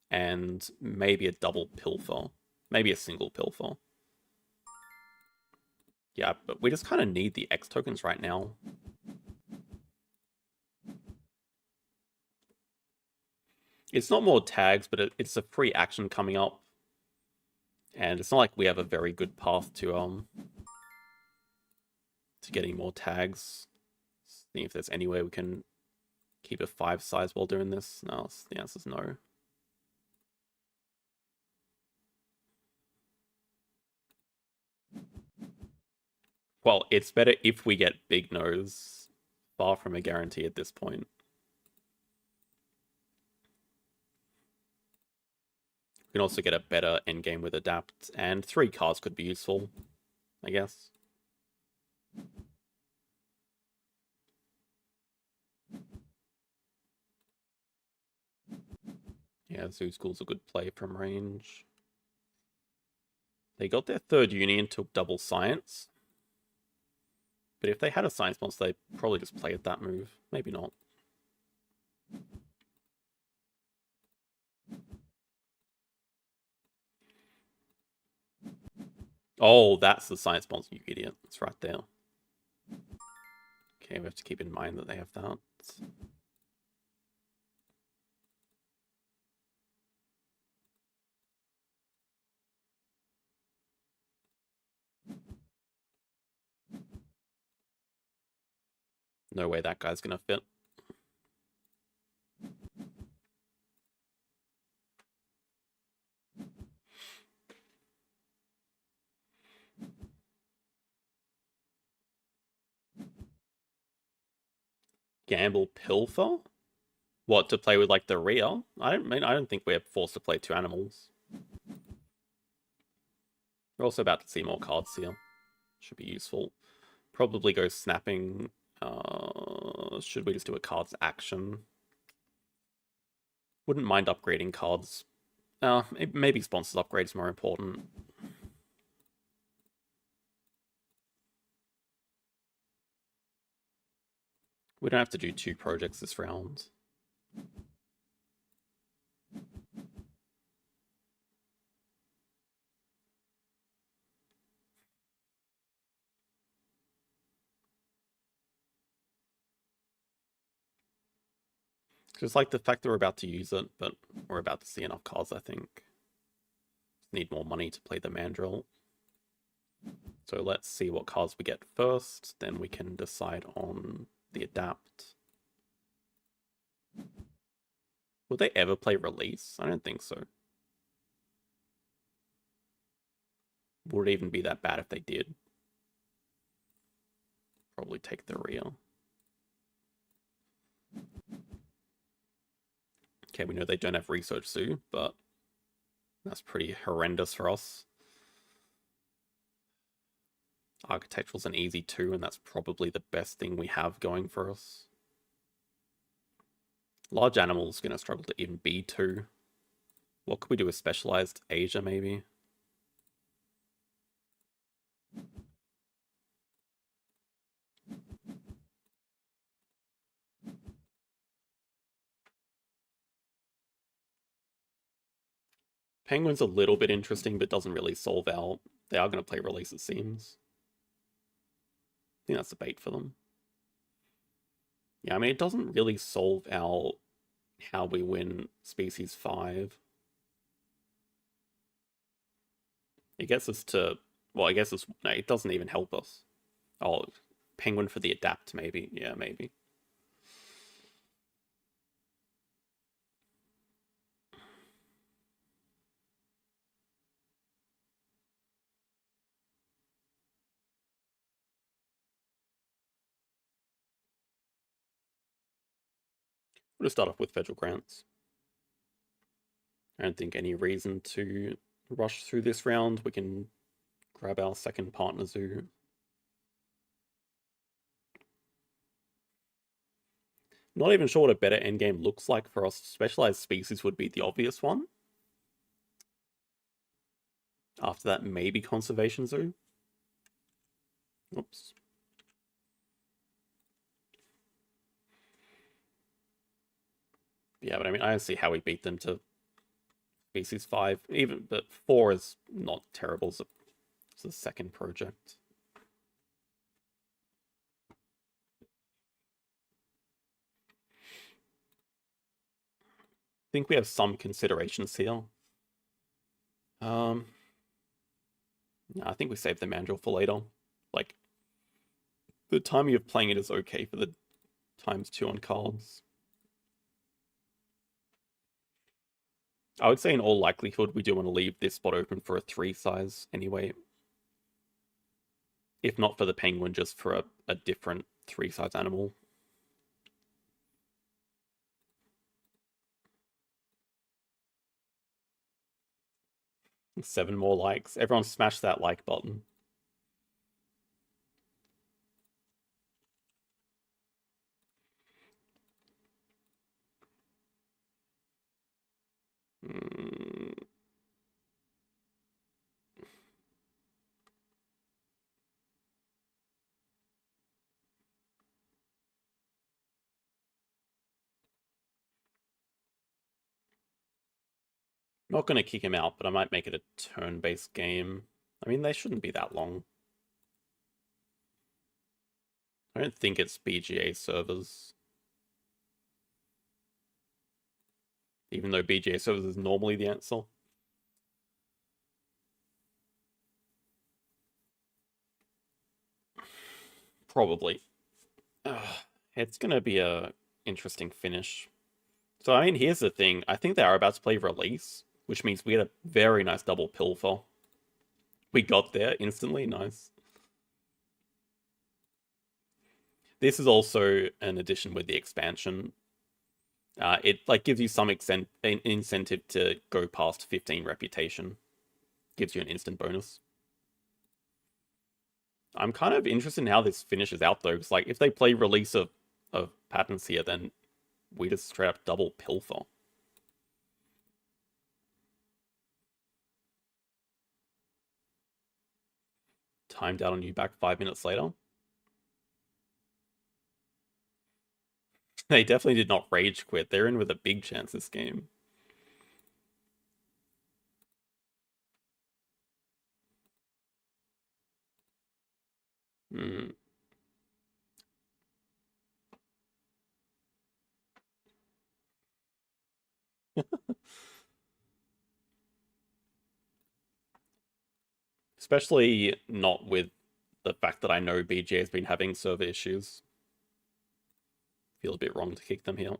And maybe a double pilfer. Maybe a single pilfer. Yeah, but we just kind of need the X tokens right now. It's not more tags, but it's a free action coming up. And it's not like we have a very good path to getting more tags. See if there's any way we can keep a 5 size while doing this. No, the answer's no. Well, it's better if we get big nose. Far from a guarantee at this point. We can also get a better endgame with Adapt, and 3 cards could be useful, I guess. Yeah, Zoo School's a good play from range. They got their 3rd uni and took double science. But if they had a science monster, they'd probably just play at that move. Maybe not. Oh, that's the science monster, you idiot. It's right there. Okay, we have to keep in mind that they have that. No way that guy's gonna fit. Gamble Pilfer? What, to play with like the rear? I don't think we're forced to play 2 animals. We're also about to see more cards here. Should be useful. Probably go snapping. Should we just do a card's action? Wouldn't mind upgrading cards Maybe sponsors upgrades more important. We don't have to do 2 projects this round. Just like the fact that we're about to use it, but we're about to see enough cards, I think. Need more money to play the Mandrill. So let's see what cards we get first, then we can decide on the Adapt. Will they ever play Release? I don't think so. Would it even be that bad if they did? Probably take the rear. Okay, we know they don't have Research Zoo, but that's pretty horrendous for us. Architectural's an easy 2, and that's probably the best thing we have going for us. Large Animal's going to struggle to even be 2. What could we do with Specialized? Asia, maybe? Penguin's a little bit interesting, but doesn't really solve out. They are going to play Release, it seems. I think that's a bait for them. Yeah, I mean, it doesn't really solve out how we win Species 5. It gets us to... Well, I guess it's... No, it doesn't even help us. Oh, Penguin for the Adapt, maybe. Yeah, maybe. We'll just start off with federal grants. I don't think any reason to rush through this round. We can grab our second partner zoo. Not even sure what a better endgame looks like for us. Specialized species would be the obvious one. After that, maybe conservation zoo. Oops. Yeah, but I mean, I don't see how we beat them to Species 5. Even, but 4 is not terrible as a second project. I think we have some considerations here. No, I think we save the Mandrill for later. Like, the timing of playing it is okay for the ×2 on cards. I would say in all likelihood we do want to leave this spot open for a 3 size anyway. If not for the penguin, just for a different 3 size animal. Seven more likes. Everyone smash that like button. Not going to kick him out, but I might make it a turn-based game. I mean, they shouldn't be that long. I don't think it's BGA servers. Even though BGA servers is normally the answer. Probably. It's going to be a interesting finish. So, I mean, here's the thing. I think they are about to play Release, which means we get a very nice double Pilfer. We got there instantly. Nice. This is also an addition with the expansion. It like gives you some incentive to go past 15 reputation. Gives you an instant bonus. I'm kind of interested in how this finishes out though, because like if they play Release of patterns here, then we just straight up double Pilfer. timed out on you back 5 minutes later. They definitely did not rage quit. They're in with a big chance this game. Hmm. Especially not with the fact that I know BGA has been having server issues. Feel a bit wrong to kick them here.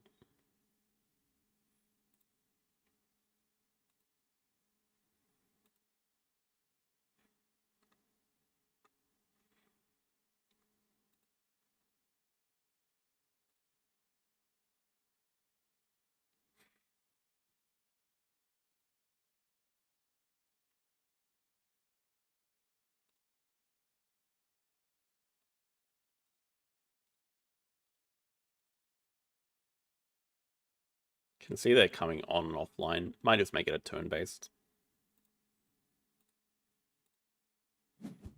Can see they're coming on and offline. Might just make it a turn-based.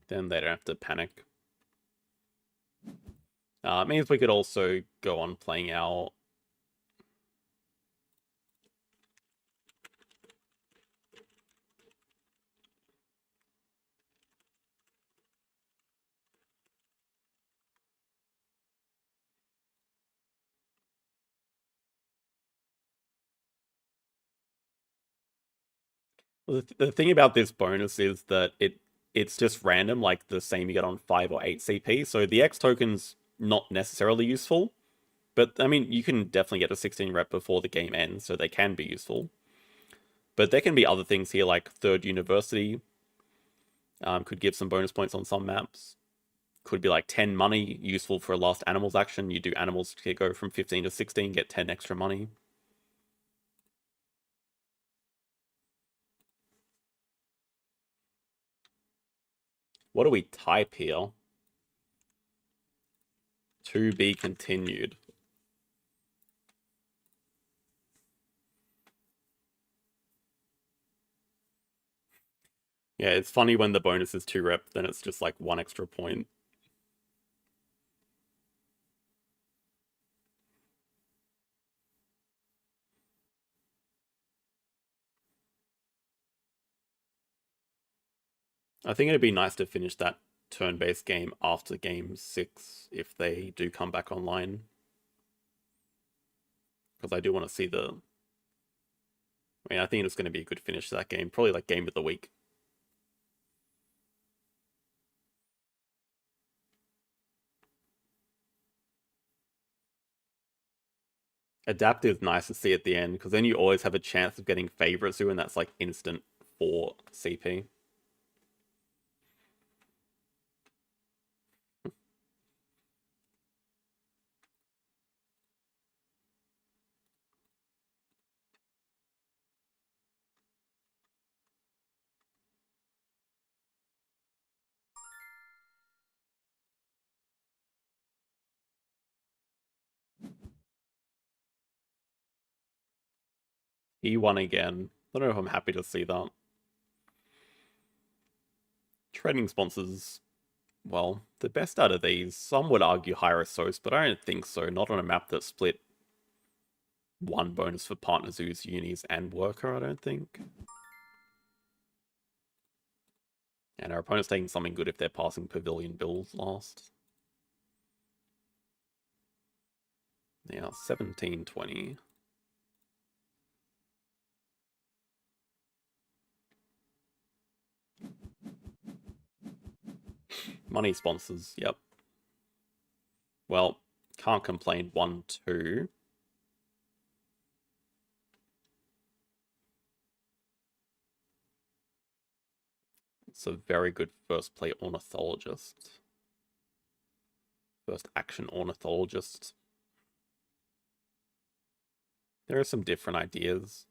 Then they don't have to panic. It means we could also go on playing our... The thing about this bonus is that it's just random, like the same you get on 5 or 8 CP. So the X token's not necessarily useful, but I mean, you can definitely get a 16 rep before the game ends, so they can be useful. But there can be other things here, like Third University could give some bonus points on some maps. Could be like 10 money, useful for a last animals action. You do animals to go from 15 to 16, get 10 extra money. What do we type here? To be continued. Yeah, it's funny when the bonus is 2 rep, then it's just like 1 extra point. I think it'd be nice to finish that turn-based game after game 6 if they do come back online. Because I do want to see the... I mean, I think it's going to be a good finish to that game. Probably like game of the week. Adapt is nice to see at the end, because then you always have a chance of getting Favorite Zoo, and that's like instant 4 CP. He won again. I don't know if I'm happy to see that. Trading sponsors, well, the best out of these, some would argue Hyrosos, but I don't think so. Not on a map that split 1 bonus for partner zoos, unis, and worker, I don't think. And our opponent's taking something good if they're passing Pavilion Bills last. Now, 17-20. Money sponsors, yep. Well, can't complain. 1-2. It's a very good first play ornithologist. First action ornithologist. There are some different ideas.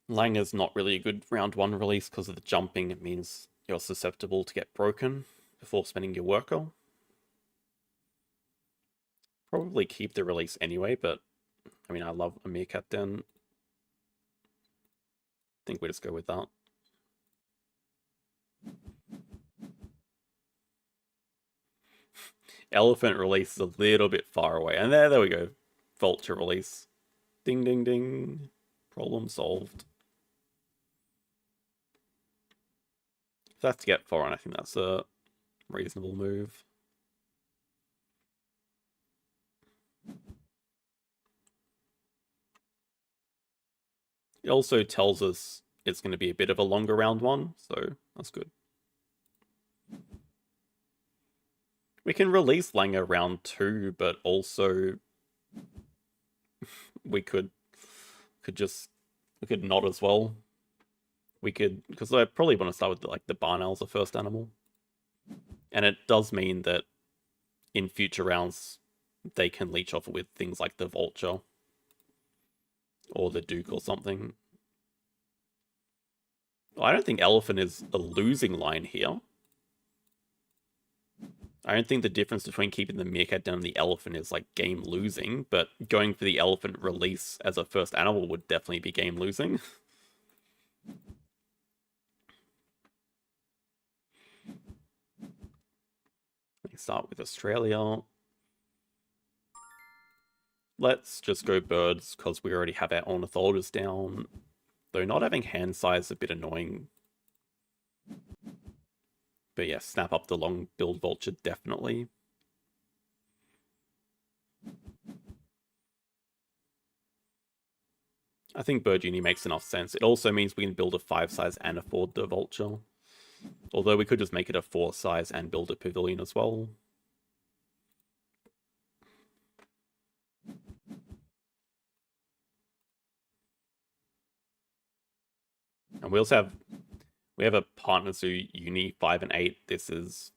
Langer's not really a good round 1 release because of the jumping. It means you're susceptible to get broken before spending your worker. Probably keep the release anyway, but I mean, I love a Meerkat Den. I think we just go with that. Elephant release is a little bit far away. And there we go. Vulture release. Ding, ding, ding. Problem solved. If that's to get foreign, I think that's a reasonable move. It also tells us it's going to be a bit of a longer round one, so that's good. We can release Langer round 2, but also we could not as well. We could, because I probably want to start with like the barn owl as the first animal, and it does mean that in future rounds they can leech off with things like the vulture or the duke or something. I don't think elephant is a losing line here. I don't think the difference between keeping the meerkat down and the elephant is like game losing, but going for the elephant release as a first animal would definitely be game losing. Let's start with Australia. Let's just go birds because we already have our ornithologists down. Though not having hand size is a bit annoying. But yeah, snap up the long-billed vulture, definitely. I think bird uni makes enough sense. It also means we can build a 5 size and afford the vulture. Although we could just make it a 4 size and build a pavilion as well. And we also have a partner zoo uni 5 and 8. This is,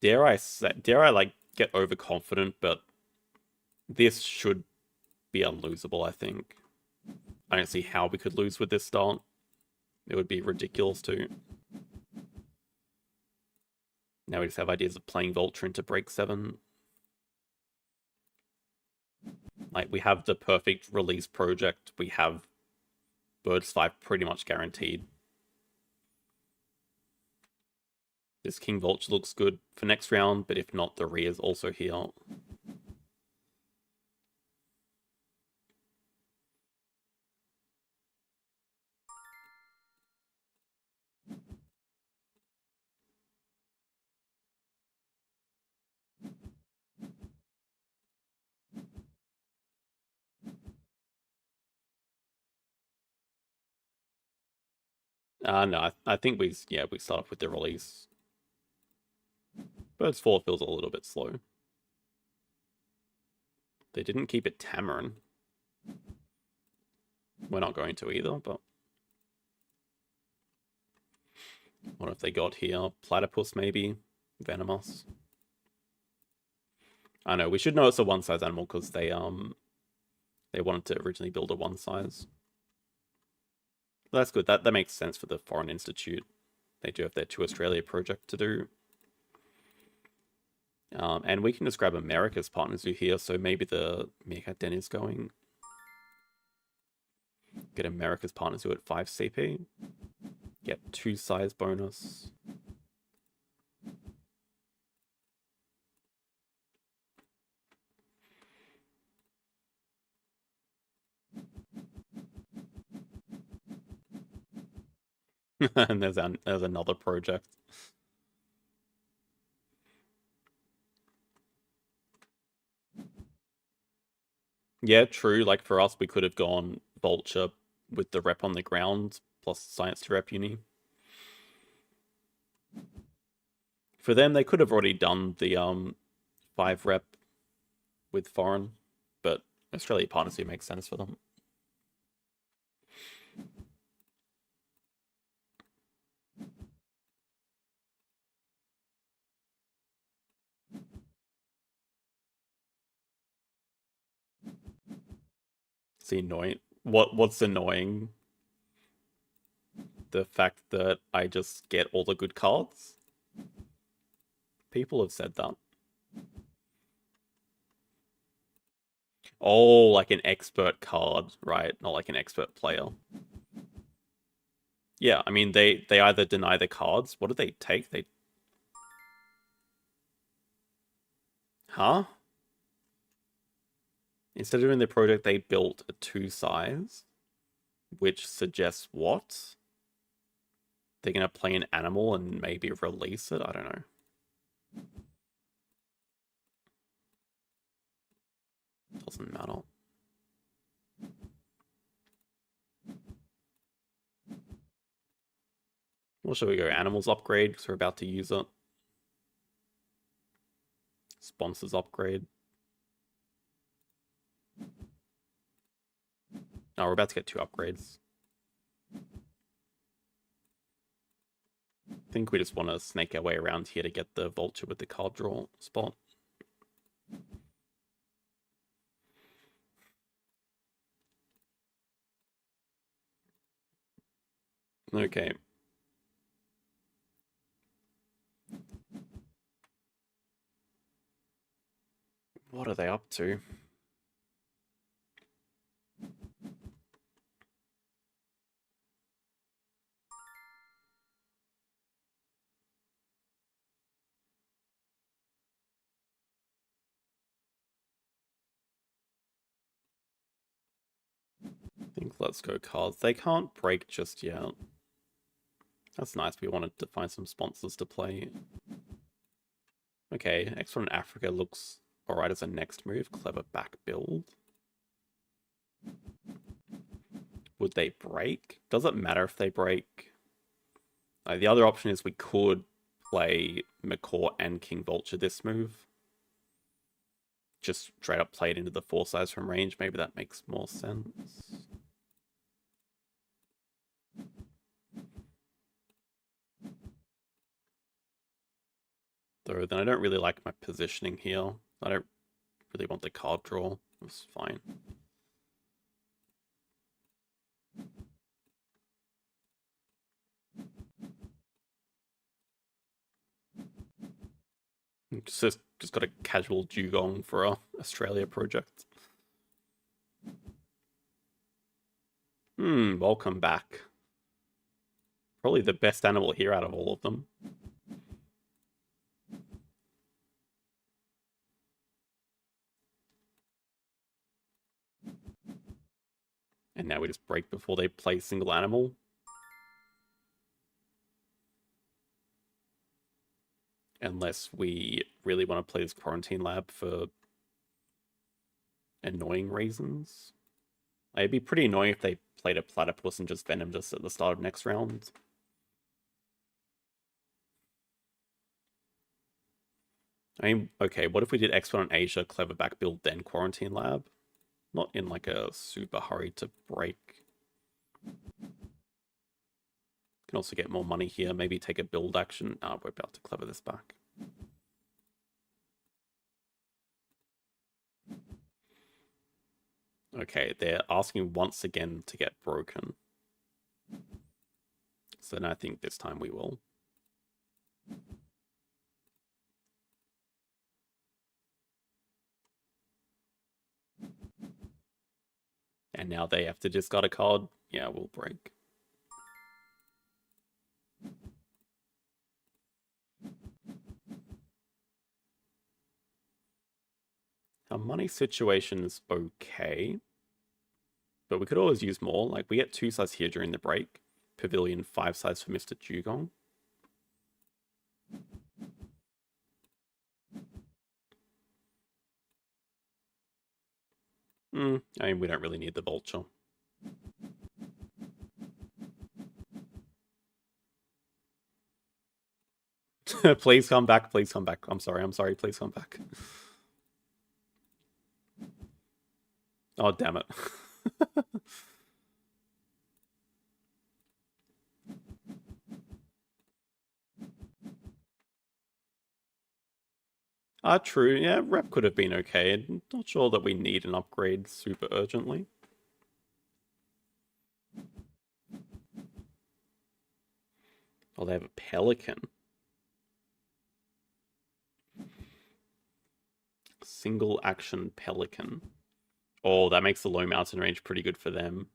dare I like get overconfident, but this should be unlosable, I think. I don't see how we could lose with this start. It would be ridiculous too. Now we just have ideas of playing vulture into break 7. Like, we have the perfect release project. We have birds 5 pretty much guaranteed. This king vulture looks good for next round, but if not, the re is also here. No, I think we start off with the release. Birds 4 feels a little bit slow. They didn't keep it tamarin. We're not going to either, but what if they got here? Platypus, maybe? Venomous? I know, we should know it's a 1 size animal because they wanted to originally build a 1 size. But that's good. That makes sense for the Foreign Institute. They do have their To Australia project to do. And we can just grab America's partner zoo here, so maybe the meerkat den is going. Get America's partner zoo at 5 CP. Get 2 size bonus. And there's another project. Yeah, true. Like for us, we could have gone vulture with the rep on the ground plus science to rep uni. For them, they could have already done the 5 rep with foreign, but Australia partnership makes sense for them. It's annoying. What's annoying? The fact that I just get all the good cards? People have said that. Oh, like an expert card, right? Not like an expert player. Yeah, I mean, they either deny the cards. What do they take? Huh? Instead of doing the project, they built a 2-size, which suggests what? They're going to play an animal and maybe release it? I don't know. Doesn't matter. Well, shall we go animals upgrade because we're about to use it? Sponsors upgrade. Oh, we're about to get 2 upgrades. I think we just want to snake our way around here to get the vulture with the card draw spot. Okay. What are they up to? I think let's go cards. They can't break just yet. That's nice. We wanted to find some sponsors to play. Okay, X1 Africa looks alright as a next move. Clever back build. Would they break? Does it matter if they break? The other option is we could play Macaw and King Vulture this move. Just straight up play it into the 4-size from range. Maybe that makes more sense. Though then I don't really like my positioning here. I don't really want the card draw. It's fine. Just got a casual dugong for our Australia project. Welcome back. Probably the best animal here out of all of them. And now we just break before they play single animal. Unless we really want to play this quarantine lab for annoying reasons. It'd be pretty annoying if they played a platypus and just venomed us at the start of next round. I mean, okay, what if we did X1 on Asia, clever back build, then quarantine lab? Not in like a super hurry to break. Can also get more money here, maybe take a build action. Ah, we're about to clever this back. Okay, they're asking once again to get broken. So then I think this time we will. And now they have to discard a card. Yeah, we'll break. Our money situation is okay. But we could always use more. Like, we get 2-size here during the break. Pavilion 5-size for Mr. Dugong. I mean, we don't really need the vulture. Please come back. Please come back. I'm sorry. Please come back. Oh, damn it. True. Yeah, rep could have been okay. Not sure that we need an upgrade super urgently. Oh, they have a pelican. Single action pelican. Oh, that makes the low mountain range pretty good for them.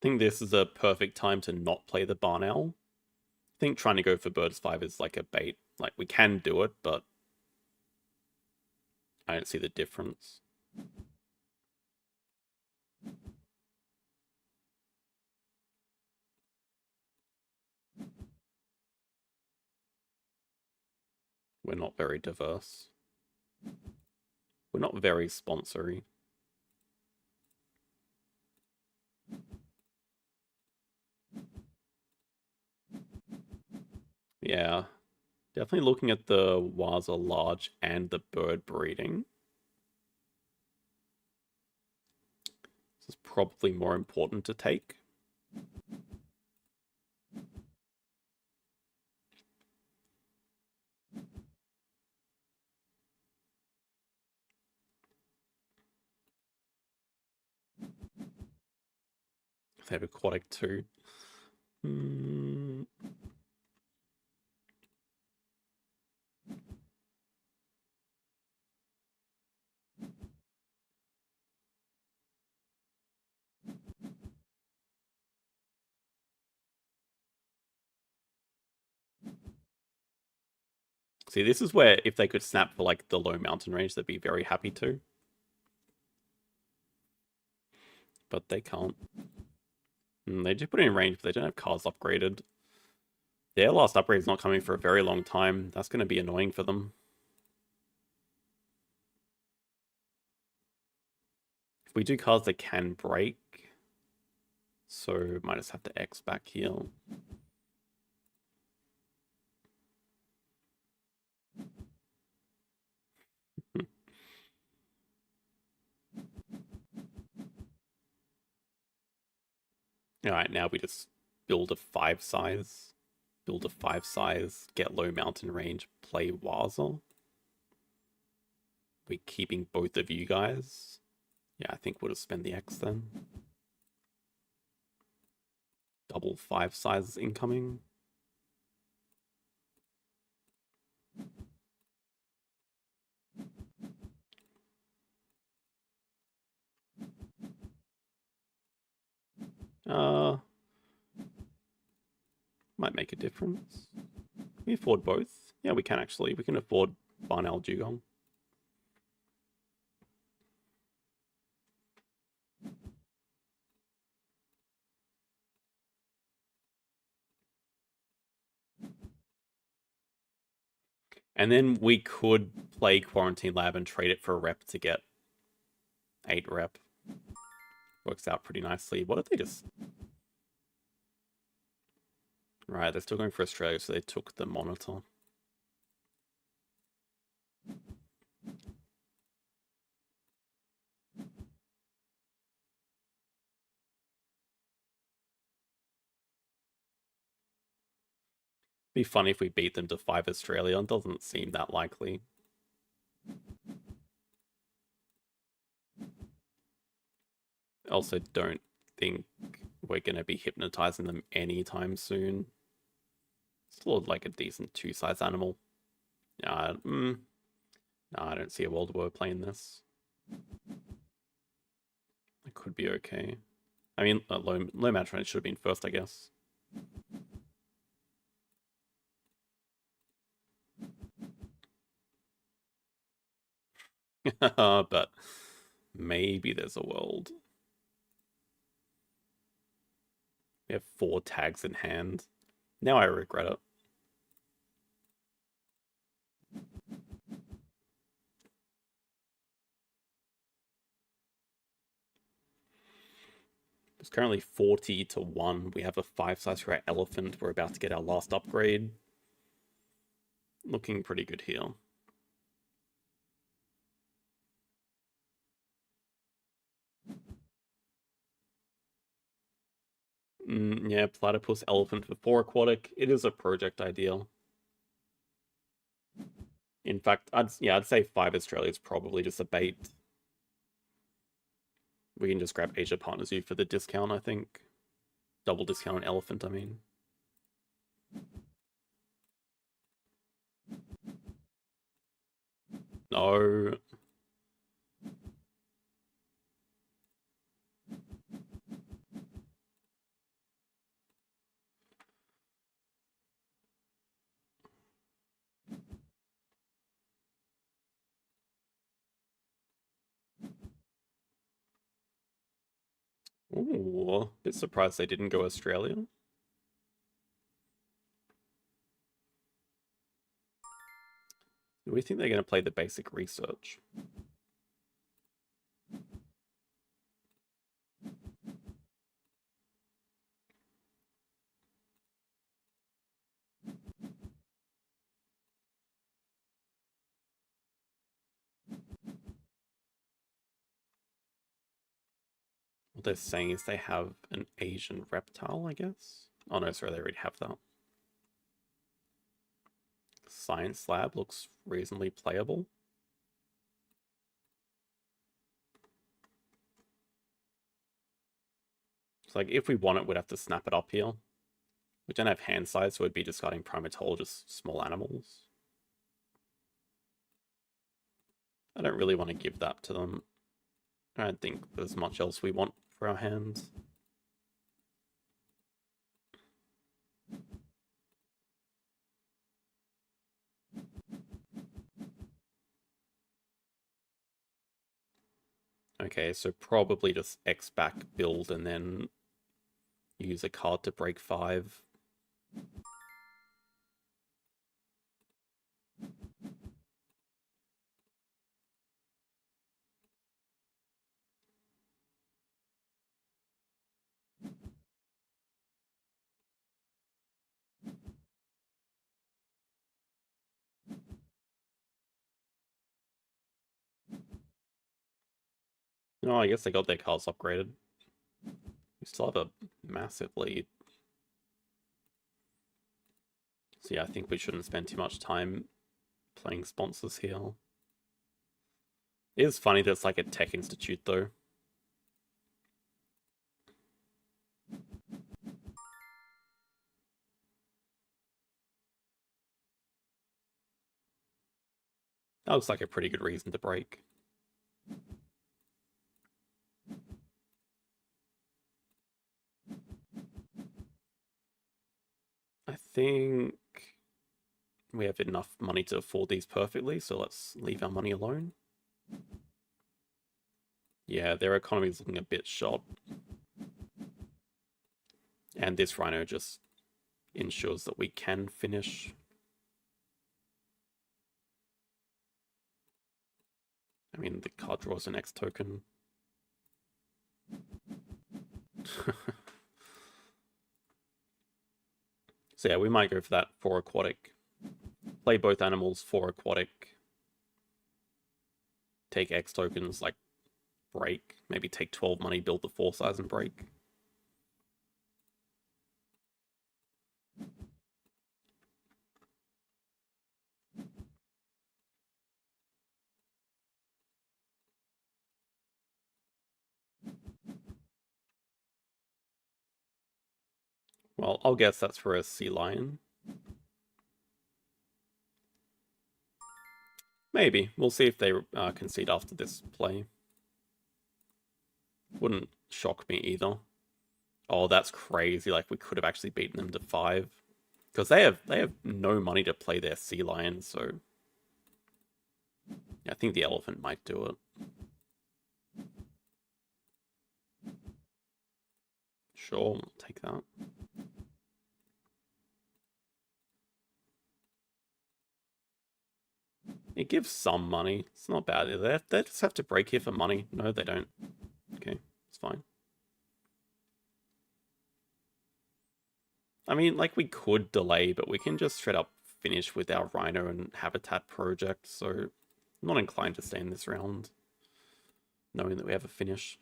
think this is a perfect time to not play the barn owl. I think trying to go for birds 5 is like a bait. Like, we can do it, but I don't see the difference. We're not very diverse. We're not very sponsory. Yeah. Definitely looking at the Waza large and the bird breeding. This is probably more important to take. They have aquatic too. See, this is where if they could snap for like the low mountain range, they'd be very happy to. But they can't. They just put it in range, but they don't have cars upgraded. Their last upgrade is not coming for a very long time. That's going to be annoying for them. If we do cars, they can break. So might just have to X back here. Alright, now we just build a 5 size. Build a 5 size, get low mountain range, play Waza. We're keeping both of you guys. Yeah, I think we'll just spend the X then. Double 5 sizes incoming. Might make a difference. Can we afford both? Yeah, we can actually. We can afford Barnell Dugong. And then we could play Quarantine Lab and trade it for a rep to get 8 rep. Works out pretty nicely. What did they just... Right, they're still going for Australia, so they took the monitor. Be funny if we beat them to 5 Australia. It doesn't seem that likely. Also, don't think we're going to be hypnotizing them anytime soon. Still like a decent 2-size animal. No, I don't see a world where we're playing this. It could be okay. I mean, low match range should have been first, I guess. But maybe there's a world. We have 4 tags in hand. Now I regret it. It's currently 40-1. We have a 5-size rare elephant. We're about to get our last upgrade. Looking pretty good here. Yeah, platypus, elephant for 4 aquatic. It is a project ideal. In fact, I'd say 5 Australia is probably just a bait. We can just grab Asia Partners U for the discount, I think. Double discount on elephant, I mean. No. Ooh, a bit surprised they didn't go Australia. Do we think they're going to play the basic research? What they're saying is they have an Asian reptile, I guess. Oh no, sorry, they already have that. Science lab looks reasonably playable. It's like, if we want it, we'd have to snap it up here. We don't have hand size, so we'd be discarding primatologist small animals. I don't really want to give that to them. I don't think there's much else we want for our hands. Okay, so probably just X back build and then use a card to break 5. No, I guess they got their cards upgraded. We still have a massive lead. So yeah, I think we shouldn't spend too much time playing sponsors here. It is funny that it's like a tech institute though. That looks like a pretty good reason to break. I think we have enough money to afford these perfectly, so let's leave our money alone. Yeah, their economy is looking a bit shot. And this rhino just ensures that we can finish. I mean, the card draws an X token. So yeah, we might go for that 4 aquatic. Play both animals 4 aquatic. Take X tokens, like break. Maybe take 12 money, build the 4 size and break. Well, I'll guess that's for a sea lion. Maybe. We'll see if they concede after this play. Wouldn't shock me either. Oh, that's crazy. Like, we could have actually beaten them to 5. Because they have no money to play their sea lion, so I think the elephant might do it. Sure, we'll take that. It gives some money. It's not bad. They just have to break here for money. No, they don't. Okay, it's fine. I mean, like, we could delay, but we can just straight up finish with our Rhino and Habitat project, so I'm not inclined to stay in this round, knowing that we have a finish.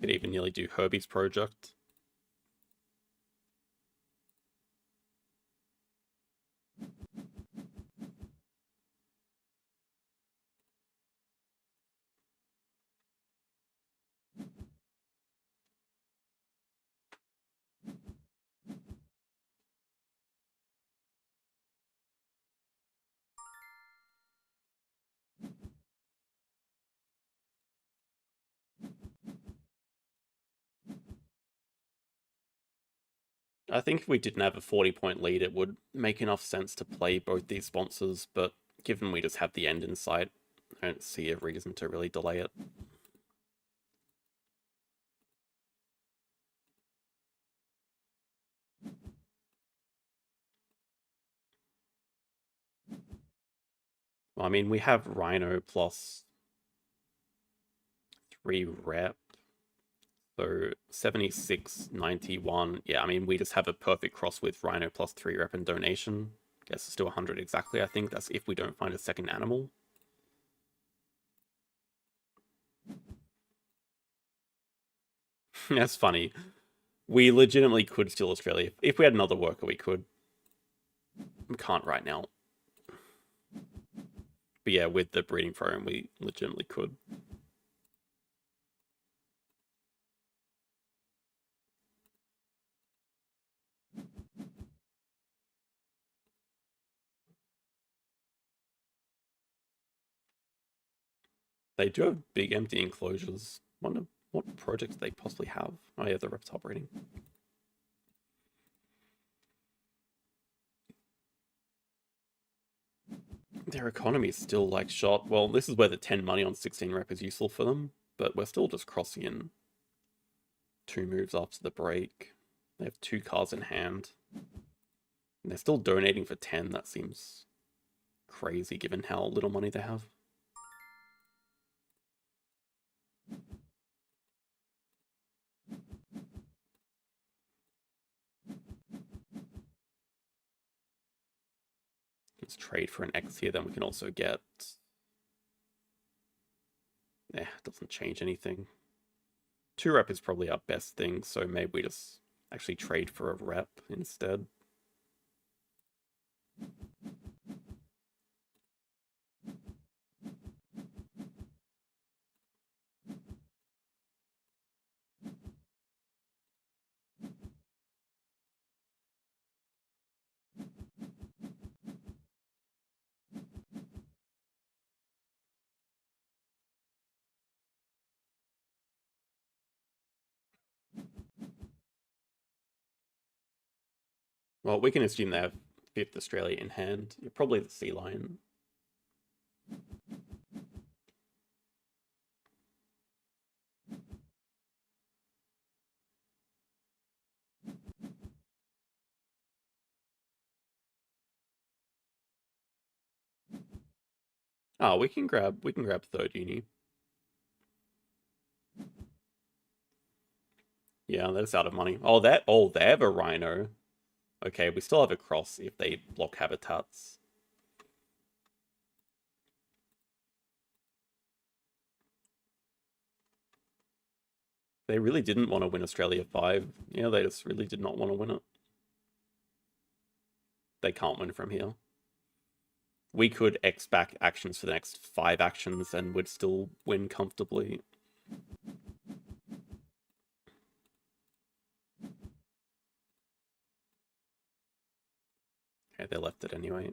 Could even nearly do Herbie's project. I think if we didn't have a 40-point lead, it would make enough sense to play both these sponsors, but given we just have the end in sight, I don't see a reason to really delay it. Well, I mean, we have Rhino plus 3 rep, so 76, 91. Yeah, I mean, we just have a perfect cross with Rhino plus 3 rep and donation. Guess it's still 100 exactly, I think. That's if we don't find a second animal. That's funny. We legitimately could steal Australia. If we had another worker, we could. We can't right now. But yeah, with the breeding program, we legitimately could. They do have big empty enclosures. Wonder what projects they possibly have. Oh yeah, the reptile breeding. Their economy is still like shot. Well, this is where the 10 money on 16 rep is useful for them, but we're still just crossing in 2 moves after the break. They have 2 cards in hand. And they're still donating for 10. That seems crazy given how little money they have. Let's trade for an X here, then we can also get... it doesn't change anything. 2 rep is probably our best thing, so maybe we just actually trade for a rep instead. Well, we can assume they have 5th Australia in hand. You're probably the sea lion. Oh, we can grab 3rd uni. Yeah, that's out of money. Oh, they have a rhino. Okay, we still have a cross if they block habitats. They really didn't want to win Australia 5. Yeah, they just really did not want to win it. They can't win from here. We could X back actions for the next 5 actions and would still win comfortably. Okay, they left it anyway.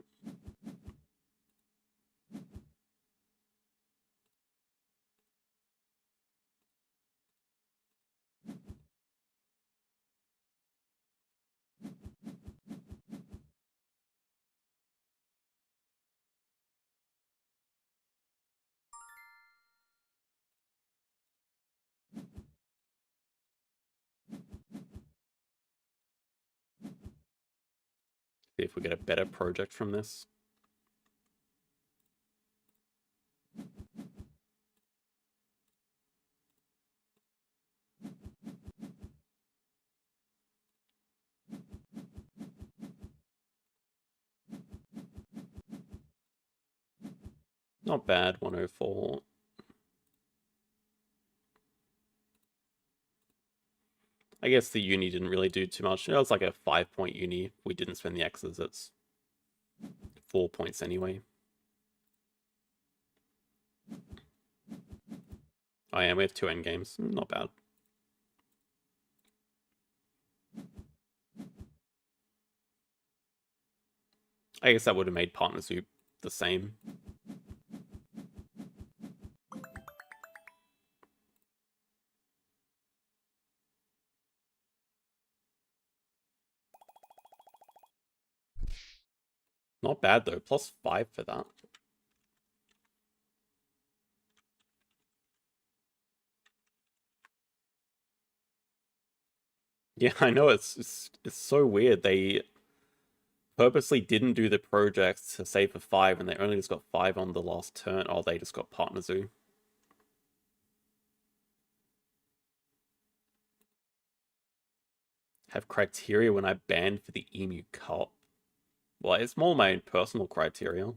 See if we get a better project from this. Not bad, 104. I guess the uni didn't really do too much. It was like a 5-point uni. We didn't spend the X's. It's 4 points anyway. Oh yeah, we have 2 endgames. Not bad. I guess that would have made Partner Soup the same. Not bad though, +5 for that. Yeah, I know it's so weird. They purposely didn't do the projects to save for 5, and they only just got 5 on the last turn. Oh, they just got Partner Zoo. Have criteria when I banned for the Emu Cup. Well, it's more my personal criteria.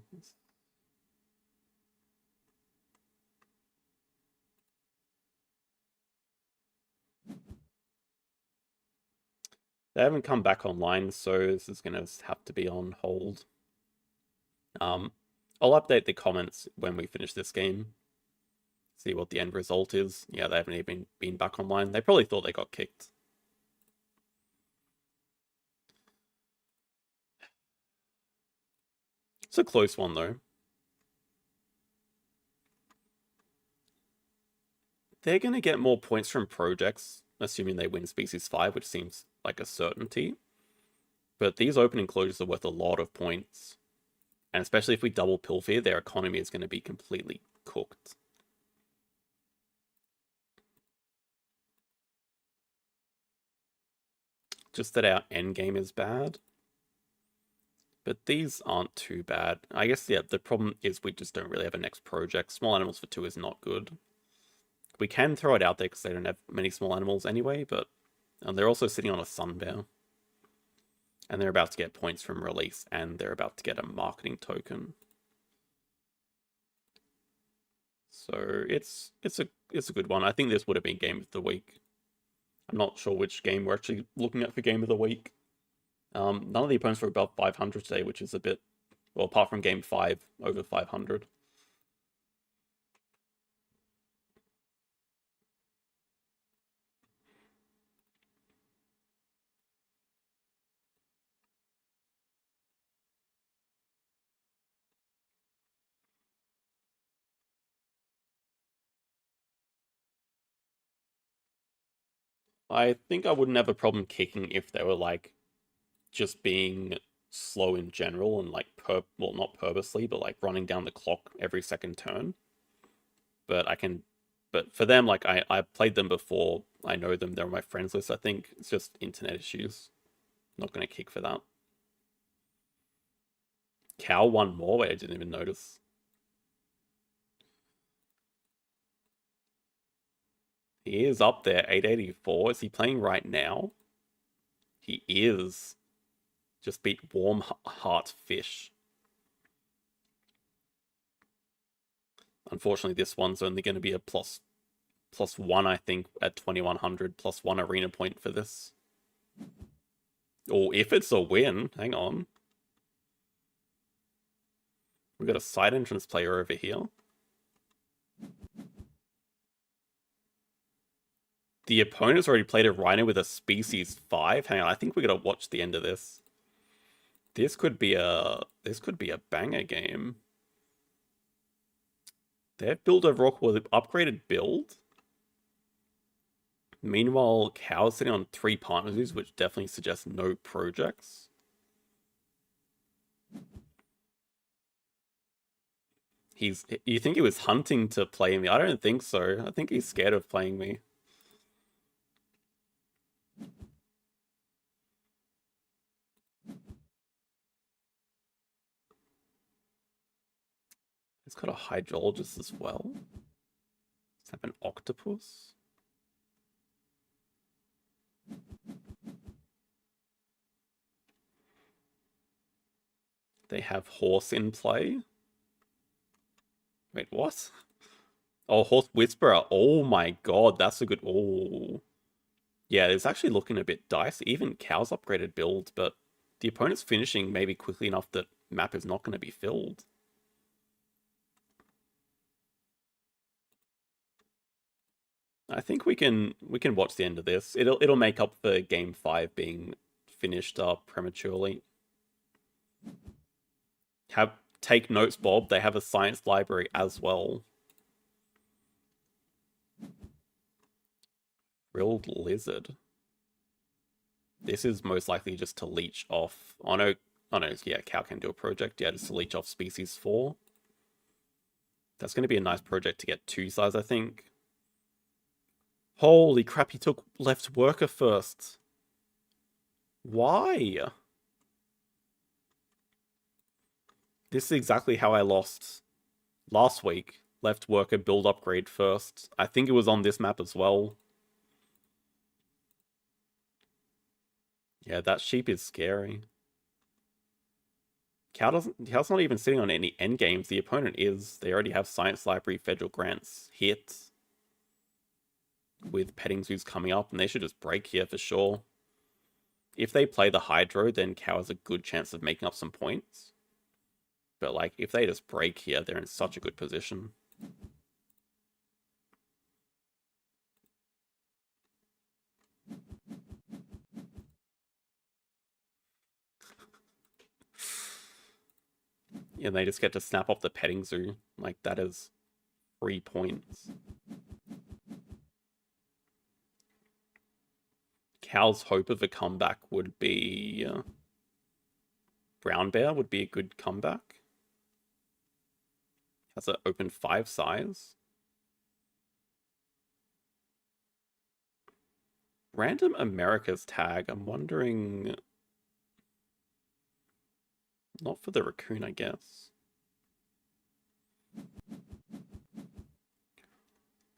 They haven't come back online, so this is gonna have to be on hold. I'll update the comments when we finish this game. See what the end result is. Yeah, they haven't even been back online. They probably thought they got kicked. It's a close one though. They're gonna get more points from projects, assuming they win Species 5, which seems like a certainty. But these opening closures are worth a lot of points. And especially if we double Pilfear, their economy is going to be completely cooked. Just that our endgame is bad. But these aren't too bad. I guess, yeah, the problem is we just don't really have a next project. Small animals for 2 is not good. We can throw it out there because they don't have many small animals anyway, but they're also sitting on a Sun Bear. And they're about to get points from release, and they're about to get a marketing token. So it's a good one. I think this would have been game of the week. I'm not sure which game we're actually looking at for game of the week. None of the opponents were above 500 today, which is a bit, well, apart from game 5, over 500. I think I wouldn't have a problem kicking if they were like just being slow in general and like well, not purposely, but like running down the clock every second turn. But but for them, like I played them before. I know them. They're on my friends list. I think it's just internet issues. Not going to kick for that. Cow one more. Wait, I didn't even notice. He is up there, 884. Is he playing right now? He is. Just beat Warm Heart Fish. Unfortunately, this one's only going to be a +1, I think, at 2100, +1 arena point for this. Or if it's a win, hang on. We've got a side entrance player over here. The opponent's already played a Rhino with a Species 5. Hang on, I think we gotta watch the end of this. This could be a banger game. They've built a rock with an upgraded build. Meanwhile, Cow's sitting on 3 partners, which definitely suggests no projects. You think he was hunting to play me? I don't think so. I think he's scared of playing me. He's got a hydrologist as well. Does have an octopus? They have horse in play. Wait, what? Oh, Horse Whisperer. Oh my god, that's a good... Oh. Yeah, it's actually looking a bit dicey. Even Cow's upgraded build, but the opponent's finishing maybe quickly enough that map is not going to be filled. I think we can watch the end of this. It'll make up for game 5 being finished up prematurely. Take notes, Bob. They have a science library as well. Grilled lizard. This is most likely just to leech off. Oh no, Oh no, yeah, Cow can do a project. Yeah, just to leech off species 4. That's going to be a nice project to get 2 size, I think. Holy crap, he took left worker first. Why? This is exactly how I lost last week. Left worker build upgrade first. I think it was on this map as well. Yeah, that sheep is scary. Cow's not even sitting on any end games. The opponent is. They already have Science Library federal grants hit with petting zoos coming up, and they should just break here for sure. If they play the Hydro, then Cow has a good chance of making up some points. But like, if they just break here, they're in such a good position. Yeah, they just get to snap off the petting zoo. Like, that is 3 points. Cow's hope of a comeback would be... Brown Bear would be a good comeback. Has an open 5 size. Random America's tag. I'm wondering... Not for the raccoon, I guess.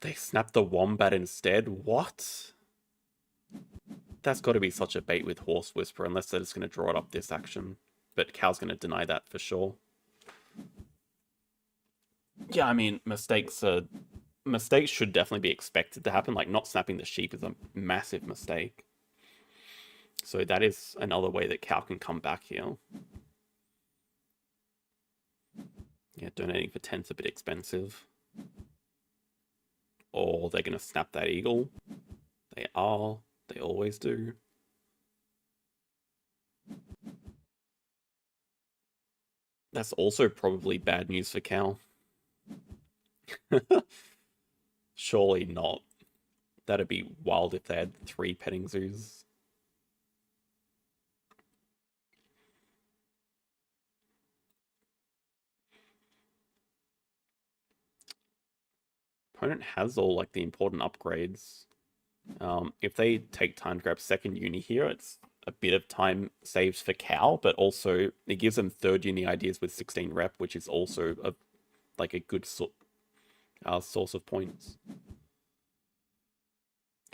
They snapped the wombat instead? What? That's got to be such a bait with Horse Whisperer, unless they're just going to draw it up this action. But Cow's going to deny that for sure. Yeah, I mean, mistakes should definitely be expected to happen. Like, not snapping the sheep is a massive mistake. So that is another way that Cow can come back here. Yeah, donating for 10's a bit expensive. Or they're going to snap that eagle. They are. They always do. That's also probably bad news for Cow. Surely not. That'd be wild if they had 3 petting zoos. Opponent has all like the important upgrades. If they take time to grab second uni here, it's a bit of time saves for Cow, but also it gives them third uni ideas with 16 rep, which is also a good source of points.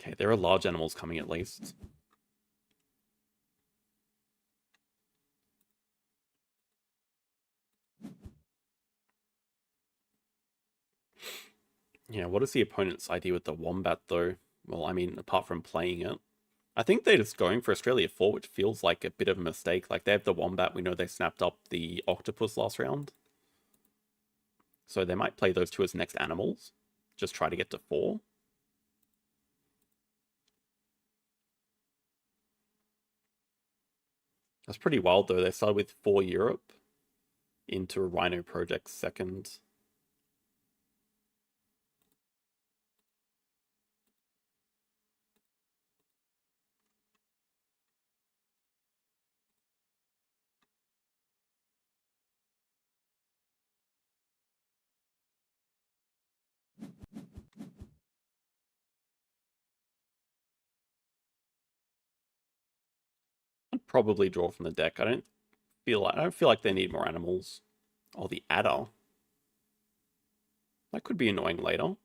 Okay, there are large animals coming at least. Yeah, what is the opponent's idea with the Wombat, though? Well, I mean, apart from playing it, I think they're just going for Australia 4, which feels like a bit of a mistake. Like, they have the Wombat. We know they snapped up the Octopus last round. So they might play those 2 as next animals. Just try to get to 4. That's pretty wild, though. They started with 4 Europe into a Rhino project second. I'd probably draw from the deck. I don't feel like they need more animals. Oh, the adder. That could be annoying later.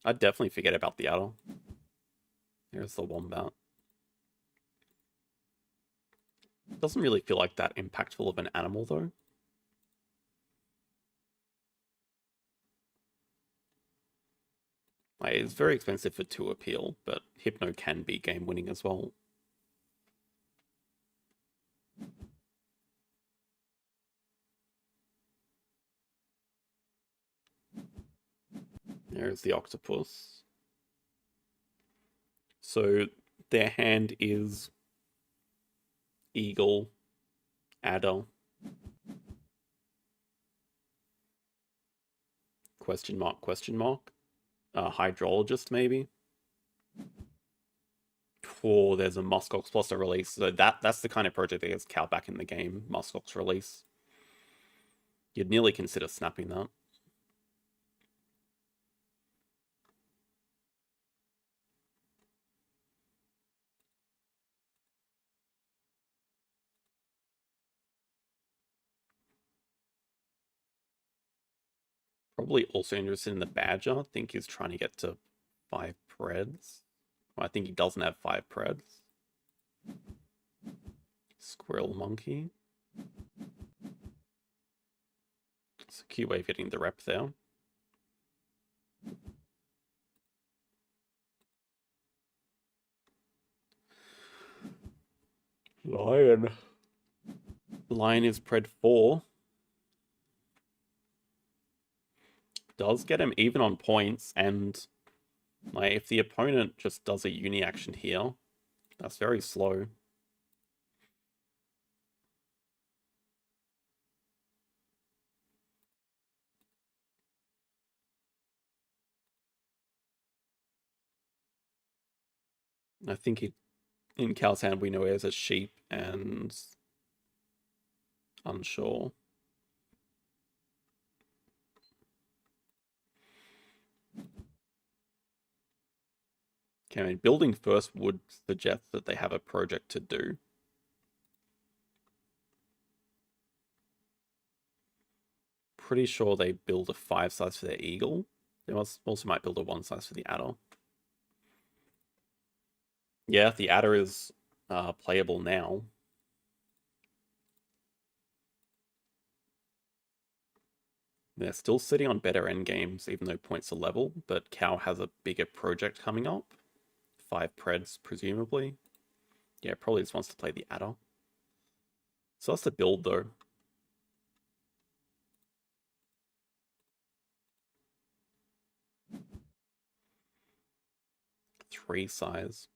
I'd definitely forget about the adder. Here's the Wombat. Doesn't really feel like that impactful of an animal, though. Like, it's very expensive for 2 appeal, but Hypno can be game-winning as well. There's the Octopus. So their hand is Eagle, Adder, question mark, question mark. Hydrologist, maybe? Oh, there's a Muskox plus a release. So that's the kind of project that gets Cow back in the game. Muskox release. You'd nearly consider snapping that. Probably also interested in the Badger. I think he's trying to get to 5 Preds. Well, I think he doesn't have 5 Preds. Squirrel Monkey. It's a cute way of getting the rep there. Lion. Lion is Pred 4. Does get him even on points, and like if the opponent just does a uni action here, that's very slow. I think in Cal's hand we know he has a sheep and unsure. Okay, I mean, building first would suggest that they have a project to do. Pretty sure they build a 5 size for their eagle. They also might build a 1 size for the adder. Yeah, the adder is playable now. They're still sitting on better endgames, even though points are level, but Cow has a bigger project coming up. 5 Preds, presumably. Yeah, probably just wants to play the adder. So that's the build, though. Three size.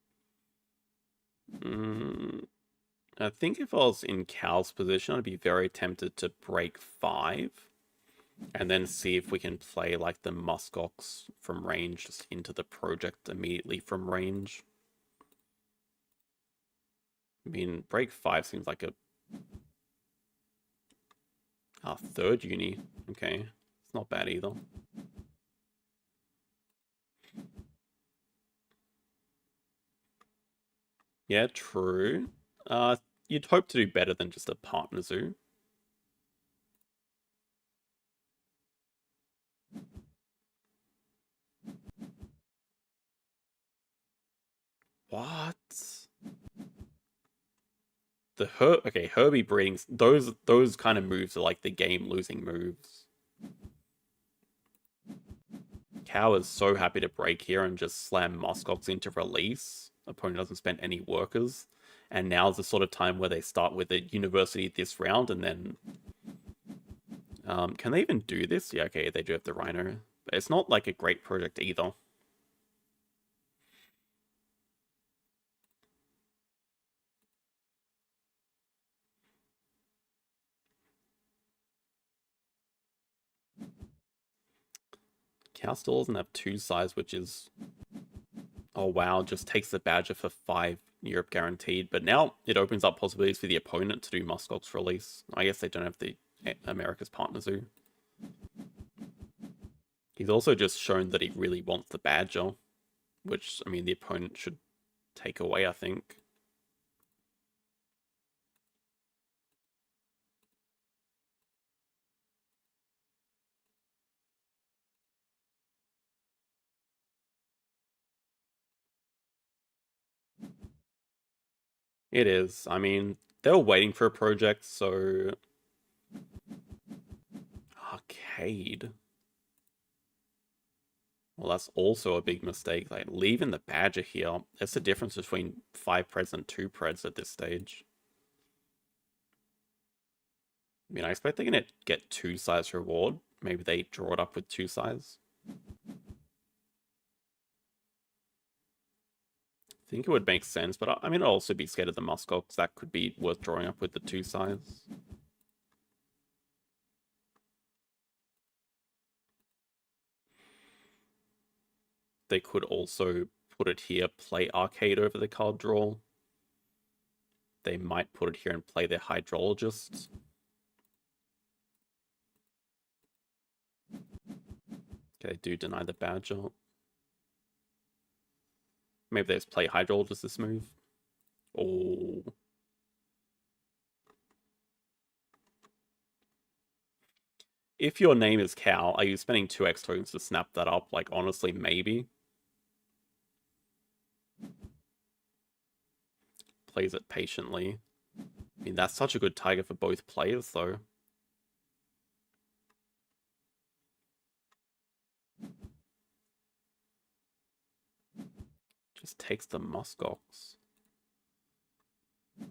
I think if I was in Cow's position, I'd be very tempted to break 5 and then see if we can play like the Muskox from range just into the project immediately from range. I mean, break 5 seems like a third uni. Okay, it's not bad either. Yeah, true. You'd hope to do better than just a partner zoo. What? Okay, Herbie breeding, those kind of moves are like the game losing moves. Cow is so happy to break here and just slam Muskox into release. Opponent doesn't spend any workers. And now's the sort of time where they start with a university this round and then... can they even do this? Yeah, okay, they do have the Rhino. But it's not like a great project either. Cow still doesn't have 2 size, which is... Oh wow, just takes the Badger for 5 Europe guaranteed. But now it opens up possibilities for the opponent to do Muskox release. I guess they don't have the America's Partner Zoo. He's also just shown that he really wants the Badger, which, I mean, the opponent should take away, I think. It is. I mean, they were waiting for a project, so... Arcade. Well, that's also a big mistake. Like, leaving the Badger here, that's the difference between 5 Preds and 2 Preds at this stage. I mean, I expect they're going to get 2 size reward. Maybe they draw it up with 2 size. I think it would make sense, but I mean, I'd also be scared of the Muskox. That could be worth drawing up with the 2 size. They could also put it here, play Arcade over the card draw. They might put it here and play their Hydrologist. Okay, they do deny the Badger. Maybe they just play Hydrologist this move. Oh. If your name is Cow, are you spending 2x tokens to snap that up? Like, honestly, maybe. Plays it patiently. I mean, that's such a good Tiger for both players, though. Just takes the Muskox.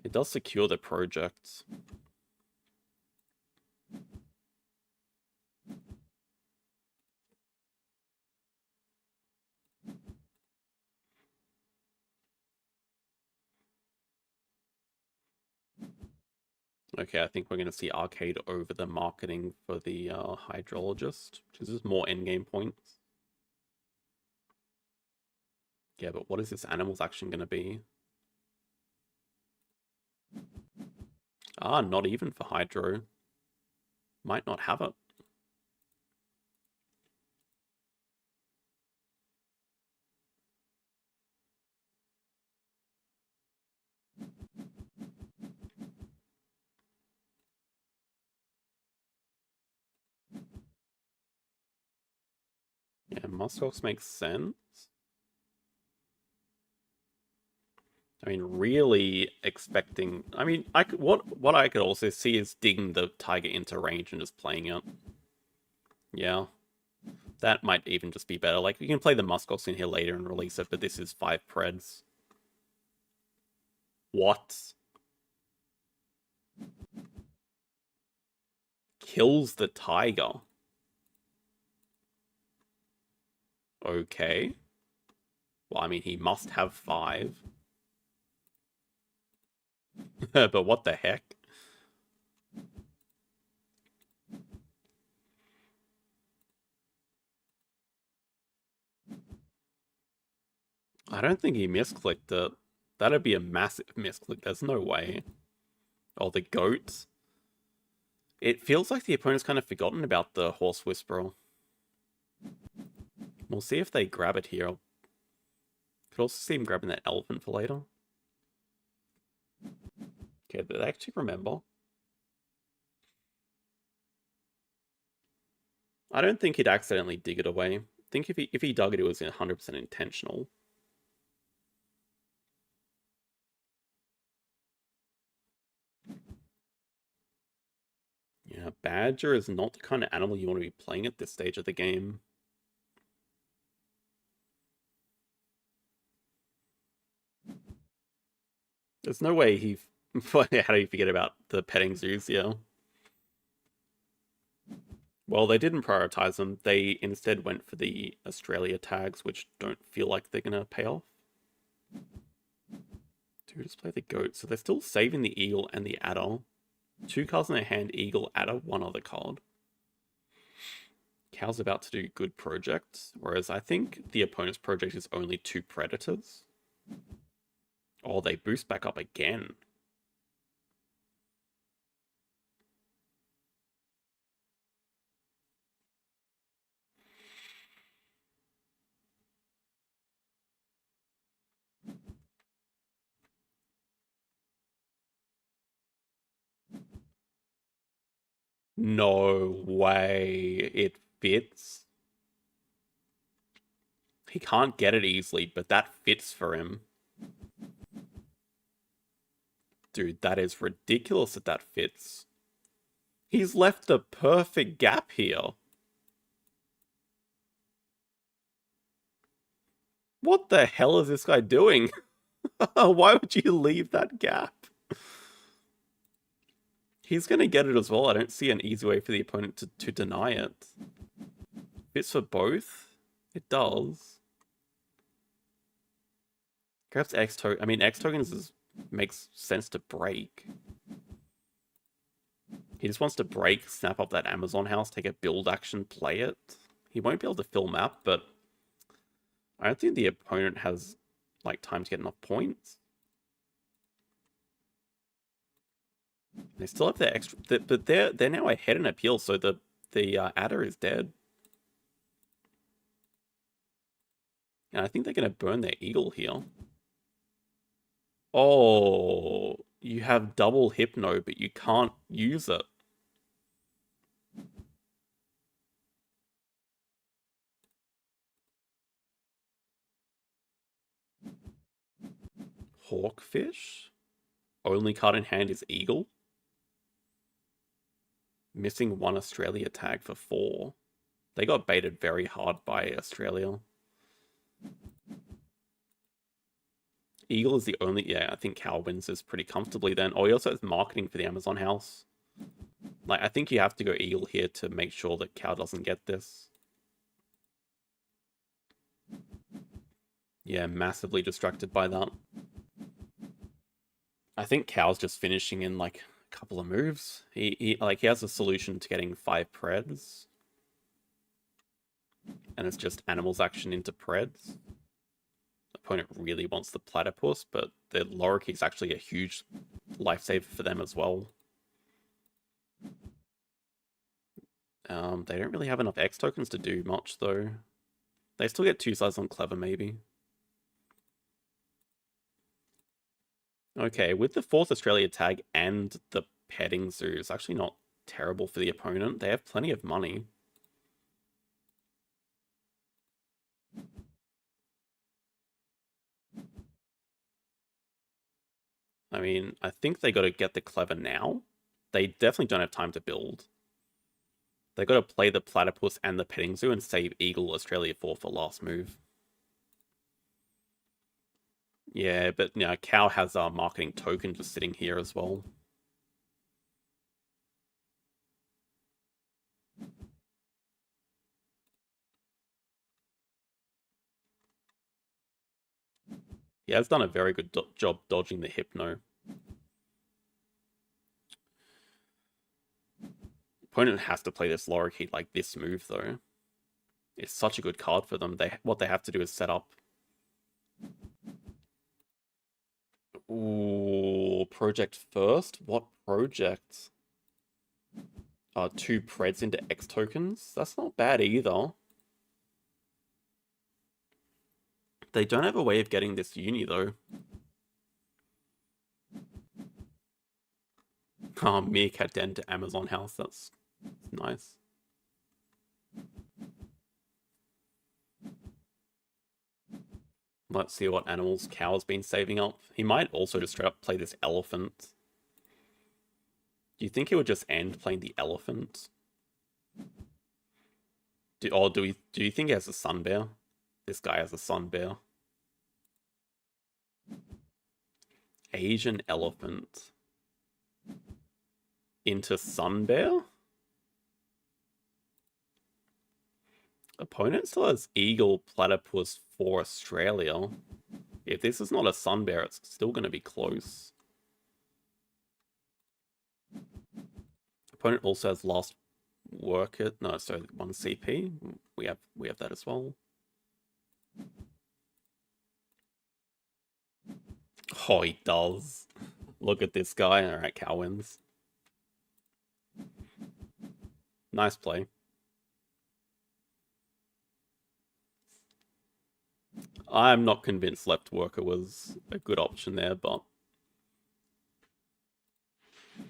It does secure the project. Okay, I think we're going to see Arcade over the marketing for the Hydrologist, which is just more endgame points. Yeah, but what is this animal's action going to be? Ah, not even for Hydro. Might not have it. Yeah, Muskox makes sense. I mean, really expecting... I mean, what I could also see is digging the Tiger into range and just playing it. Yeah. That might even just be better. Like, you can play the Muskox in here later and release it, but this is 5 Preds. What? Kills the Tiger. Okay. Well, I mean, he must have 5. But what the heck? I don't think he misclicked it. That'd be a massive misclick. There's no way. Oh, the goats. It feels like the opponent's kind of forgotten about the Horse Whisperer. We'll see if they grab it here. Could also see him grabbing that elephant for later. Okay, they actually remember. I don't think he'd accidentally dig it away. I think if he dug it, it was 100% intentional. Yeah, Badger is not the kind of animal you want to be playing at this stage of the game. There's no way he... How do you forget about the petting zoos, yeah? Well, they didn't prioritize them. They instead went for the Australia tags, which don't feel like they're going to pay off. Dude, just play the goat. So they're still saving the eagle and the adder. 2 cards in their hand, eagle, adder, 1 other card. Cow's about to do good projects, whereas I think the opponent's project is only 2 predators. Oh, they boost back up again. No way it fits. He can't get it easily, but that fits for him. Dude, that is ridiculous that fits. He's left the perfect gap here. What the hell is this guy doing? Why would you leave that gap? He's going to get it as well. I don't see an easy way for the opponent to deny it. Fits for both? It does. Grabs X token. I mean, X tokens makes sense to break. He just wants to break, snap up that Amazon house, take a build action, play it. He won't be able to fill map, but I don't think the opponent has like time to get enough points. They still have their extra, but they're now ahead in appeal, so the adder is dead. And I think they're going to burn their eagle here. Oh, you have double hypno, but you can't use it. Hawkfish? Only card in hand is eagle? Missing one Australia tag for 4. They got baited very hard by Australia. Eagle is the only... Yeah, I think Cow wins this pretty comfortably then. Oh, he also has marketing for the Amazon house. Like, I think you have to go Eagle here to make sure that Cow doesn't get this. Yeah, massively distracted by that. I think Cow's just finishing in, like, a couple of moves. He has a solution to getting 5 Preds. And it's just animals action into Preds. Opponent really wants the platypus, but the lorikeet is actually a huge lifesaver for them as well. They don't really have enough X tokens to do much, though. They still get 2 sides on Clever, maybe. Okay, with the 4th Australia tag and the petting zoo, it's actually not terrible for the opponent. They have plenty of money. I mean, I think they got to get the Clever now. They definitely don't have time to build. They got to play the platypus and the petting zoo and save Eagle Australia 4 for last move. Yeah, but you know, Cow has a marketing token just sitting here as well. He has done a very good job dodging the Hypno. Opponent has to play this lorikeet like this move, though. It's such a good card for them. What they have to do is set up. Ooh, project first? What project? 2 Preds into X tokens? That's not bad either. They don't have a way of getting this uni, though. Oh, Meerkat Den to Amazon house. That's nice. Let's see what animals Cow's been saving up. He might also just straight up play this elephant. Do you think he would just end playing the elephant? Do you think he has a sun bear? This guy has a sun bear. Asian elephant. Into sun bear? Opponent still has eagle platypus for Australia. If this is not a sun bear, it's still going to be close. Opponent also has last worker. No, so 1 CP. We have that as well. Oh, he does. Look at this guy. All right, Cow wins. Nice play. I'm not convinced left worker was a good option there, but I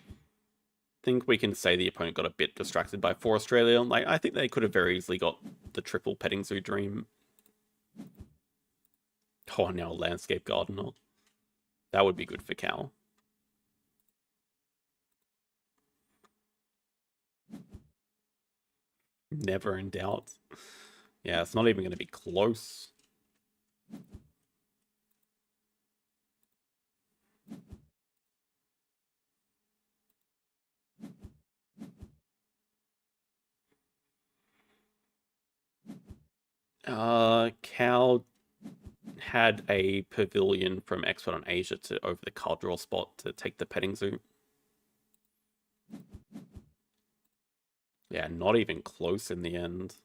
think we can say the opponent got a bit distracted by 4 Australia. Like, I think they could have very easily got the triple petting zoo dream. Oh, now landscape gardener. That would be good for Cow. Never in doubt. Yeah, it's not even going to be close. Cow had a pavilion from Expert on Asia to over the card draw spot to take the petting zoo. Yeah, not even close in the end.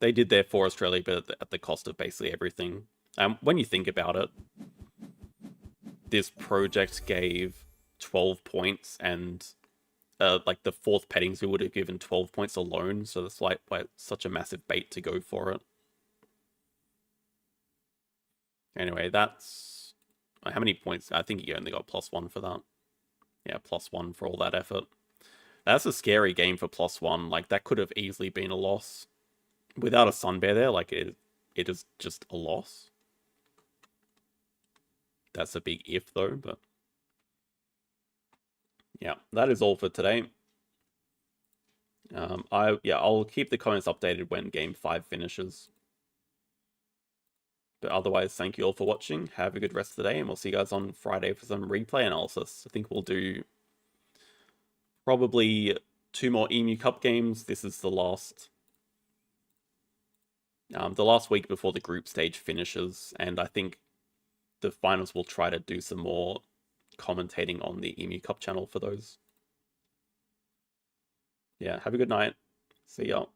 They did there for Australia, but at the cost of basically everything. When you think about it, this project gave 12 points, and like the fourth petting zoo would have given 12 points alone, so that's like such a massive bait to go for it. Anyway, that's... How many points? I think you only got +1 for that. Yeah, +1 for all that effort. That's a scary game for +1. Like, that could have easily been a loss. Without a Sun Bear there, like, it is just a loss. That's a big if, though, but... Yeah, that is all for today. I'll keep the comments updated when Game 5 finishes. But otherwise, thank you all for watching. Have a good rest of the day, and we'll see you guys on Friday for some replay analysis. I think we'll do probably 2 more Emu Cup games. This is the last week before the group stage finishes, and I think the finals will try to do some more commentating on the Emu Cup channel for those. Yeah, have a good night. See y'all.